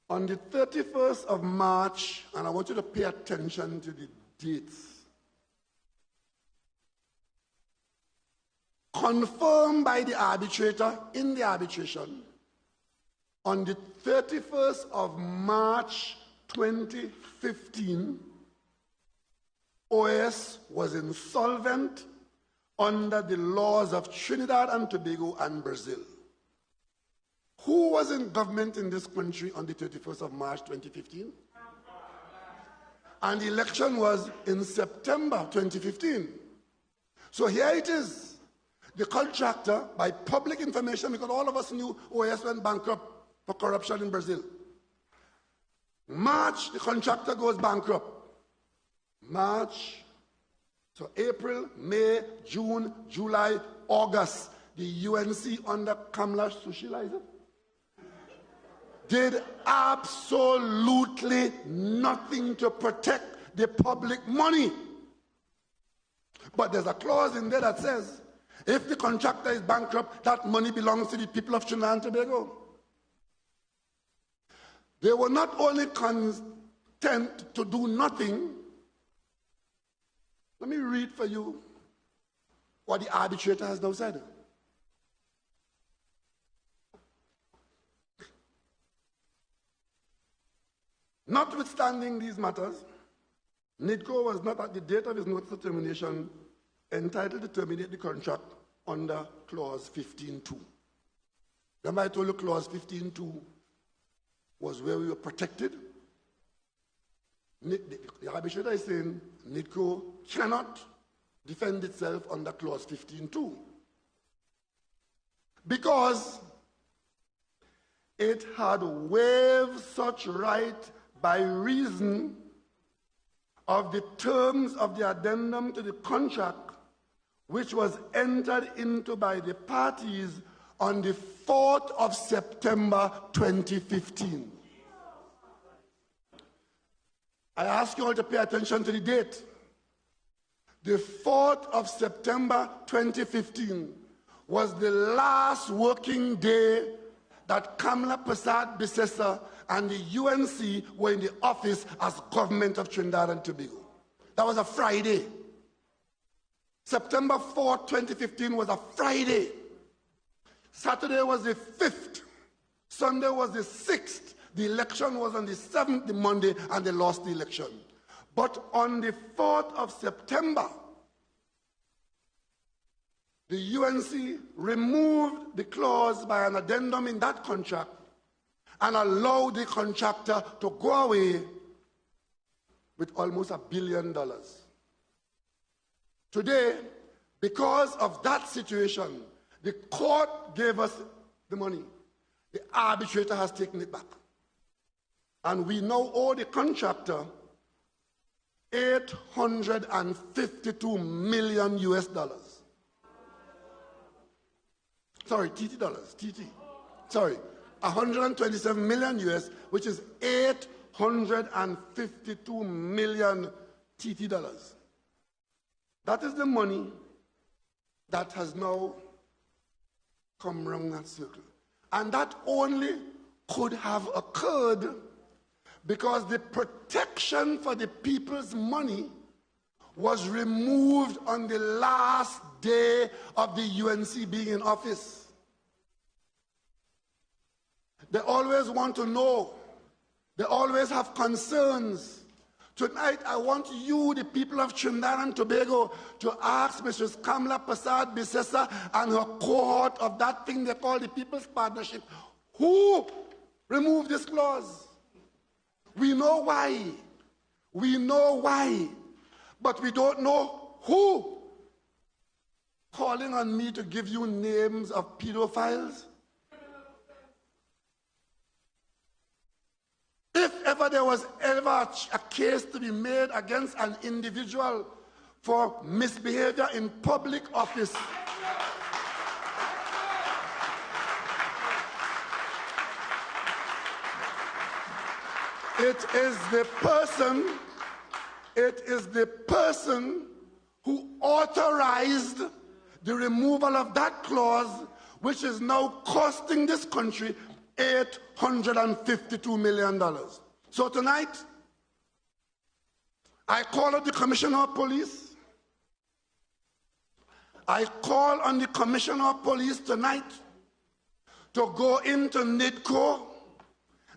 On the 31st of March, and I want you to pay attention to the dates, confirmed by the arbitrator in the arbitration, on the 31st of March 2015, OAS was insolvent under the laws of Trinidad and Tobago and Brazil. Who was in government in this country on the 31st of March 2015? And the election was in September 2015. So here it is. The contractor, by public information, because all of us knew OAS went bankrupt for corruption in Brazil. March, the contractor goes bankrupt. March, so April, May, June, July, August, the UNC under Kamla Sushila, is it? Did absolutely nothing to protect the public money. But there's a clause in there that says, if the contractor is bankrupt, that money belongs to the people of Trinidad and Tobago. They were not only content to do nothing. Let me read for you what the arbitrator has now said. Notwithstanding these matters, NIDCO was not at the date of his notice of termination entitled to terminate the contract under clause 15.2. Remember I told you clause 15.2 was where we were protected? The arbitrator is saying NIDCO cannot defend itself under clause 15.2 because it had waived such right by reason of the terms of the addendum to the contract which was entered into by the parties on the 4th of September 2015. I ask you all to pay attention to the date. The 4th of September 2015 was the last working day that Kamla Prasad Bisesa and the UNC were in the office as government of Trinidad and Tobago. That was a Friday. September 4, 2015 was a Friday. Saturday was the 5th. Sunday was the 6th. The election was on the 7th, the Monday, and they lost the election. But on the 4th of September, the UNC removed the clause by an addendum in that contract and allowed the contractor to go away with almost $1 billion. Today, because of that situation, the court gave us the money. The arbitrator has taken it back. And we now owe the contractor $852 million US. Sorry, TT dollars, TT. Sorry, 127 million US, which is 852 million TT dollars. That is the money that has now come round that circle. And that only could have occurred because the protection for the people's money was removed on the last day of the UNC being in office. They always want to know. They always have concerns. Tonight, I want you, the people of Trinidad and Tobago, to ask Mrs. Kamla Prasad Bisesa and her cohort of that thing they call the People's Partnership, who removed this clause? We know why. We know why. But we don't know who. Calling on me to give you names of pedophiles? If ever there was ever a case to be made against an individual for misbehavior in public office, it is the person who authorized the removal of that clause, which is now costing this country $852 million. So tonight, I call on the Commissioner of Police. I call on the Commissioner of Police tonight to go into NIDCO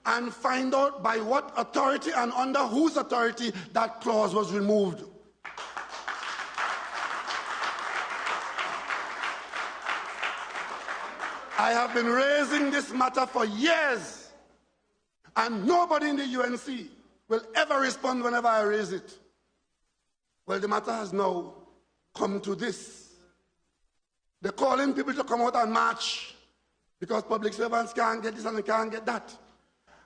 and find out by what authority and under whose authority that clause was removed. I have been raising this matter for years, and nobody in the UNC will ever respond whenever I raise it. Well, the matter has now come to this. They're calling people to come out and march because public servants can't get this and they can't get that.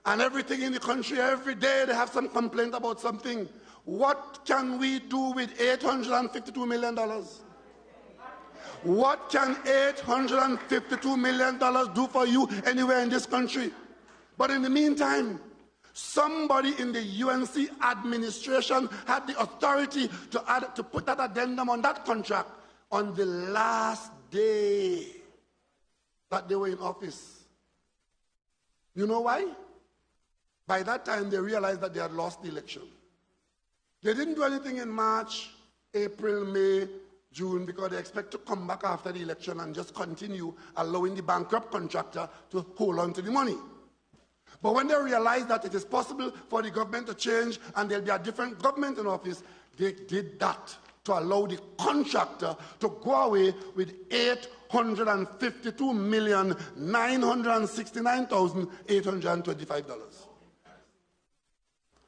And everything in the country, every day they have some complaint about something. What can we do with $852 million? What can $852 million do for you anywhere in this country? But in the meantime, somebody in the UNC administration had the authority to put that addendum on that contract on the last day that they were in office. You know why? By that time, they realized that they had lost the election. They didn't do anything in March, April, May, June, because they expect to come back after the election and just continue allowing the bankrupt contractor to hold on to the money. But when they realized that it is possible for the government to change and there'll be a different government in office, they did that to allow the contractor to go away with $852,969,825.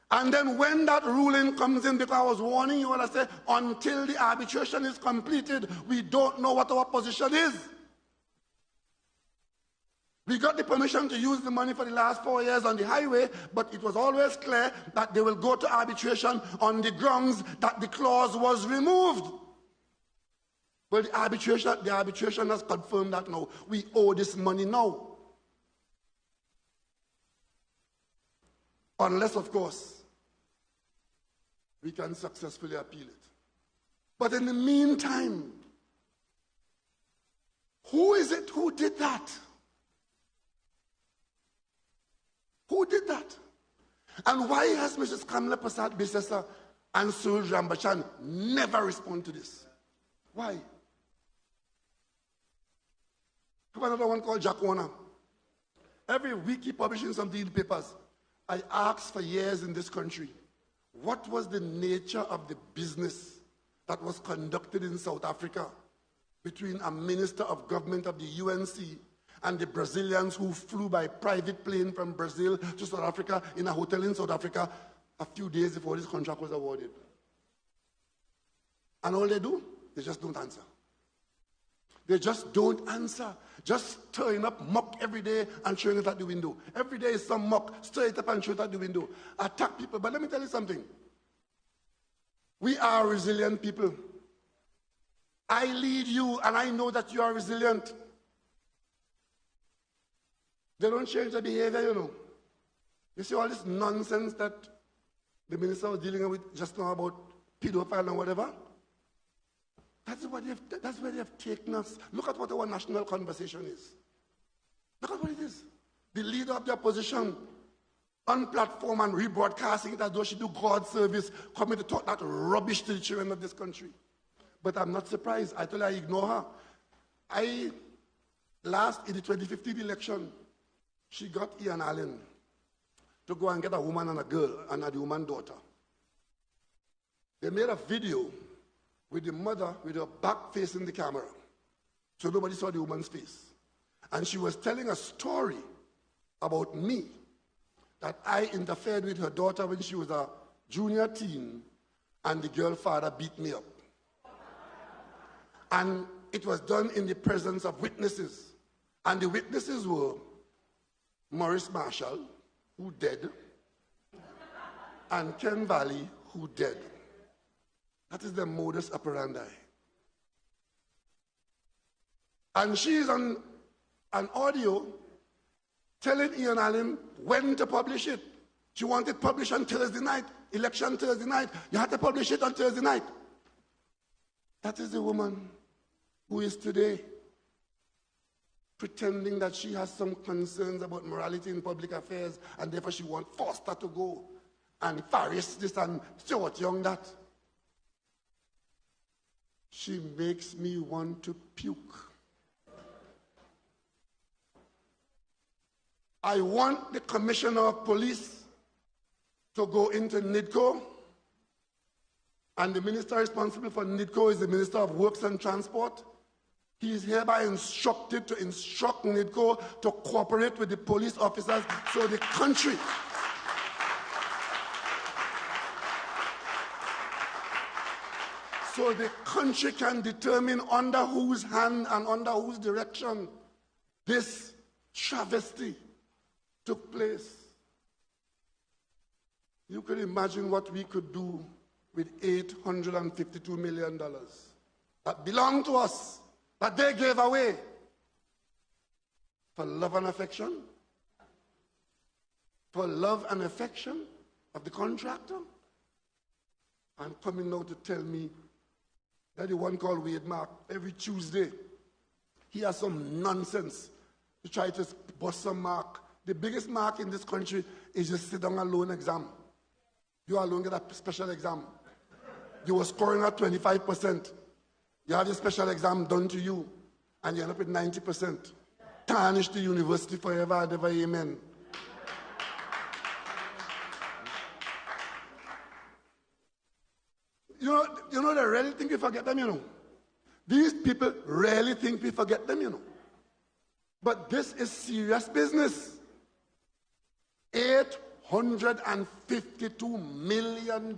And then when that ruling comes in, because I was warning you, I said, until the arbitration is completed, we don't know what our position is. We got the permission to use the money for the last 4 years on the highway, but it was always clear that they will go to arbitration on the grounds that the clause was removed. Well, the arbitration has confirmed that now. We owe this money now. Unless, of course, we can successfully appeal it. But in the meantime, who is it who did that? Who did that? And why has Mrs. Kamla Prasad Bisesa and Suraj Rambachan never respond to this? Why? I have another one called Jack Warner. Every week he publishes some deal papers. I asked for years in this country, what was the nature of the business that was conducted in South Africa between a minister of government of the UNC and the Brazilians who flew by private plane from Brazil to South Africa in a hotel in South Africa a few days before this contract was awarded? And all they do, they just don't answer. They just don't answer. Just stirring up muck every day and throwing it at the window. Every day is some muck, stir it up and throw it at the window. Attack people. But let me tell you something. We are resilient people. I lead you and I know that you are resilient. They don't change their behavior, you know. You see all this nonsense that the minister was dealing with just now about pedophile and whatever? That's where they have taken us. Look at what our national conversation is. Look at what it is. The leader of the opposition on platform and rebroadcasting it as though she do God's service, coming to talk that rubbish to the children of this country. But I'm not surprised. I told her I ignore her. In the 2015 election, she got Ian Allen to go and get a woman and a girl and the woman's daughter. They made a video with the mother with her back facing the camera, so nobody saw the woman's face. And she was telling a story about me, that I interfered with her daughter when she was a junior teen, and the girl father beat me up. And it was done in the presence of witnesses. And the witnesses were Maurice Marshall, who dead, and Ken Valley, who dead. That is the modus operandi. And she is on an audio telling Ian Allen when to publish it. She wanted it published on Thursday night, election Thursday night. You had to publish it on Thursday night. That is the woman who is today pretending that she has some concerns about morality in public affairs, and therefore she wants Foster to go, and Faris this and Stuart Young that. She makes me want to puke. I want the Commissioner of Police to go into NIDCO, and the minister responsible for NIDCO is the Minister of Works and Transport. He is hereby instructed to instruct NIDCO to cooperate with the police officers so the country can determine under whose hand and under whose direction this travesty took place. You could imagine what we could do with $852 million that belonged to us, that they gave away for love and affection, for love and affection of the contractor. And coming now to tell me that the one called Wade Mark, every Tuesday, he has some nonsense to try to bust some mark. The biggest mark in this country is just sit down alone exam. You alone get a special exam. You were scoring at 25%. You have your special exam done to you, and you end up with 90%. Tarnish the university forever and ever, amen. You know, they really think we forget them, you know. These people really think we forget them, you know. But this is serious business. $852 million.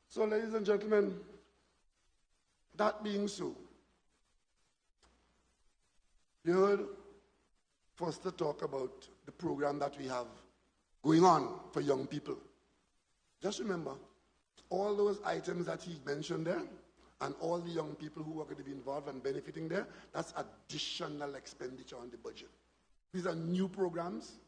So, ladies and gentlemen, that being so, you heard Foster talk about the program that we have going on for young people. Just remember, all those items that he mentioned there, and all the young people who are going to be involved and benefiting there, that's additional expenditure on the budget. These are new programs,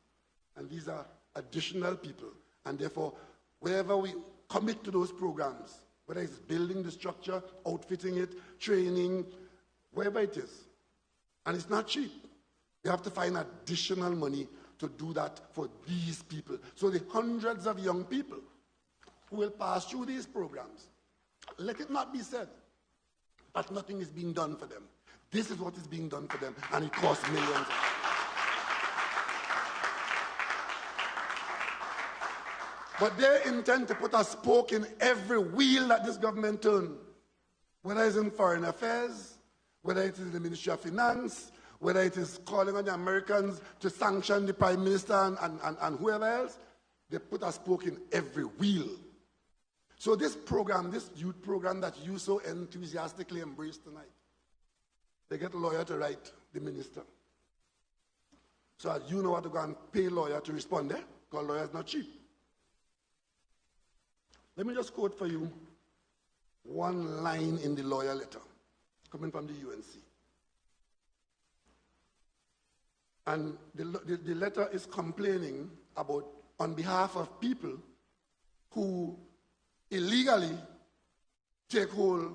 and these are additional people. And therefore, wherever we commit to those programs, whether it's building the structure, outfitting it, training, wherever it is, and it's not cheap. You have to find additional money to do that for these people. So the hundreds of young people who will pass through these programs, let it not be said that nothing is being done for them. This is what is being done for them, and it costs millions. But they intend to put a spoke in every wheel that this government turns, whether it's in foreign affairs, whether it is in the Ministry of Finance, whether it is calling on the Americans to sanction the Prime Minister and whoever else. They put a spoke in every wheel. So this program, this youth program that you so enthusiastically embrace tonight, they get a lawyer to write the minister. So that you know what to go and pay a lawyer to respond there, because lawyer is not cheap. Let me just quote for you one line in the lawyer letter coming from the UNC. And the letter is complaining about, on behalf of people who illegally take hold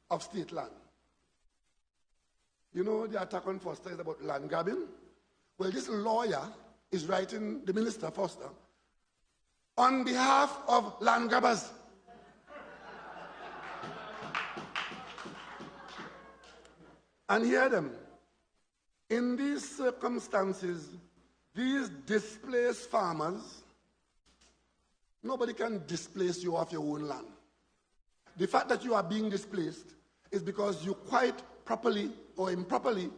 of state land. You know, the attack on Foster is about land grabbing. Well, this lawyer is writing the minister, Foster, on behalf of land grabbers. And hear them. In these circumstances, these displaced farmers, nobody can displace you off your own land. The fact that you are being displaced is because you quite properly or improperly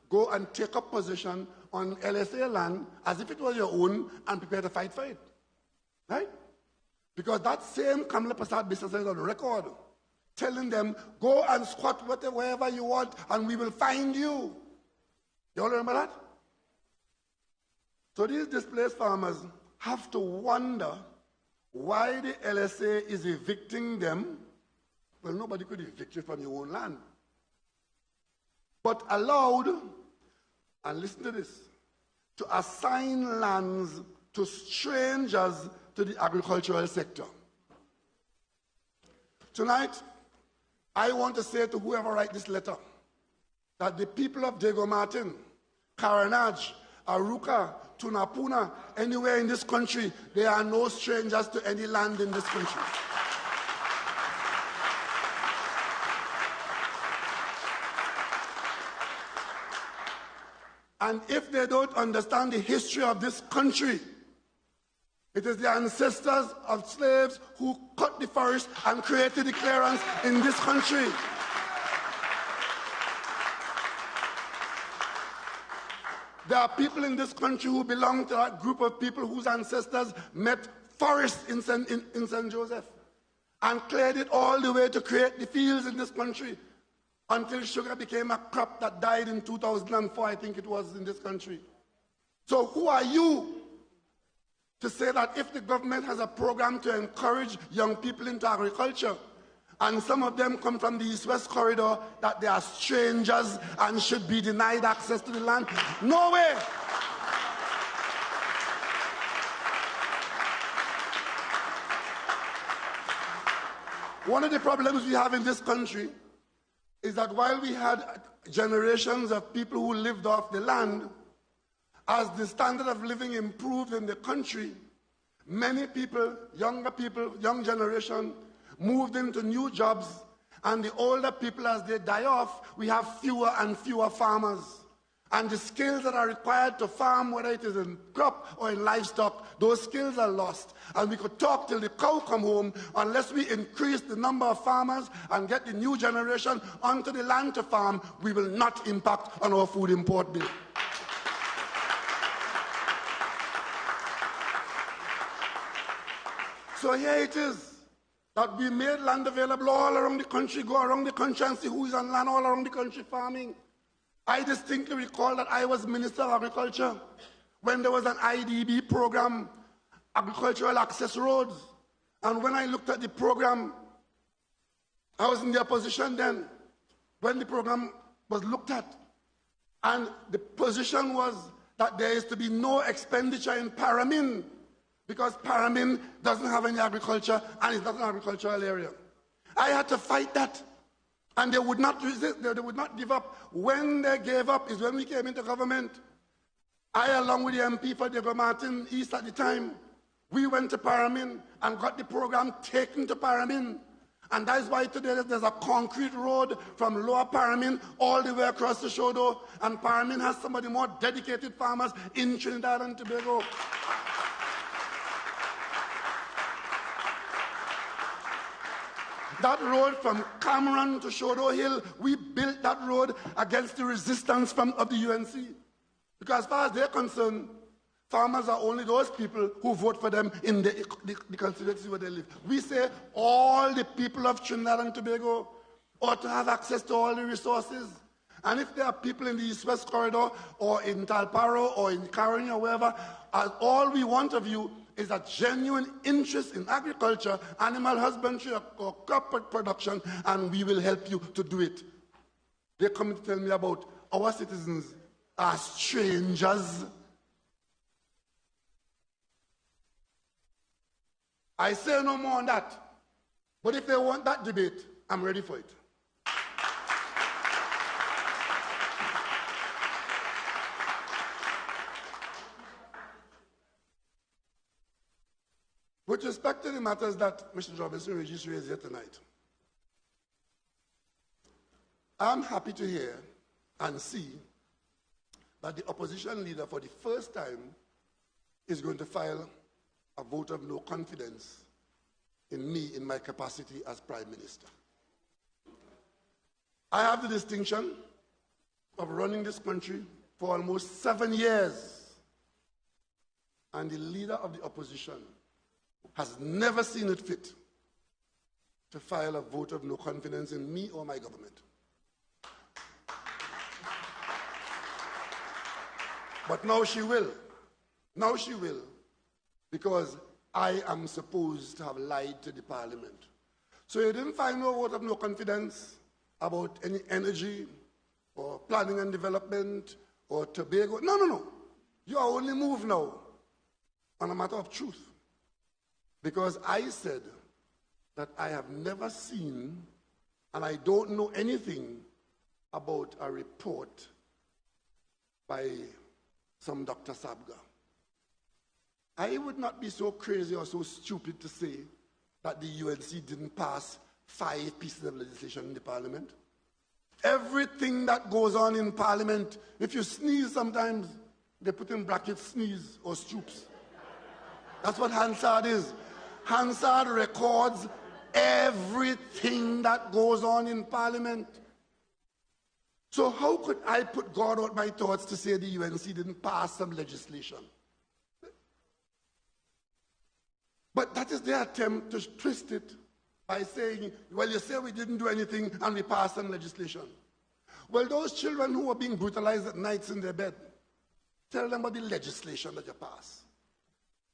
go and take up position on LSA land as if it was your own and prepare to fight for it. Right? Because that same Kamala Prasad business is on record, telling them, go and squat wherever you want and we will find you. You all remember that? So these displaced farmers have to wonder why the LSA is evicting them. Well, nobody could evict you from your own land. But allowed, and listen to this, to assign lands to strangers to the agricultural sector. Tonight, I want to say to whoever writes this letter, that the people of Diego Martin, Karanaj, Aruka, Tunapuna, anywhere in this country, they are no strangers to any land in this country. And if they don't understand the history of this country, it is the ancestors of slaves who cut the forest and created the clearance in this country. There are people in this country who belong to that group of people whose ancestors met forests in St. Joseph and cleared it all the way to create the fields in this country until sugar became a crop that died in 2004, I think it was, in this country. So who are you to say that if the government has a program to encourage young people into agriculture, and some of them come from the East-West corridor, that they are strangers and should be denied access to the land? No way! One of the problems we have in this country is that while we had generations of people who lived off the land, as the standard of living improved in the country, many people, young generation, moved into new jobs, and the older people, as they die off, we have fewer and fewer farmers. And the skills that are required to farm, whether it is in crop or in livestock, those skills are lost. And we could talk till the cow come home, unless we increase the number of farmers and get the new generation onto the land to farm, we will not impact on our food import bill. So here it is, that we made land available all around the country, go around the country and see who is on land all around the country farming. I distinctly recall that I was Minister of Agriculture when there was an IDB program, Agricultural Access Roads. And when I looked at the program, I was in the opposition then, when the program was looked at. And the position was that there is to be no expenditure in Paramin, because Paramin doesn't have any agriculture and it's not an agricultural area. I had to fight that. And they would not resist, they would not give up. When they gave up is when we came into government. I, along with the MP for Diego Martin East at the time, we went to Paramin and got the program taken to Paramin. And that is why today there's a concrete road from Lower Paramin all the way across the Shodo. And Paramin has some of the more dedicated farmers in Trinidad and Tobago. That road from Cameron to Shodo Hill, we built that road against the resistance of the UNC. Because as far as they're concerned, farmers are only those people who vote for them in the constituency where they live. We say all the people of Trinidad and Tobago ought to have access to all the resources. And if there are people in the East-West corridor or in Talparo or in Caroni or wherever, all we want of you is a genuine interest in agriculture, animal husbandry, or crop production, and we will help you to do it. They come to tell me about our citizens are strangers. I say no more on that. But if they want that debate, I'm ready for it. With respect to the matters that Mr. Robinson Regis raised here tonight, I'm happy to hear and see that the opposition leader for the first time is going to file a vote of no confidence in me in my capacity as Prime Minister. I have the distinction of running this country for almost 7 years, and the leader of the opposition has never seen it fit to file a vote of no confidence in me or my government. But now she will. Now she will, because I am supposed to have lied to the parliament. So you didn't find no vote of no confidence about any energy or planning and development or Tobago. No, no, no. You are only moved now on a matter of truth. Because I said that I have never seen and I don't know anything about a report by some Dr. Sabga. I would not be so crazy or so stupid to say that the UNC didn't pass 5 pieces of legislation in the parliament. Everything that goes on in parliament, if you sneeze sometimes, they put in brackets sneeze or stoops. That's what Hansard is. Hansard records everything that goes on in parliament. So how could I put God out my thoughts to say the UNC didn't pass some legislation? But that is their attempt to twist it by saying, well, you say we didn't do anything and we passed some legislation. Well, those children who are being brutalized at nights in their bed, tell them about the legislation that you passed.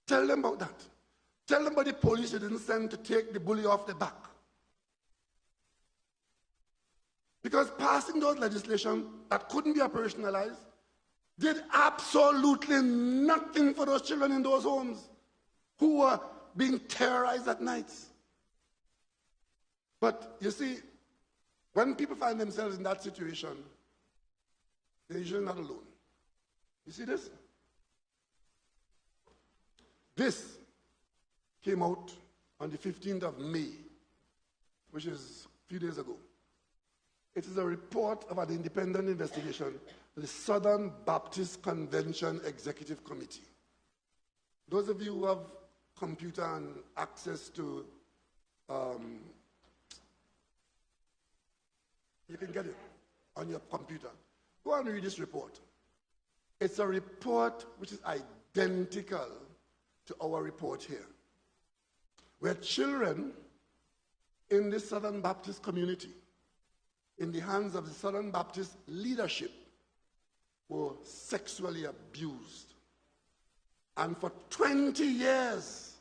Tell them about that. Tell them about the police you didn't send to take the bully off the back. Because passing those legislation that couldn't be operationalized did absolutely nothing for those children in those homes who were being terrorized at nights. But you see, when people find themselves in that situation, they're usually not alone. You see this? This came out on the 15th of May, which is a few days ago. It is a report of an independent investigation of the Southern Baptist Convention Executive Committee. Those of you who have computer and access to, you can get it on your computer. Go and read this report. It's a report which is identical to our report here, where children in the Southern Baptist community, in the hands of the Southern Baptist leadership, were sexually abused. And for 20 years,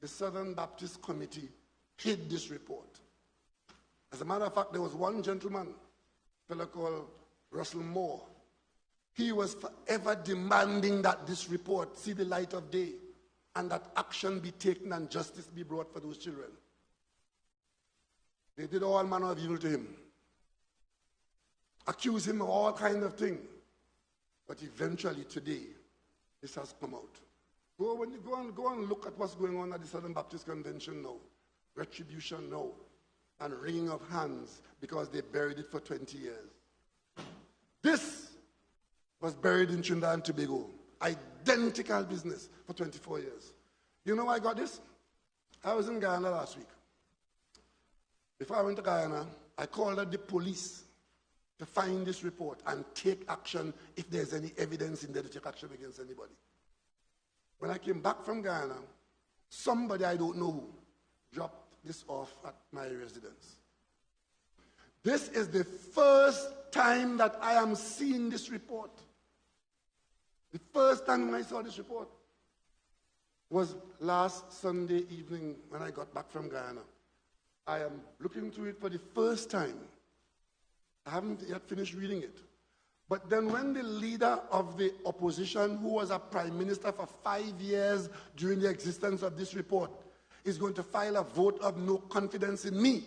the Southern Baptist Committee hid this report. As a matter of fact, there was one gentleman, a fellow called Russell Moore. He was forever demanding that this report see the light of day and that action be taken and justice be brought for those children. They did all manner of evil to him, accused him of all kinds of things. But eventually today, this has come out. Go and look at what's going on at the Southern Baptist Convention now. Retribution now. And wringing of hands because they buried it for 20 years. This was buried in Trinidad and Tobago. Identical business for 24 years. You know why I got this? I was in Guyana last week. Before I went to Guyana, I called up the police to find this report and take action if there's any evidence in there to take action against anybody. When I came back from Guyana, somebody I don't know who dropped this off at my residence. This is the first time that I am seeing this report. The first time when I saw this report was last Sunday evening when I got back from Guyana. I am looking through it for the first time. I haven't yet finished reading it. But then when the leader of the opposition, who was a prime minister for 5 years during the existence of this report, is going to file a vote of no confidence in me,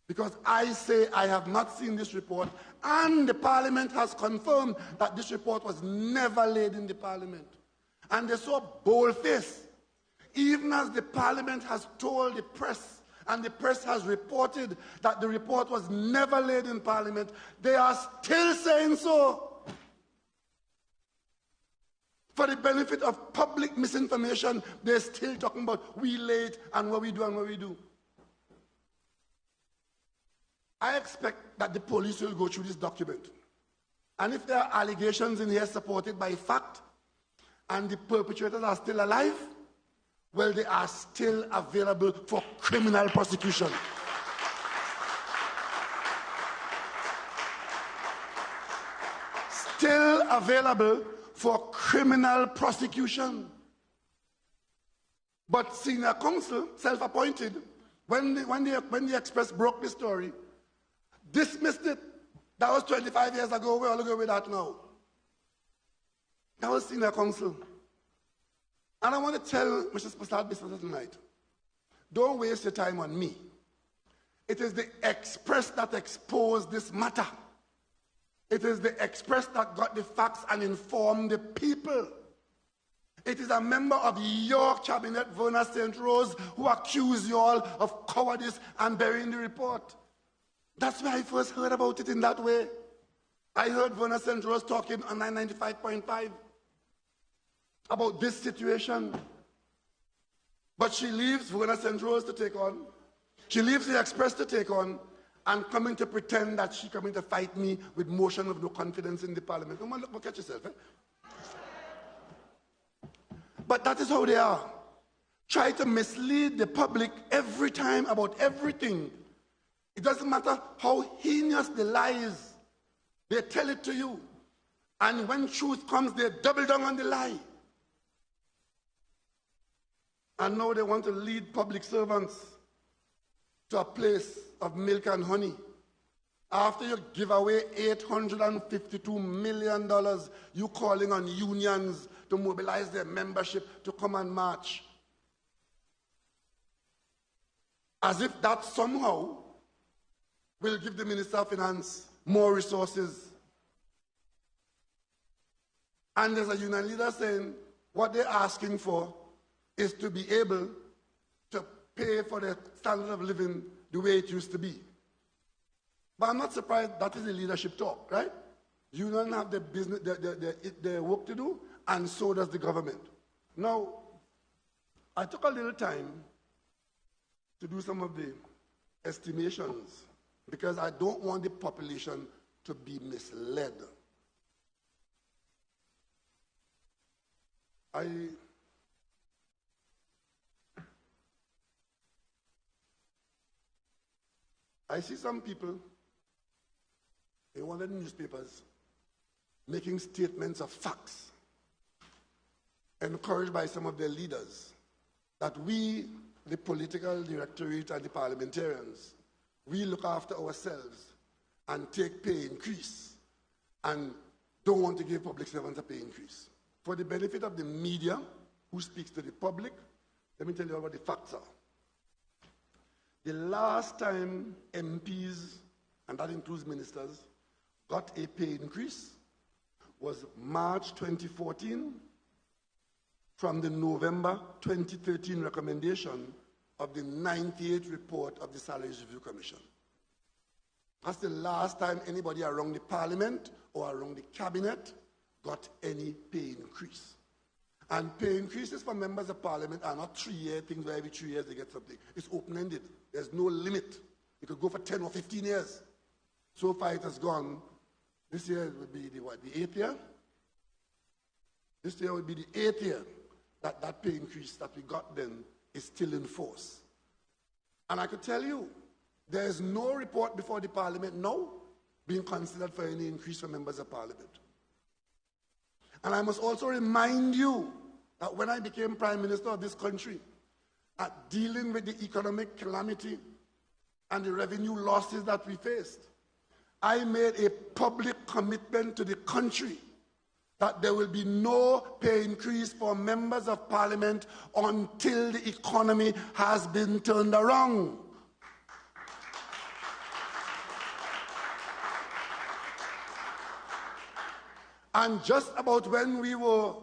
because I say I have not seen this report, and the parliament has confirmed that this report was never laid in the parliament. And they're so bold-faced. Even as the parliament has told the press, and the press has reported that the report was never laid in parliament, they are still saying so. For the benefit of public misinformation, they're still talking about we late and what we do and what we do. I expect that the police will go through this document. And if there are allegations in here supported by fact, and the perpetrators are still alive, well, they are still available for criminal prosecution. Still available for criminal prosecution. But senior counsel, self-appointed, when the Express broke the story, dismissed it. That was 25 years ago. We're all going with that now. That was senior counsel. And I want to tell Mr. Prasad Biswas tonight, don't waste your time on me. It is the Express that exposed this matter. It is the Express that got the facts and informed the people. It is a member of your cabinet, Verna St. Rose, who accused you all of cowardice and burying the report. That's where I first heard about it in that way. I heard Verna St. Rose talking on 995.5 about this situation. But she leaves Verna St. Rose to take on. She leaves the Express to take on, and coming to pretend that she's coming to fight me with motion of no confidence in the parliament. Come on, look at yourself. Eh? But that is how they are. Try to mislead the public every time about everything. It doesn't matter how heinous the lie is. They tell it to you. And when truth comes, they double down on the lie. And now they want to lead public servants to a place of milk and honey. After you give away $852 million, you calling on unions to mobilize their membership to come and march. As if that somehow will give the Minister of Finance more resources. And there's a union leader saying what they're asking for is to be able to pay for the standard of living the way it used to be. But I'm not surprised that is the leadership talk, right? Unions have the business, their work to do, and so does the government. Now, I took a little time to do some of the estimations because I don't want the population to be misled. I see some people in one of the newspapers making statements of facts, encouraged by some of their leaders, that we, the political directorate and the parliamentarians, we look after ourselves and take pay increase and don't want to give public servants a pay increase. For the benefit of the media, who speaks to the public, let me tell you what the facts are. The last time MPs, and that includes ministers, got a pay increase was March 2014 from the November 2013 recommendation of the 98th report of the Salaries Review Commission. That's the last time anybody around the parliament or around the cabinet got any pay increase. And pay increases for members of parliament are not 3-year things where every 3 years they get something. It's open-ended. There's no limit. It could go for 10 or 15 years. So far it has gone. This year would be the 8th year? This year would be the 8th year that pay increase that we got then is still in force. And I could tell you, there is no report before the parliament now being considered for any increase for members of parliament. And I must also remind you that when I became Prime Minister of this country, at dealing with the economic calamity and the revenue losses that we faced, I made a public commitment to the country that there will be no pay increase for members of parliament until the economy has been turned around. And just about when we were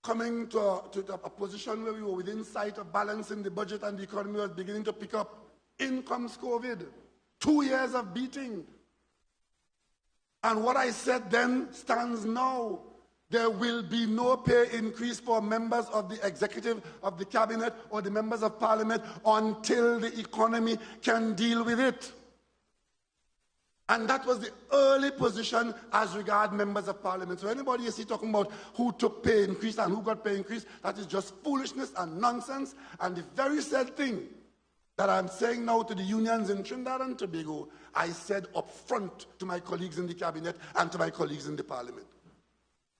coming to a position where we were within sight of balancing the budget and the economy was beginning to pick up, in comes COVID. 2 years of beating. And what I said then stands now. There will be no pay increase for members of the executive, of the cabinet, or the members of parliament until the economy can deal with it. And that was the early position as regard members of parliament. So anybody you see talking about who took pay increase and who got pay increase, that is just foolishness and nonsense. And the very sad thing that I'm saying now to the unions in Trinidad and Tobago, I said up front to my colleagues in the cabinet and to my colleagues in the parliament.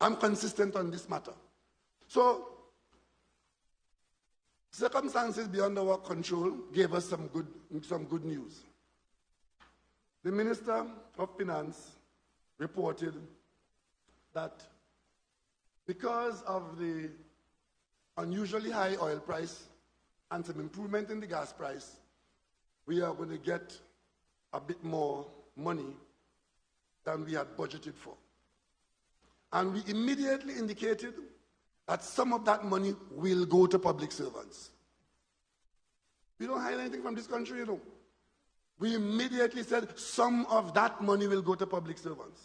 I'm consistent on this matter. So, circumstances beyond our control gave us some good news. The Minister of Finance reported that because of the unusually high oil price and some improvement in the gas price, we are going to get a bit more money than we had budgeted for. And we immediately indicated that some of that money will go to public servants. We don't hide anything from this country, you know. We immediately said some of that money will go to public servants.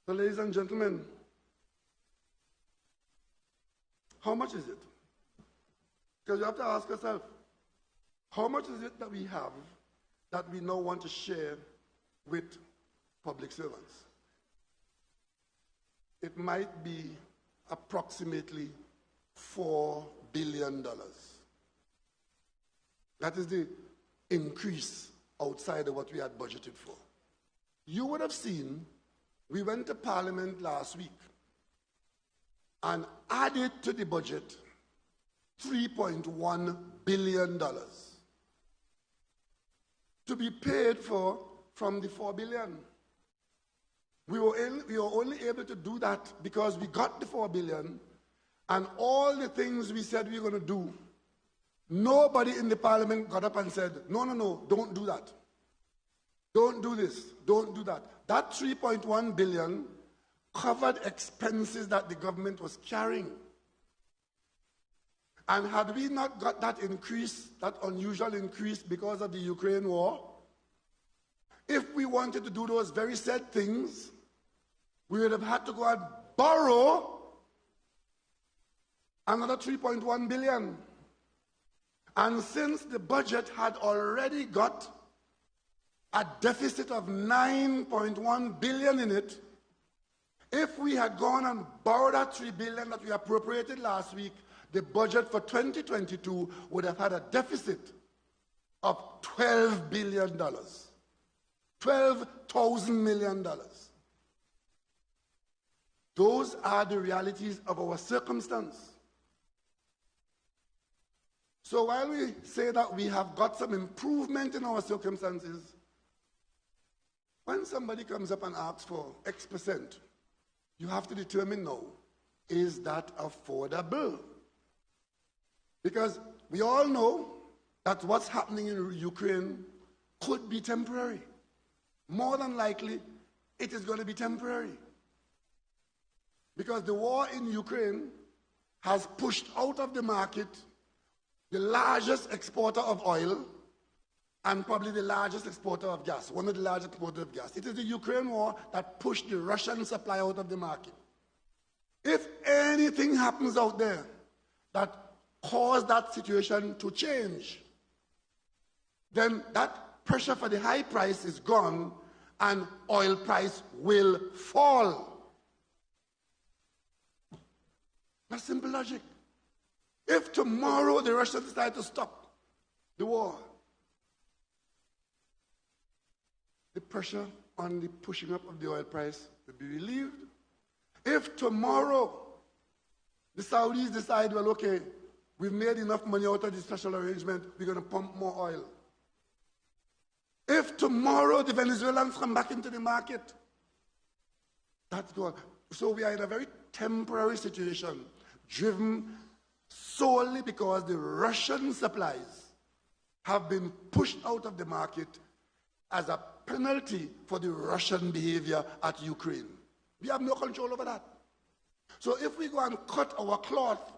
So, ladies and gentlemen, how much is it? Because you have to ask yourself, how much is it that we have that we now want to share with public servants? It might be approximately $4 billion. That is the increase outside of what we had budgeted for. You would have seen, we went to Parliament last week and added to the budget $3.1 billion to be paid for from the $4 billion. We were only able to do that because we got the $4 billion, and all the things we said we were going to do, nobody in the Parliament got up and said, no, don't do that. Don't do this, don't do that. That $3.1 billion covered expenses that the government was carrying. And had we not got that increase, that unusual increase because of the Ukraine war, if we wanted to do those very said things, we would have had to go and borrow another $3.1 billion. And since the budget had already got a deficit of $9.1 billion in it, if we had gone and borrowed that $3 billion that we appropriated last week, the budget for 2022 would have had a deficit of $12 billion. $12,000 million. Those are the realities of our circumstance. So while we say that we have got some improvement in our circumstances, when somebody comes up and asks for X%, you have to determine now, is that affordable? Because we all know that what's happening in Ukraine could be temporary. More than likely, it is going to be temporary. Because the war in Ukraine has pushed out of the market the largest exporter of oil and probably the largest exporter of gas, one of the largest exporters of gas. It is the Ukraine war that pushed the Russian supply out of the market. If anything happens out there that caused that situation to change, then that pressure for the high price is gone and oil price will fall. That's simple logic. If tomorrow the Russians decide to stop the war, the pressure on the pushing up of the oil price will be relieved. If tomorrow the Saudis decide, well, okay, we've made enough money out of this special arrangement, we're going to pump more oil. If tomorrow the Venezuelans come back into the market, that's gone. So we are in a very temporary situation, driven solely because the Russian supplies have been pushed out of the market as a penalty for the Russian behavior at Ukraine. We have no control over that. So if we go and cut our cloth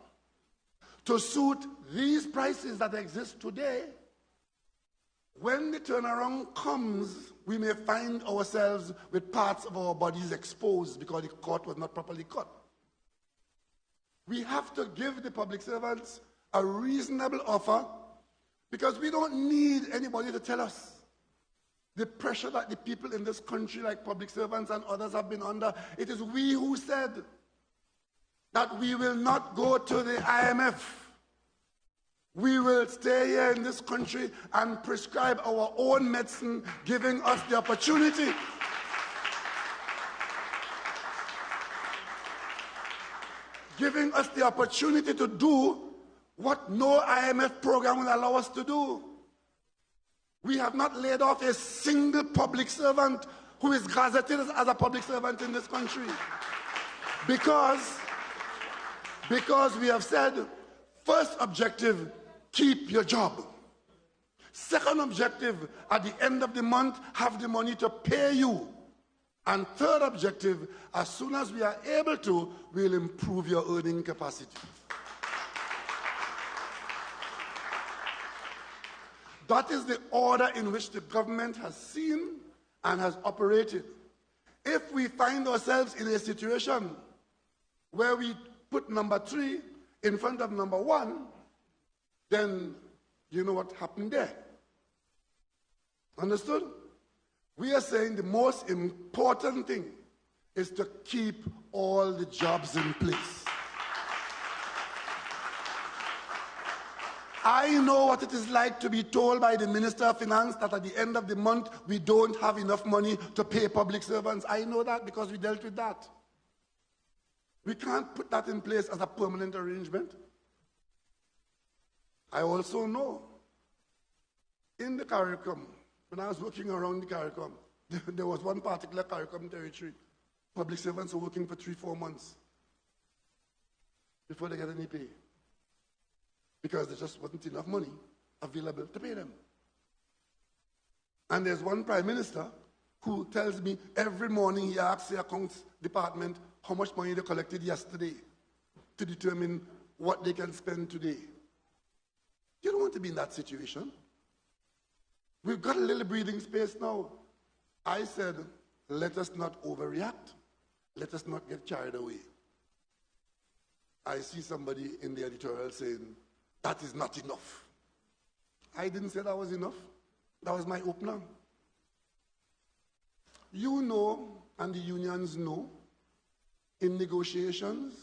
to suit these prices that exist today, when the turnaround comes, we may find ourselves with parts of our bodies exposed because the cloth was not properly cut. We have to give the public servants a reasonable offer because we don't need anybody to tell us. The pressure that the people in this country, like public servants and others, have been under, it is we who said that we will not go to the IMF. We will stay here in this country and prescribe our own medicine, giving us the opportunity to do what no IMF program will allow us to do. We have not laid off a single public servant who is gazetted as a public servant in this country. Because we have said, first objective, keep your job. Second objective, at the end of the month, have the money to pay you. And third objective, as soon as we are able to, we'll improve your earning capacity. That is the order in which the government has seen and has operated. If we find ourselves in a situation where we put number 3 in front of number 1, then you know what happened there. Understood? We are saying the most important thing is to keep all the jobs in place. I know what it is like to be told by the Minister of Finance that at the end of the month we don't have enough money to pay public servants. I know that because we dealt with that. We can't put that in place as a permanent arrangement. I also know in the CARICOM, when I was working around the CARICOM, there was one particular CARICOM territory. Public servants were working for 3-4 months before they get any pay, because there just wasn't enough money available to pay them. And there's one prime minister who tells me every morning he asks the accounts department how much money they collected yesterday to determine what they can spend today. You don't want to be in that situation. We've got a little breathing space now. I said, let us not overreact. Let us not get carried away. I see somebody in the editorial saying, that is not enough. I didn't say that was enough. That was my opener. You know, and the unions know, in negotiations,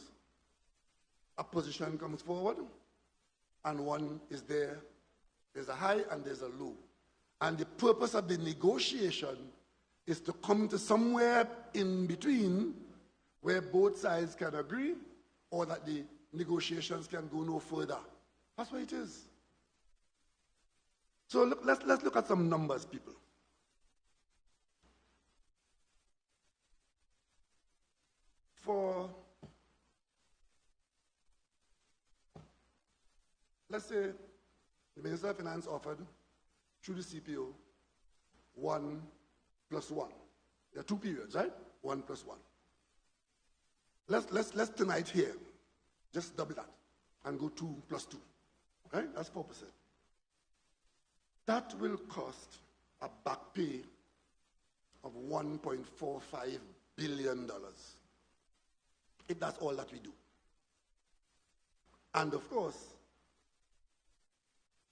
a position comes forward, and one is there. There's a high and there's a low. And the purpose of the negotiation is to come to somewhere in between where both sides can agree or that the negotiations can go no further. That's what it is. So look, let's look at some numbers, people. For, let's say, the Minister of Finance offered, through the CPO, 1 + 1. There are 2 periods, right? 1 + 1. Let's tonight here, just double that and go 2 + 2. Right? That's 4%. That will cost a back pay of $1.45 billion. If that's all that we do. And of course,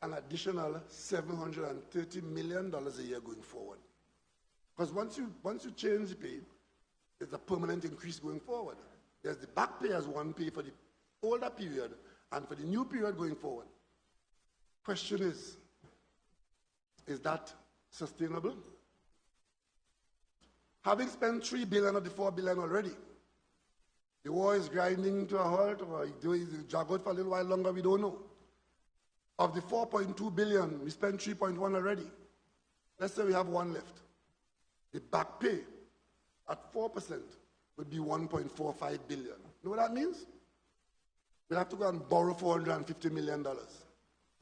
an additional $730 million a year going forward. Because once you change the pay, there's a permanent increase going forward. There's the back pay as one pay for the older period and for the new period going forward. Question is that sustainable? Having spent $3 billion of the $4 billion already, the war is grinding to a halt, or it drag out for a little while longer, we don't know. Of the $4.2 billion, we spent 3.1 already. Let's say we have 1 left. The back pay at 4% would be $1.45 billion. You know what that means? We'll have to go and borrow $450 million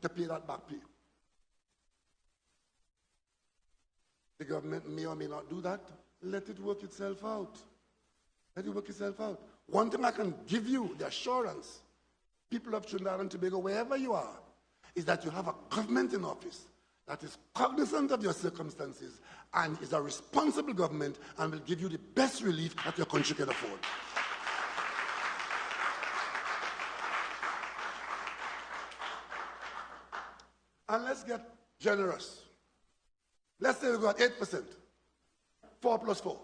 to pay that back pay. The government may or may not do that. Let it work itself out. Let it work itself out. One thing I can give you, the assurance, people of Trinidad and Tobago, wherever you are, is that you have a government in office that is cognizant of your circumstances and is a responsible government and will give you the best relief that your country can afford. And let's get generous. Let's say we got 8%. 4 + 4.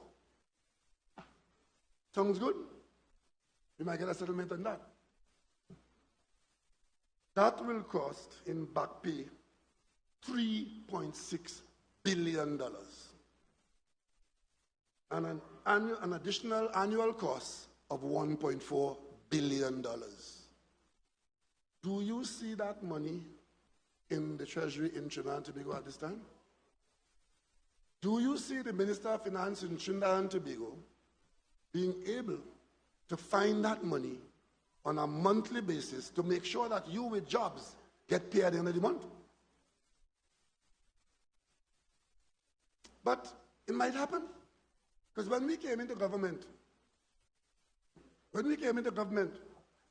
Sounds good? We might get a settlement on that. That will cost in back pay $3.6 billion. And an additional annual cost of $1.4 billion. Do you see that money in the Treasury in Trinidad and Tobago at this time? Do you see the Minister of Finance in Trinidad and Tobago being able to find that money on a monthly basis to make sure that you with jobs get paid at the end of the month? But it might happen. Because when we came into government,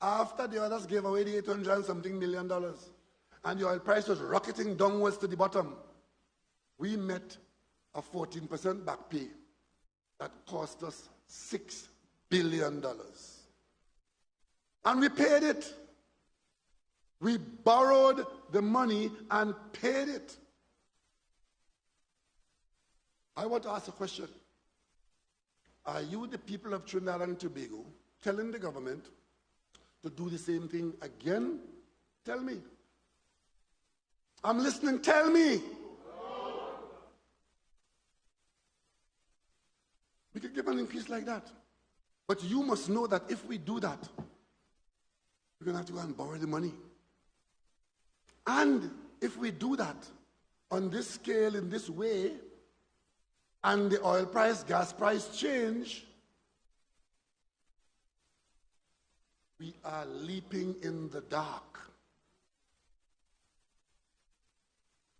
after the others gave away the $800 and something million, and the oil price was rocketing downwards to the bottom, we met a 14% back pay that cost us $6 billion. And we paid it. We borrowed the money and paid it. I want to ask a question. Are you, the people of Trinidad and Tobago, telling the government to do the same thing again? Tell me. I'm listening. Tell me. We could give an increase like that. But you must know that if we do that, we're going to have to go and borrow the money. And if we do that on this scale, in this way, and the oil price, gas price change, we are leaping in the dark.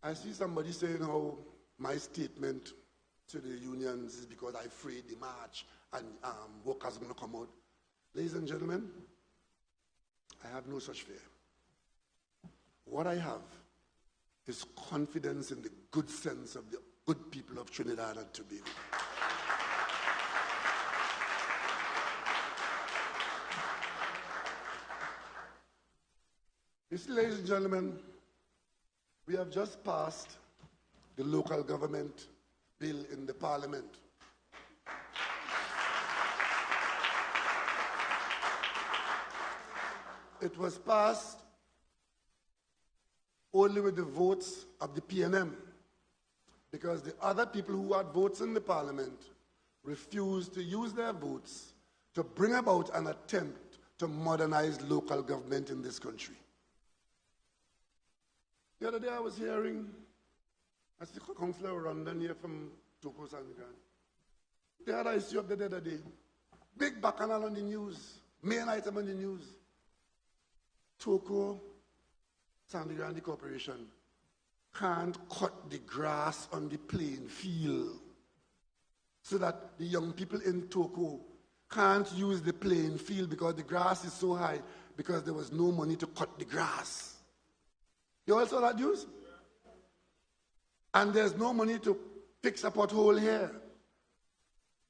I see somebody saying how my statement to the unions is because I freed the march and workers are going to come out. Ladies and gentlemen, I have no such fear. What I have is confidence in the good sense of the good people of Trinidad and Tobago. You see, ladies and gentlemen, we have just passed the local government bill in the parliament. It was passed only with the votes of the PNM, because the other people who had votes in the parliament refused to use their votes to bring about an attempt to modernize local government in this country. The other day I was hearing, I see Councillor Rondon here from Toko Sandigan. They had an issue up the other day. Big bacchanal on the news, main item on the news. Toko Sandigan, the corporation, can't cut the grass on the playing field so that the young people in Toko can't use the playing field because the grass is so high because there was no money to cut the grass. You all saw that news? And there's no money to fix a pothole here.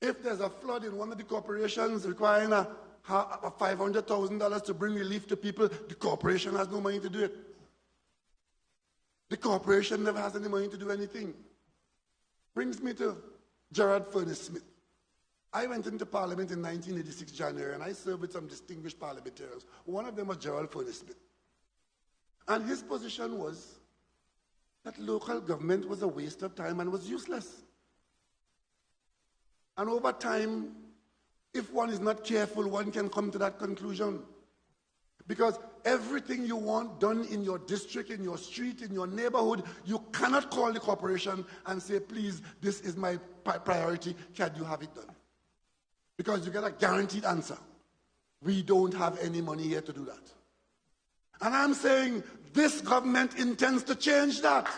If there's a flood in one of the corporations requiring a $500,000 to bring relief to people, the corporation has no money to do it. The corporation never has any money to do anything. Brings me to Gerald Furness Smith. I went into Parliament in 1986 January, and I served with some distinguished parliamentarians. One of them was Gerald Furness Smith. And his position was that local government was a waste of time and was useless. And over time, if one is not careful, one can come to that conclusion. Because everything you want done in your district, in your street, in your neighborhood, you cannot call the corporation and say, please, this is my priority, can you have it done? Because you get a guaranteed answer. We don't have any money here to do that. And I'm saying this government intends to change that.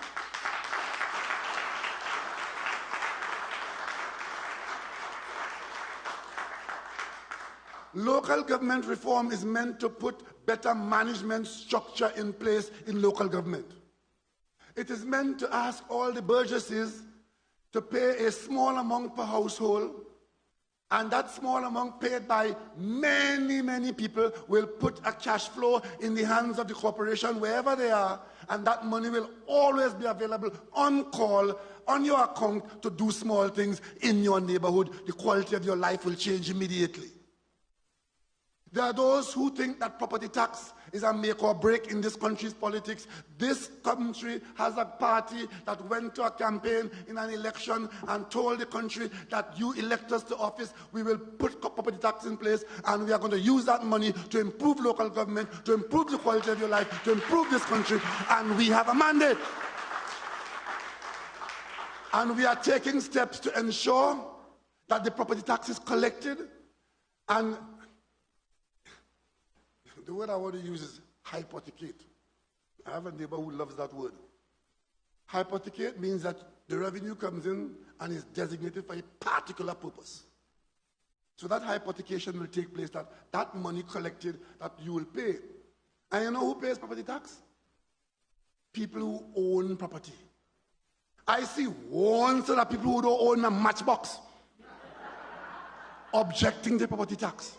Local government reform is meant to put better management structure in place in local government. It is meant to ask all the burgesses to pay a small amount per household, and that small amount paid by many, many people will put a cash flow in the hands of the corporation wherever they are, and that money will always be available on call, on your account to do small things in your neighborhood. The quality of your life will change immediately. There are those who think that property tax is a make or break in this country's politics. This country has a party that went to a campaign in an election and told the country that you elect us to office, we will put property tax in place, and we are going to use that money to improve local government, to improve the quality of your life, to improve this country, and we have a mandate. And we are taking steps to ensure that the property tax is collected, and the word I want to use is hypothecate. I have a neighbor who loves that word. Hypothecate means that the revenue comes in and is designated for a particular purpose. So that hypothecation will take place, that money collected that you will pay. And you know who pays property tax? People who own property. I see one set of people who don't own a matchbox objecting to property tax.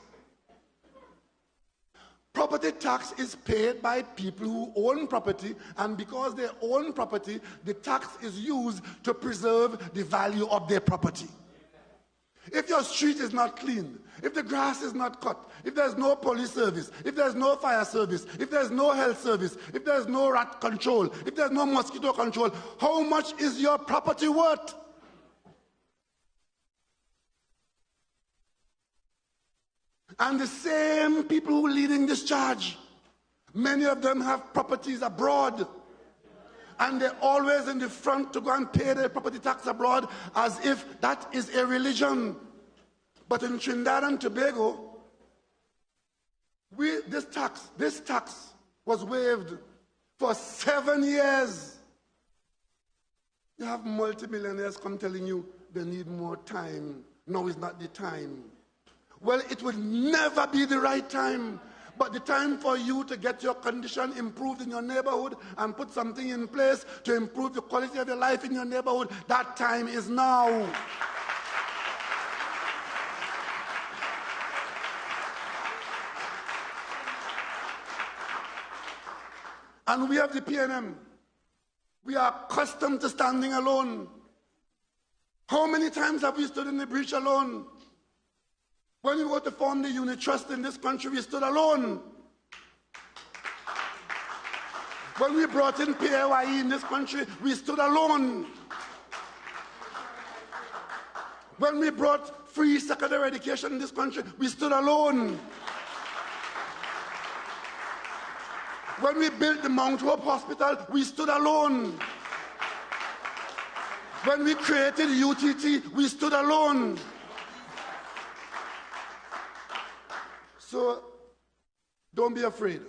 Property tax is paid by people who own property, and because they own property, the tax is used to preserve the value of their property. If your street is not clean, if the grass is not cut, if there's no police service, if there's no fire service, if there's no health service, if there's no rat control, if there's no mosquito control, how much is your property worth? And the same people who are leading this charge, many of them have properties abroad. And they're always in the front to go and pay their property tax abroad as if that is a religion. But in Trinidad and Tobago, this tax was waived for 7 years. You have multimillionaires come telling you they need more time. No, it's not the time. Well, it will never be the right time. But the time for you to get your condition improved in your neighborhood and put something in place to improve the quality of your life in your neighborhood, that time is now. And we have the PNM. We are accustomed to standing alone. How many times have we stood in the breach alone? When we were to form the unit trust in this country, we stood alone. When we brought in PAYE in this country, we stood alone. When we brought free secondary education in this country, we stood alone. When we built the Mount Hope Hospital, we stood alone. When we created UTT, we stood alone. So, don't be afraid.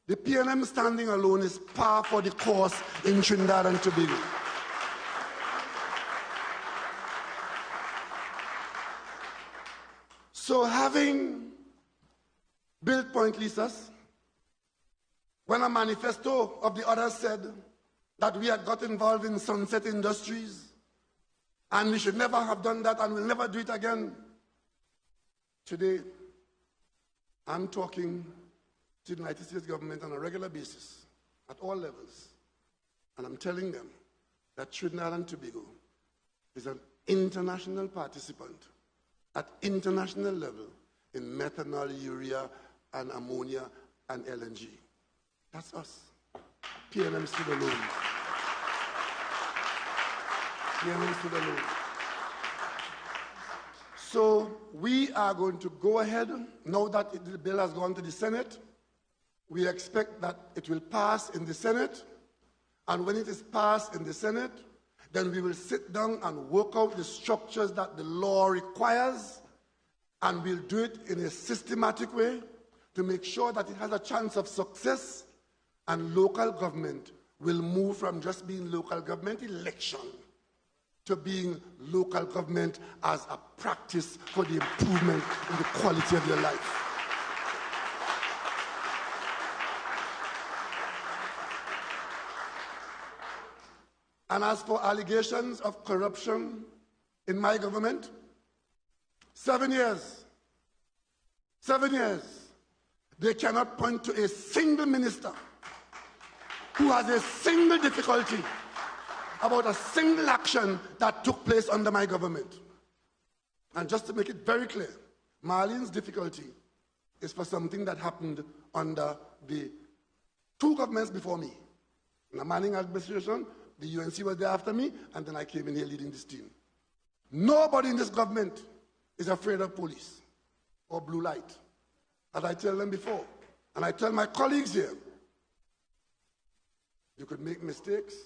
The PNM standing alone is par for the course in Trinidad and Tobago. So, having built Point Lisas, when a manifesto of the others said that we had got involved in Sunset Industries and we should never have done that and we'll never do it again, today, I'm talking to the United States government on a regular basis, at all levels, and I'm telling them that Trinidad and Tobago is an international participant at international level in methanol, urea, and ammonia, and LNG. That's us. PNM stood alone. PNM stood alone. So we are going to go ahead, now that the bill has gone to the Senate. We expect that it will pass in the Senate, and when it is passed in the Senate, then we will sit down and work out the structures that the law requires, and we'll do it in a systematic way to make sure that it has a chance of success, and local government will move from just being local government election to being local government as a practice for the improvement in the quality of your life. And as for allegations of corruption in my government, 7 years, 7 years, they cannot point to a single minister who has a single difficulty about a single action that took place under my government. And just to make it very clear, Marlene's difficulty is for something that happened under the two governments before me. In the Manning administration, the UNC was there after me, and then I came in here leading this team. Nobody in this government is afraid of police or blue light. As I tell them before, and I tell my colleagues here, you could make mistakes.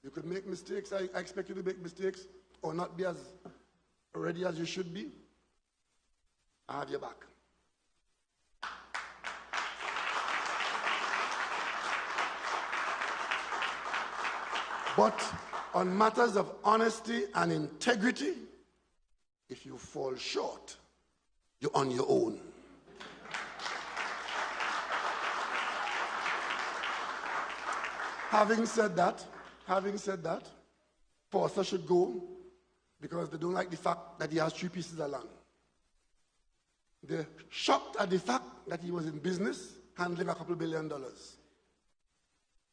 You could make mistakes. I expect you to make mistakes or not be as ready as you should be. I have your back. But on matters of honesty and integrity, if you fall short, you're on your own. Having said that, Porter should go because they don't like the fact that he has 3 pieces of land. They're shocked at the fact that he was in business handling a couple $1 billion.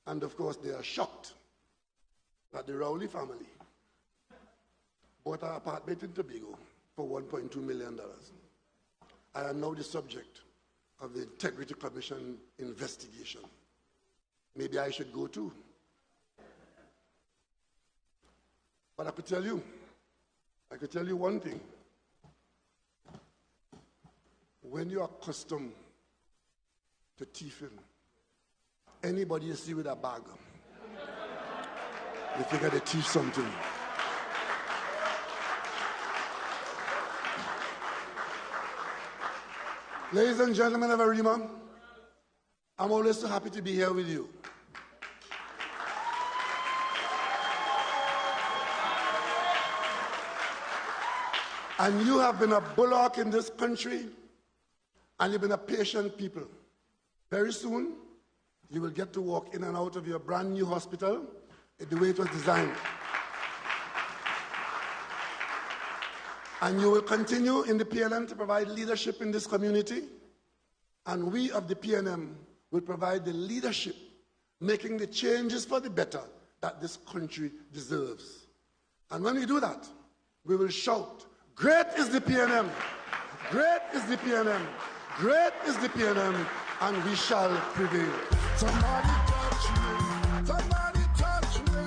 And of course, they are shocked that the Rowley family bought an apartment in Tobago for $1.2 million. I am now the subject of the Integrity Commission investigation. Maybe I should go too. But I could tell you one thing. When you are accustomed to thieving, anybody you see with a bag, you figure they thief something. Ladies and gentlemen of Arima, I'm always so happy to be here with you. And you have been a bulwark in this country, and you've been a patient people. Very soon, you will get to walk in and out of your brand new hospital the way it was designed. And you will continue in the PNM to provide leadership in this community. And we of the PNM will provide the leadership, making the changes for the better that this country deserves. And when we do that, we will shout, "Great is the PNM! Great is the PNM! Great is the PNM!" And we shall prevail. Somebody touch me, somebody touch me,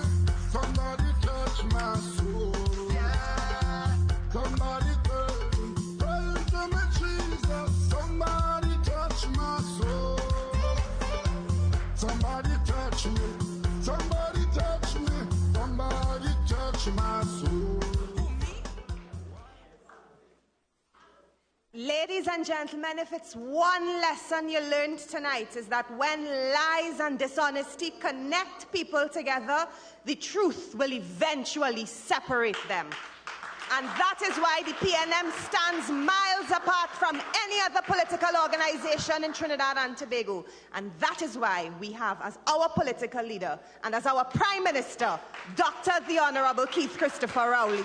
somebody touch my soul. Yeah. Somebody pray to me, Jesus. Somebody touch my soul. Somebody touch me, somebody touch me, somebody touch my soul. Ladies and gentlemen, if it's one lesson you learned tonight, is that when lies and dishonesty connect people together, the truth will eventually separate them. And that is why the PNM stands miles apart from any other political organization in Trinidad and Tobago. And that is why we have as our political leader and as our Prime Minister, Dr. the Honorable Keith Christopher Rowley.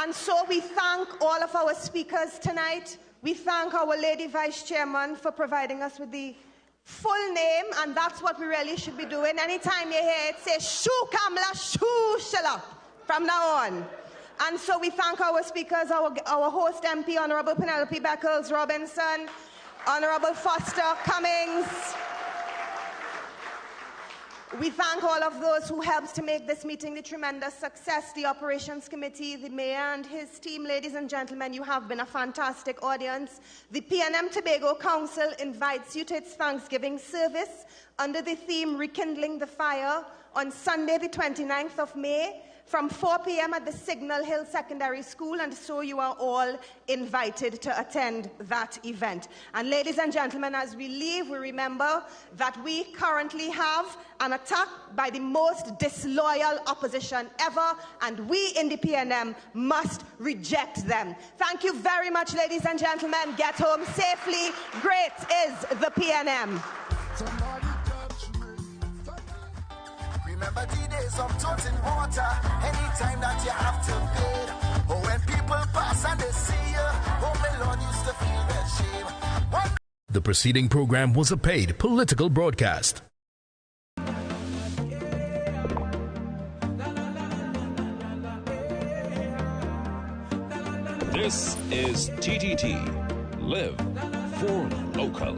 And so we thank all of our speakers tonight. We thank our Lady Vice Chairman for providing us with the full name, and that's what we really should be doing. Anytime you hear it, say Shu Kamla Shu Shila from now on. And so we thank our speakers, our host MP, Honorable Penelope Beckles Robinson, Honorable Foster Cummings. We thank all of those who helped to make this meeting the tremendous success, the Operations Committee, the Mayor and his team. Ladies and gentlemen, you have been a fantastic audience. The PNM Tobago Council invites you to its Thanksgiving service under the theme Rekindling the Fire on Sunday, the 29th of May, from 4 p.m. at the Signal Hill Secondary School, and so you are all invited to attend that event. And ladies and gentlemen, as we leave, we remember that we currently have an attack by the most disloyal opposition ever, and we in the PNM must reject them. Thank you very much, ladies and gentlemen. Get home safely. Great is the PNM. Remember the days of toting water, anytime that you have to pay. Or when people pass and they see you, oh my Lord, used to feel that shame. The preceding program was a paid political broadcast. This is TTT. Live for local.